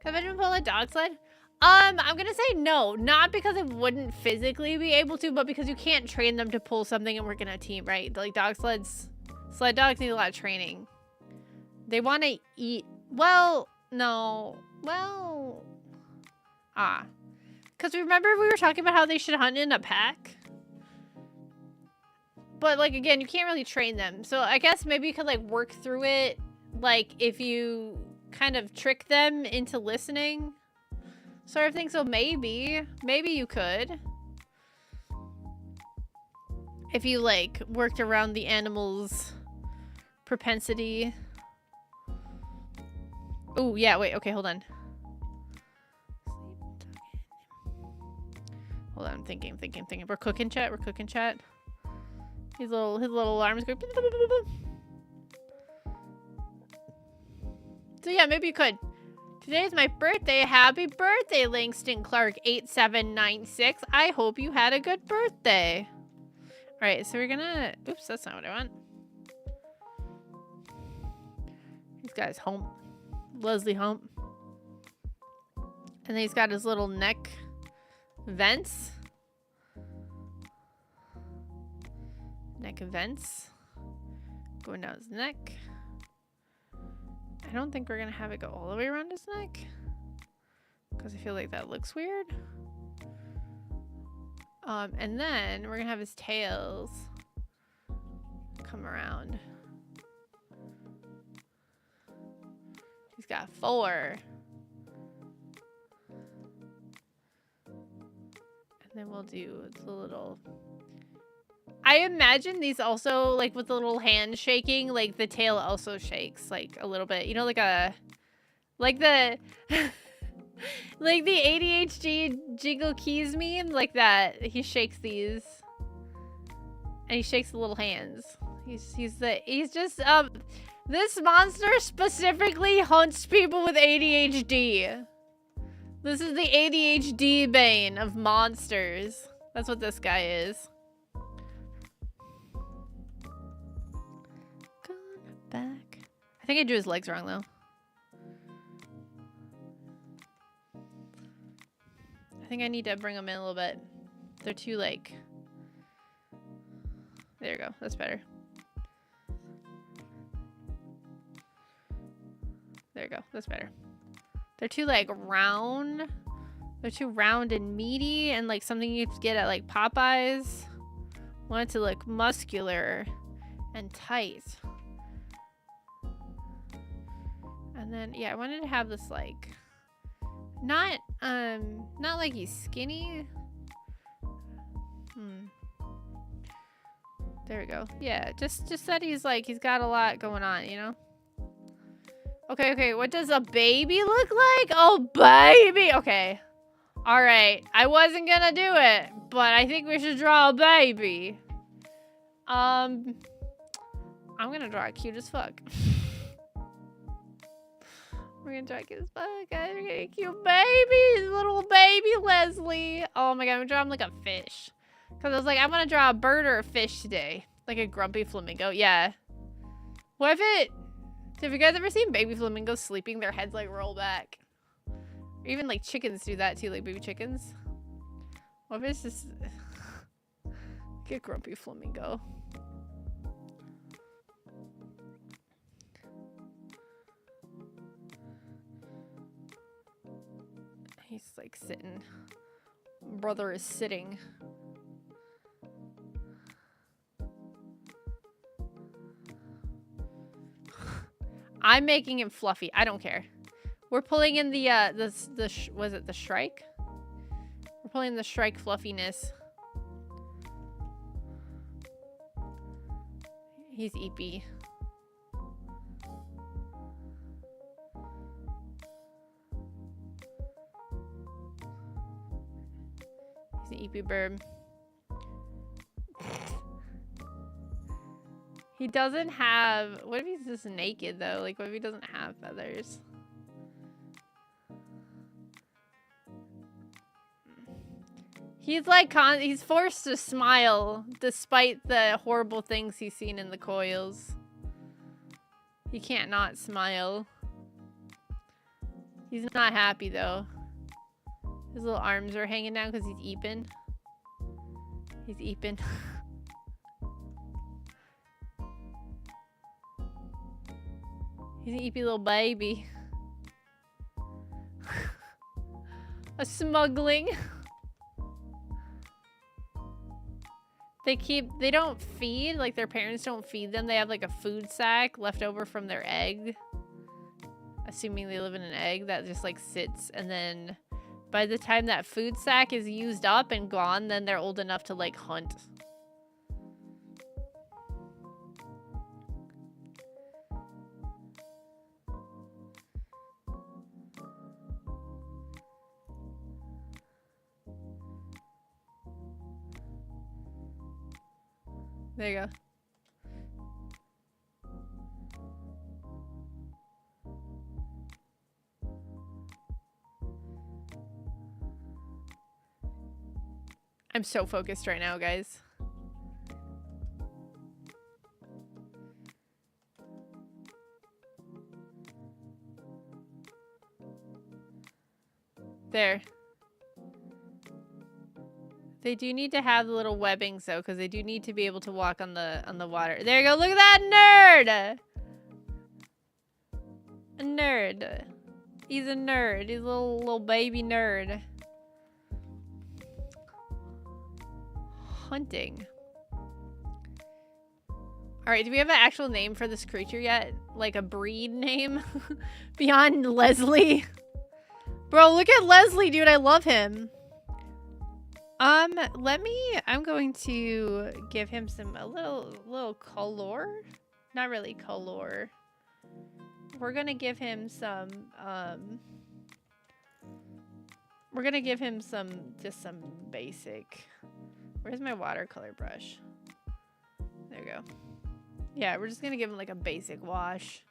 Could I pull a dog sled? I'm gonna say no. Not because it wouldn't physically be able to, but because you can't train them to pull something and work in a team, right? Like sled dogs need a lot of training. They want to eat. Well, no. Well, because remember we were talking about how they should hunt in a pack? But, like, again, you can't really train them. So I guess maybe you could, like, work through it. Like, if you kind of trick them into listening. Sort of thing. So maybe you could. If you, like, worked around the animal's propensity. Oh, yeah, wait. Okay, hold on. Hold on, I'm thinking. We're cooking chat. His little alarms go. So yeah, maybe you could Today's my birthday. Happy birthday, Langston Clark 8796. I hope you had a good birthday. Alright, so we're gonna... Oops, that's not what I want. He's got his hump. Leslie hump. And then he's got his little neck vents. Neck vents. Going down his neck. I don't think we're gonna have it go all the way around his neck. Because I feel like that looks weird. And then we're gonna have his tails come around. He's got 4. And then we'll do the little... I imagine these also, like, with the little hand shaking, like, the tail also shakes, like, a little bit. You know, like a... Like the... like the ADHD Jingle Keys meme, like that. He shakes these. And he shakes the little hands. He's just, this monster specifically hunts people with ADHD. This is the ADHD bane of monsters. That's what this guy is. Back. I think I drew his legs wrong though. I think I need to bring them in a little bit. They're too like... There you go. That's better. There you go. That's better. They're too like round. They're too round and meaty and like something you get at like Popeyes. I want it to look muscular and tight. And then yeah, I wanted to have this like not like he's skinny. There we go. Yeah, just that he's got a lot going on, you know? Okay, what does a baby look like? Oh, baby! Okay. Alright, I wasn't gonna do it, but I think we should draw a baby. I'm gonna draw it cute as fuck. We're gonna draw it cute as fuck, guys. We're gonna get a cute baby! Little baby Leslie! Oh my god, I'm gonna draw him like a fish. Because I was like, I'm gonna draw a bird or a fish today. Like a grumpy flamingo. Yeah. What if it... Have you guys ever seen baby flamingos sleeping? Their heads like roll back. Or even like chickens do that too, like baby chickens. What if it's just... Get grumpy flamingo. He's like sitting. Brother is sitting. I'm making him fluffy. I don't care. We're pulling in the was it the Shrike? We're pulling in the Shrike fluffiness. He's eepy. He's an eepy bird. He doesn't have... What if he's just naked, though? Like, what if he doesn't have feathers? He's, like, he's forced to smile despite the horrible things he's seen in the coils. He can't not smile. He's not happy, though. His little arms are hanging down because he's eeping. He's eeping. He's an eepy little baby. A smuggling. They don't feed, like their parents don't feed them. They have like a food sack left over from their egg. Assuming they live in an egg that just like sits, and then by the time that food sack is used up and gone, then they're old enough to like hunt. There you go. I'm so focused right now, guys. There. They do need to have the little webbings though, because they do need to be able to walk on the water. There you go. Look at that nerd. A nerd. He's a nerd. He's a little baby nerd. Hunting. Alright, do we have an actual name for this creature yet? Like a breed name? Beyond Leslie? Bro, look at Leslie, dude. I love him. I'm going to give him a little color. Not really color. We're gonna give him some, we're gonna give him just some basic. Where's my watercolor brush? There we go. Yeah, we're just gonna give him like a basic wash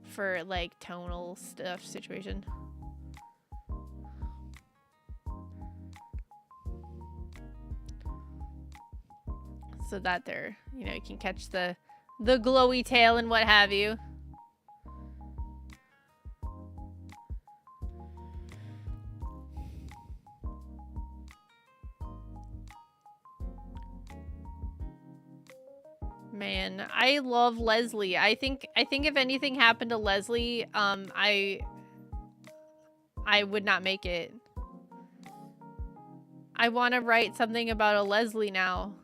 for like tonal stuff situation. So that there, you know, you can catch the glowy tail and what have you. Man, I love Leslie. I think if anything happened to Leslie, I would not make it. I want to write something about a Leslie now.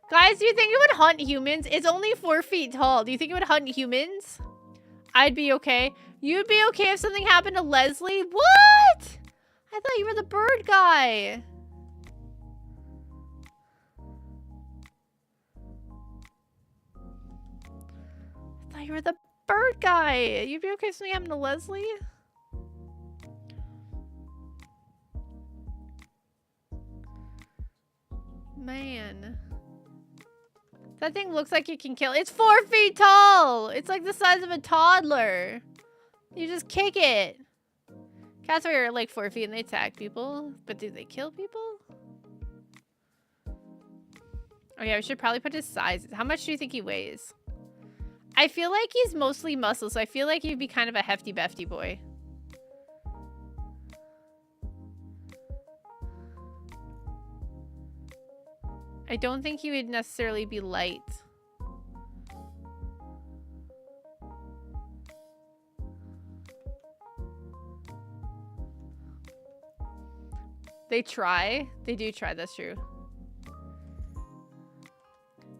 Guys, do you think it would hunt humans? It's only 4 feet tall. Do you think it would hunt humans? I'd be okay. You'd be okay if something happened to Leslie? What? I thought you were the bird guy. I thought you were the bird guy. You'd be okay if something happened to Leslie? Man. That thing looks like you can kill. It's 4 feet tall. It's like the size of a toddler. You just kick it. Cats are like 4 feet and they attack people. But do they kill people? Oh yeah, we should probably put his size. How much do you think he weighs? I feel like he's mostly muscle, so I feel like he'd be kind of a hefty befty boy. I don't think he would necessarily be light. They try. They do try, that's true.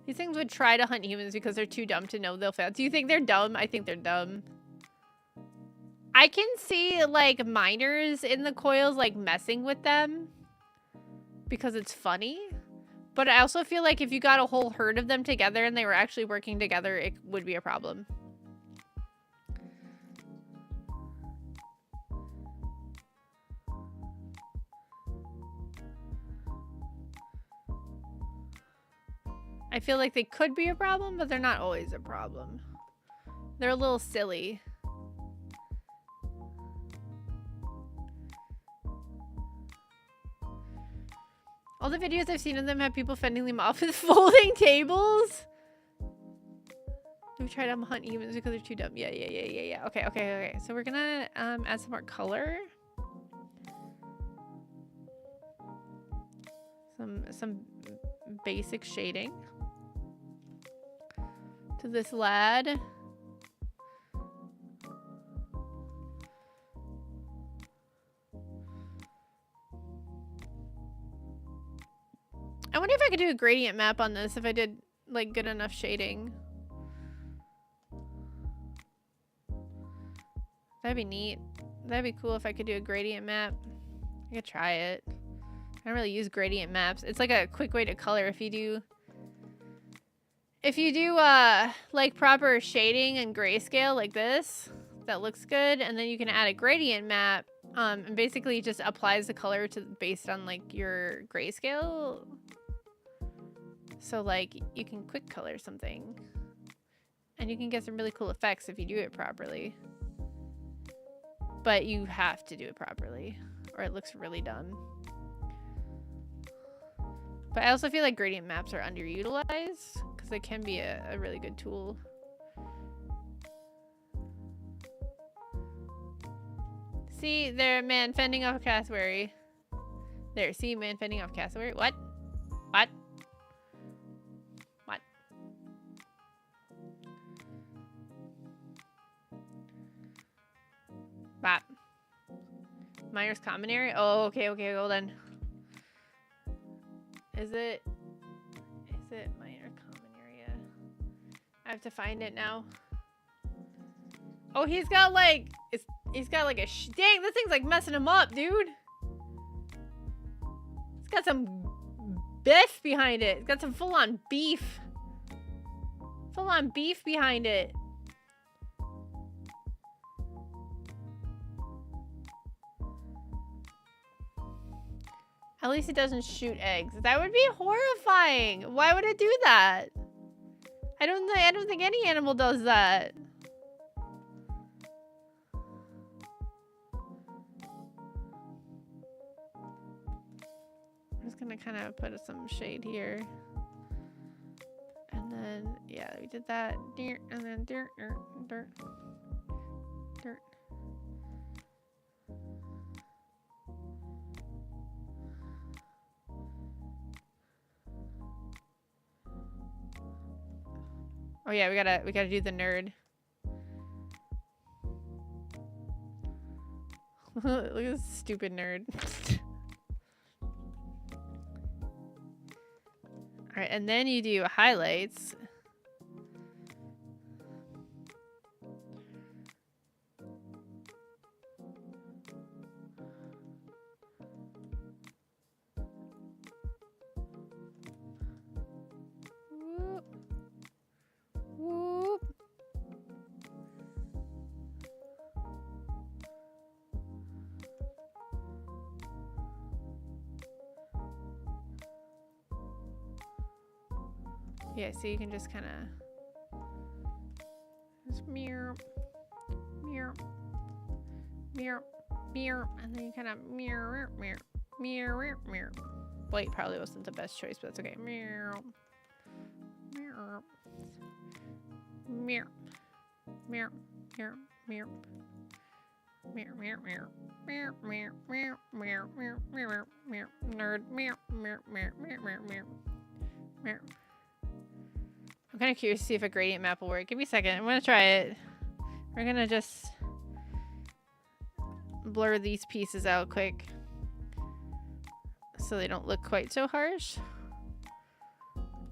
These things would try to hunt humans because they're too dumb to know they'll fail. Do you think they're dumb? I think they're dumb. I can see, like, minors in the coils, like, messing with them because it's funny. But I also feel like if you got a whole herd of them together and they were actually working together, it would be a problem. I feel like they could be a problem, but they're not always a problem. They're a little silly. All the videos I've seen of them have people fending them off with folding tables. We try to hunt humans because they're too dumb. Yeah. Okay. So we're gonna add some more color. Some basic shading to this lad. I wonder if I could do a gradient map on this if I did like good enough shading. That'd be neat. That'd be cool if I could do a gradient map. I could try it. I don't really use gradient maps. It's like a quick way to color if you do like proper shading and grayscale like this. That looks good, and then you can add a gradient map and basically it just applies the color to based on like your grayscale. So like you can quick color something and you can get some really cool effects if you do it properly. But you have to do it properly or it looks really dumb. But I also feel like gradient maps are underutilized because they can be a really good tool. See, there, man fending off a cassowary. There, see, man fending off cassowary. What? What? What? Bop. Miner's common area? Oh, okay, okay, hold on. Is it minor common area? I have to find it now. Oh, he's got like, he's got like a, dang, this thing's like messing him up, dude. It's got some biff behind it. It's got some full-on beef. Full-on beef behind it. At least it doesn't shoot eggs. That would be horrifying. Why would it do that? I don't think any animal does that. I'm just gonna kind of put some shade here. And then, yeah, we did that. And then dirt, dirt, dirt. Oh yeah, we gotta do the nerd. Look at this stupid nerd. Alright, and then you do highlights. Yeah, so you can just kind of just mirror, mirror, mirror, mirror, and then you kind of mirror, mirror, mirror, mirror. White probably wasn't the best choice, but that's okay. Mirror, mirror, mirror, mirror, mirror, mirror. Mirror, mirror, mirror, mirror, mirror, mirror, mirror, mirror, mirror, mirror, nerd, mirror, mirror, mirror, mirror, mirror, mirror, mirror. I'm kind of curious to see if a gradient map will work. Give me a second. I'm gonna try it. We're gonna just blur these pieces out quick so they don't look quite so harsh.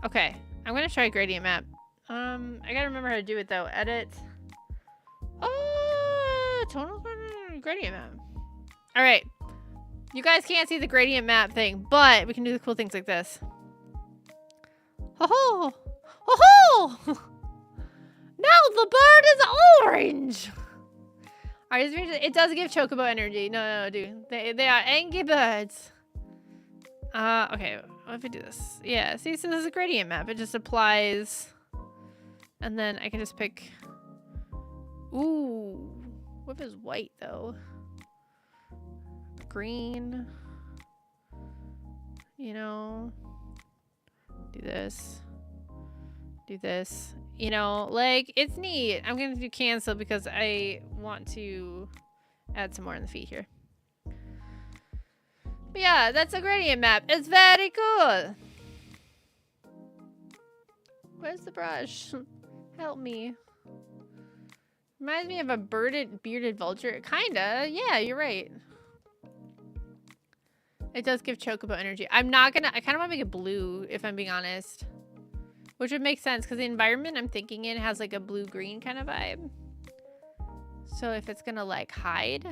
Okay, I'm gonna try gradient map. I gotta remember how to do it though. Edit. Oh, tonal gradient map. All right, you guys can't see the gradient map thing, but we can do the cool things like this. Ho ho! Ho ho! Now the bird is orange. All right, it does give chocobo energy. No, dude, they are angry birds. Okay, what if we do this? Yeah, see, so this is a gradient map. It just applies, and then I can just pick. Ooh, what if it's white though? Green. You know, do this. Do this, you know, like, it's neat. I'm gonna do cancel because I want to add some more in the feet here. But yeah, that's a gradient map. It's very cool. Where's the brush? Help me. Reminds me of a bearded vulture. Kinda. Yeah, you're right. It does give chocobo energy. I kind of want to make it blue, if I'm being honest. Which would make sense, because the environment I'm thinking in has like a blue-green kind of vibe. So if it's gonna like hide,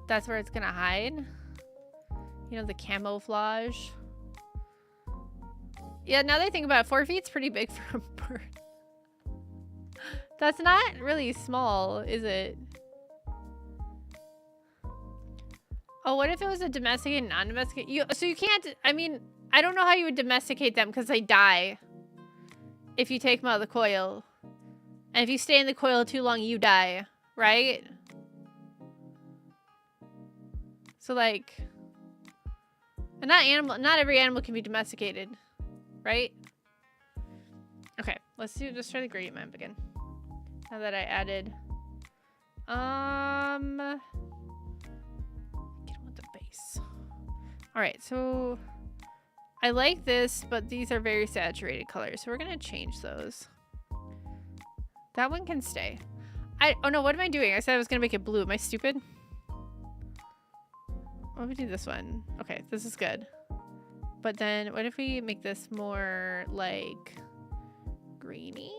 that's where it's gonna hide. You know, the camouflage. Yeah, now that I think about it, 4 feet's pretty big for a bird. That's not really small, is it? Oh, what if it was a domesticated and non-domesticated? So you can't, I mean, I don't know how you would domesticate them because they die if you take them out of the coil. And if you stay in the coil too long, you die, right? So, like, And not every animal can be domesticated, right? Okay, let's try the gradient map again. Now that I added, get on with the base. All right, so I like this, but these are very saturated colors, so we're gonna change those. That one can stay. Oh no, what am I doing? I said I was gonna make it blue. Am I stupid? What if we do this one? Okay, this is good. But then what if we make this more like greeny?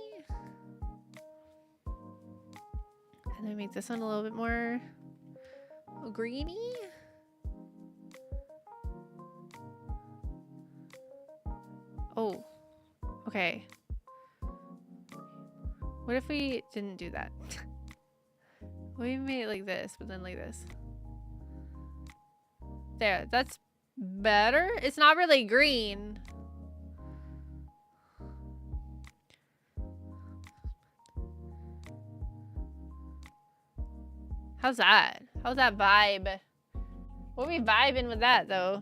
And then make this one a little bit more greeny. Oh, okay. What if we didn't do that? We made it like this, but then like this. There, that's better. It's not really green. How's that? How's that vibe? What are we vibing with that though?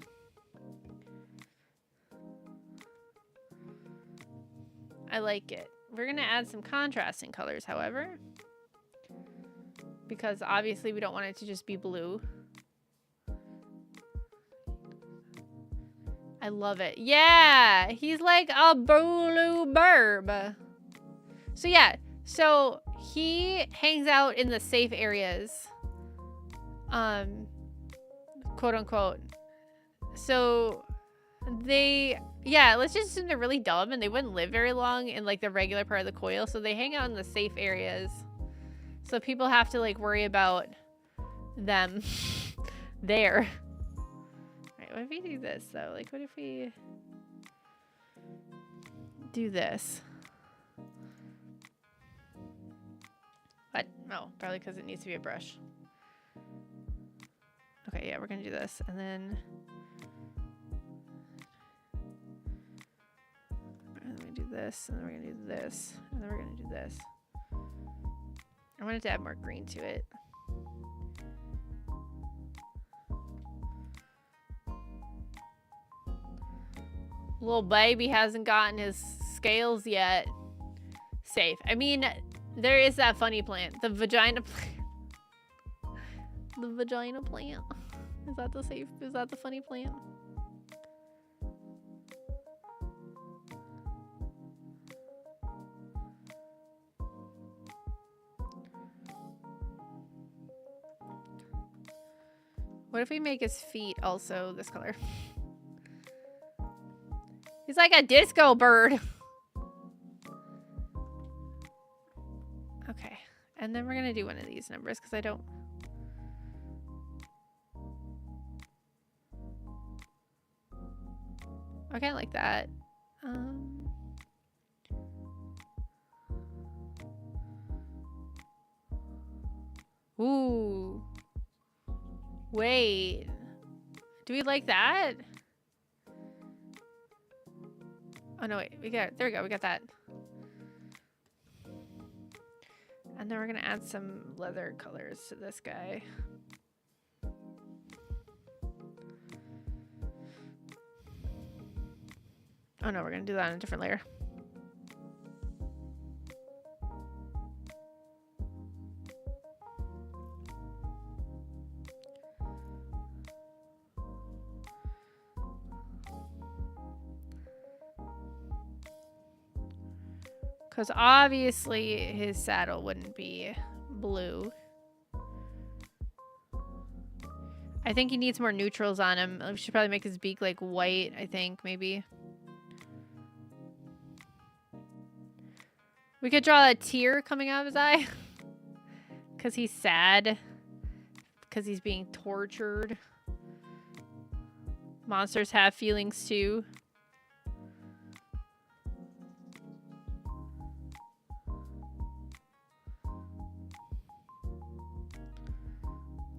I like it. We're gonna add some contrasting colors, however, because obviously we don't want it to just be blue. I love it. Yeah, he's like a blue burb. So yeah, so he hangs out in the safe areas, quote unquote. So yeah, let's just assume they're really dumb and they wouldn't live very long in like the regular part of the coil. So they hang out in the safe areas. So people have to like worry about them there. Alright, what if we do this though? Like what if we do this? What? No, probably because it needs to be a brush. Okay, yeah, we're gonna do this. And then do this, and then we're gonna do this, and then we're gonna do this. I wanted to add more green to it. Little baby hasn't gotten his scales yet. Safe. I mean, there is that funny plant. The vagina plant. The vagina plant. Is that the safe? Is that the funny plant? What if we make his feet also this color? He's like a disco bird. Okay. And then we're going to do one of these numbers because I don't... I kind of like that. Ooh. Wait. Do we like that? Oh no, wait. There we go. We got that. And then we're gonna add some leather colors to this guy. Oh no, we're gonna do that on a different layer. Because obviously his saddle wouldn't be blue. I think he needs more neutrals on him. We should probably make his beak like white, I think, maybe. We could draw a tear coming out of his eye. Because he's sad. Because he's being tortured. Monsters have feelings too.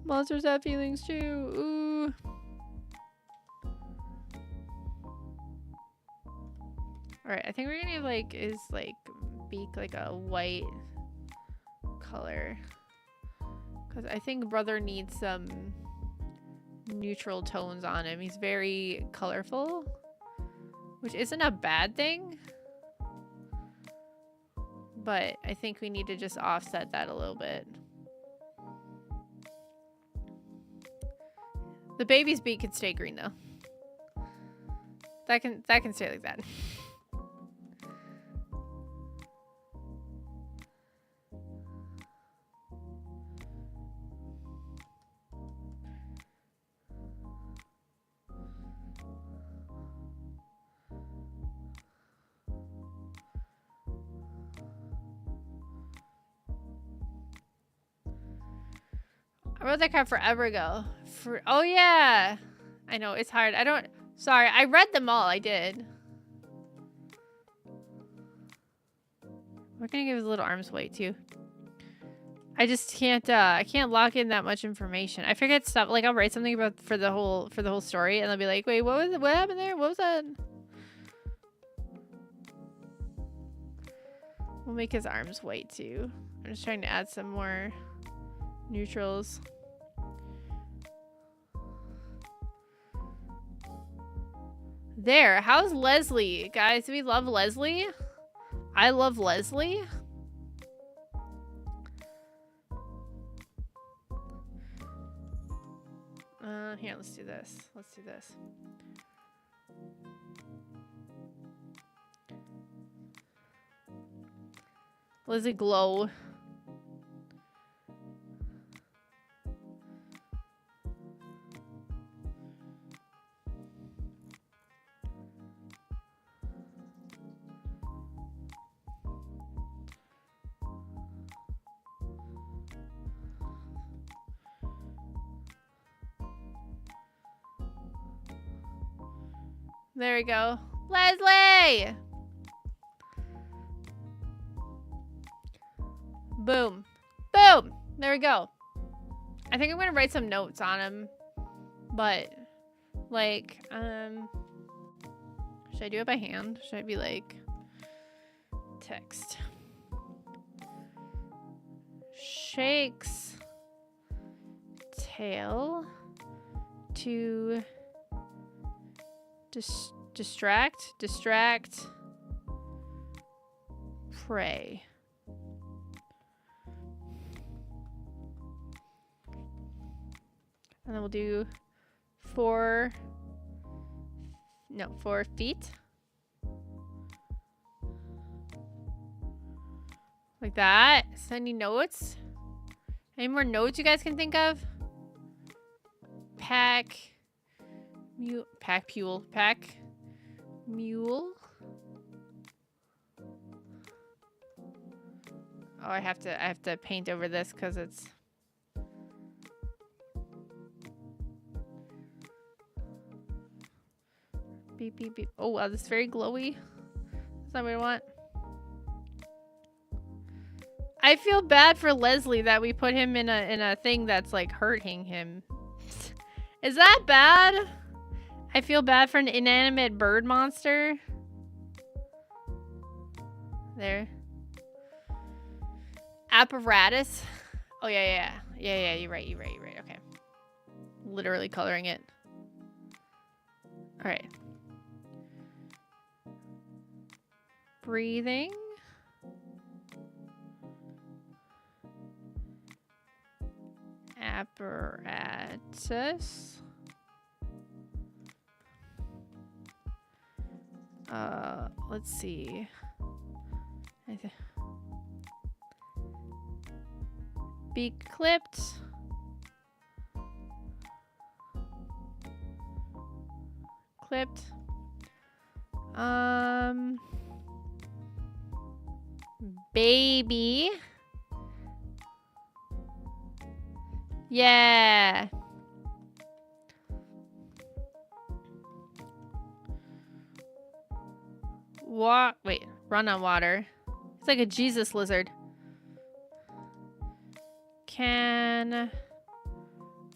Monsters have feelings too. Ooh. Alright, I think we're gonna like his like beak like a white color. Because I think brother needs some neutral tones on him. He's very colorful, which isn't a bad thing. But I think we need to just offset that a little bit. The baby's beak can stay green though. That can stay like that. I wrote that card forever ago. Oh yeah. I know, it's hard. Sorry, I read them all. I did. We're gonna give his little arms weight too. I just can't I can't lock in that much information. I forget stuff. Like I'll write something about for the whole story and I'll be like, wait, what happened there? What was that? We'll make his arms white too. I'm just trying to add some more neutrals. There. How's Leslie? Guys, do we love Leslie? I love Leslie. Here, let's do this. Let's do this. Leslie glow. There we go. Leslie! Boom. Boom! There we go. I think I'm gonna write some notes on him. But, like, should I do it by hand? Should I be like, text? Shakes tail to distract, prey. And then we'll do 4 feet. Like that. Any notes? Any more notes you guys can think of? Pack mule. Oh, I have to paint over this because it's beep beep beep. Oh wow, this is very glowy. That's not what I want. I feel bad for Leslie that we put him in a thing that's like hurting him. Is that bad? I feel bad for an inanimate bird monster. There. Apparatus. Oh yeah. You're right. Okay. Literally coloring it. All right. Breathing. Apparatus. Let's see. Beak clipped. Baby. Yeah. Wait, run on water. It's like a Jesus lizard. Can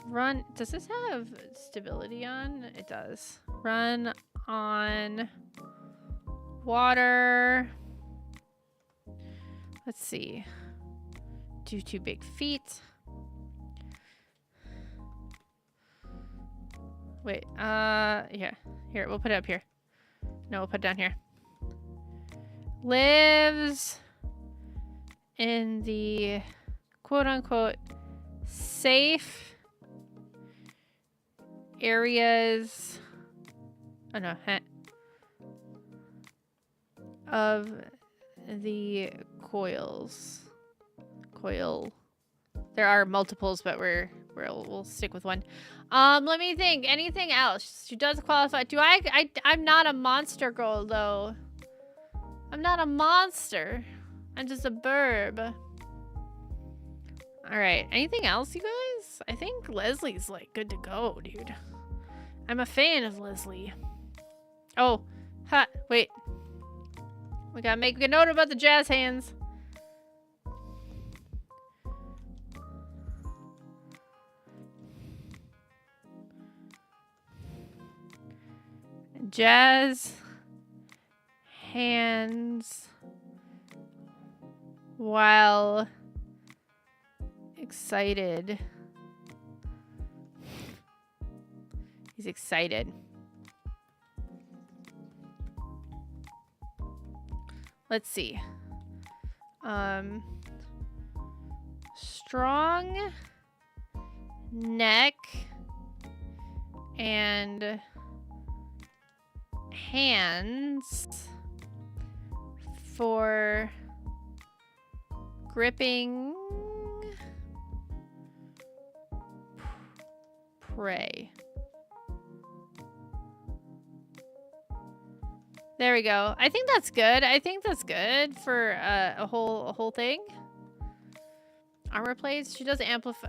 run. Does this have stability on? It does. Run on water. Let's see. Do 2 big feet. Wait, here. Here, we'll put it up here. No, we'll put it down here. Lives in the quote-unquote safe areas. Oh no, of the coils. Coil. There are multiples, but we'll stick with one. Let me think. Anything else? She does qualify. I'm not a monster girl though. I'm not a monster. I'm just a burb. Alright. Anything else, you guys? I think Leslie's like good to go, dude. I'm a fan of Leslie. Oh, wait. We gotta make a note about the jazz hands. Jazz hands while excited. He's excited. Let's see. Strong neck and hands for gripping prey. There we go. I think that's good. I think that's good for a whole thing. Armor plates. She does amplify.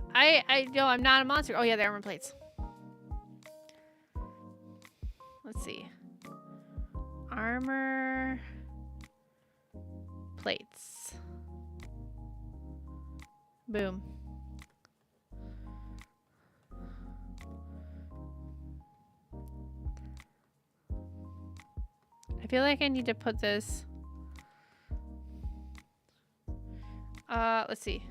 No, I'm not a monster. Oh yeah, the armor plates. Let's see. Armor plates. Boom. I feel like I need to put this. Let's see.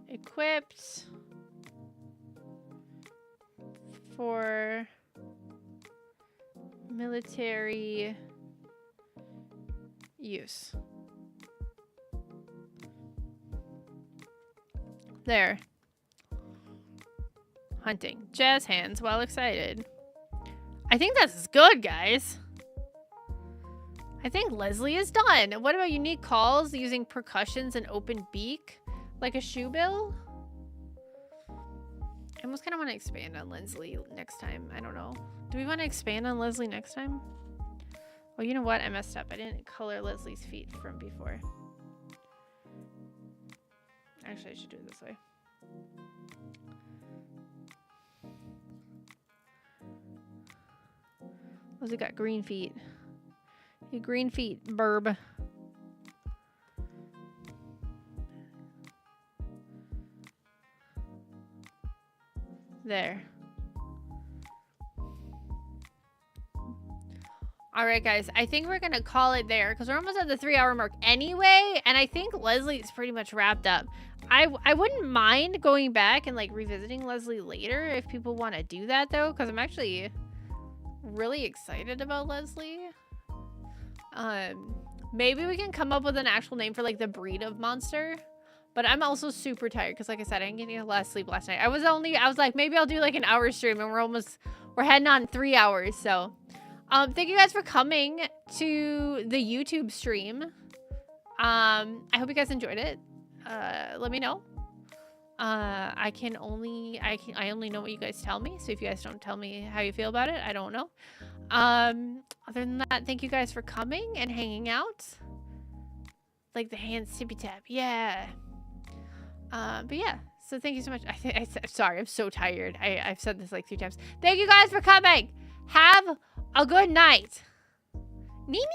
Equipped for military use. There. Hunting. Jazz hands while excited. I think that's good, guys. I think Leslie is done. What about unique calls using percussions and open beak? Like a shoe bill? I almost kind of want to expand on Leslie next time. I don't know. Do we want to expand on Leslie next time? Oh, you know what? I messed up. I didn't color Leslie's feet from before. Actually, I should do it this way. Leslie got green feet. You green feet, burb. There. Alright, guys. I think we're going to call it there because we're almost at the 3-hour mark anyway. And I think Leslie's pretty much wrapped up. I wouldn't mind going back and like revisiting Leslie later if people want to do that though. Because I'm actually really excited about Leslie. Maybe we can come up with an actual name for like the breed of monster. But I'm also super tired because, like I said, I didn't get a lot of sleep last night. I was like, maybe I'll do like an hour stream, and we're heading on 3 hours. So, thank you guys for coming to the YouTube stream. I hope you guys enjoyed it. Let me know. I only know what you guys tell me. So if you guys don't tell me how you feel about it, I don't know. Other than that, thank you guys for coming and hanging out. Like the hands tippy tap, yeah. But yeah, so thank you so much. I'm sorry, I'm so tired. I've said this like 3 times. Thank you guys for coming. Have a good night. Nini.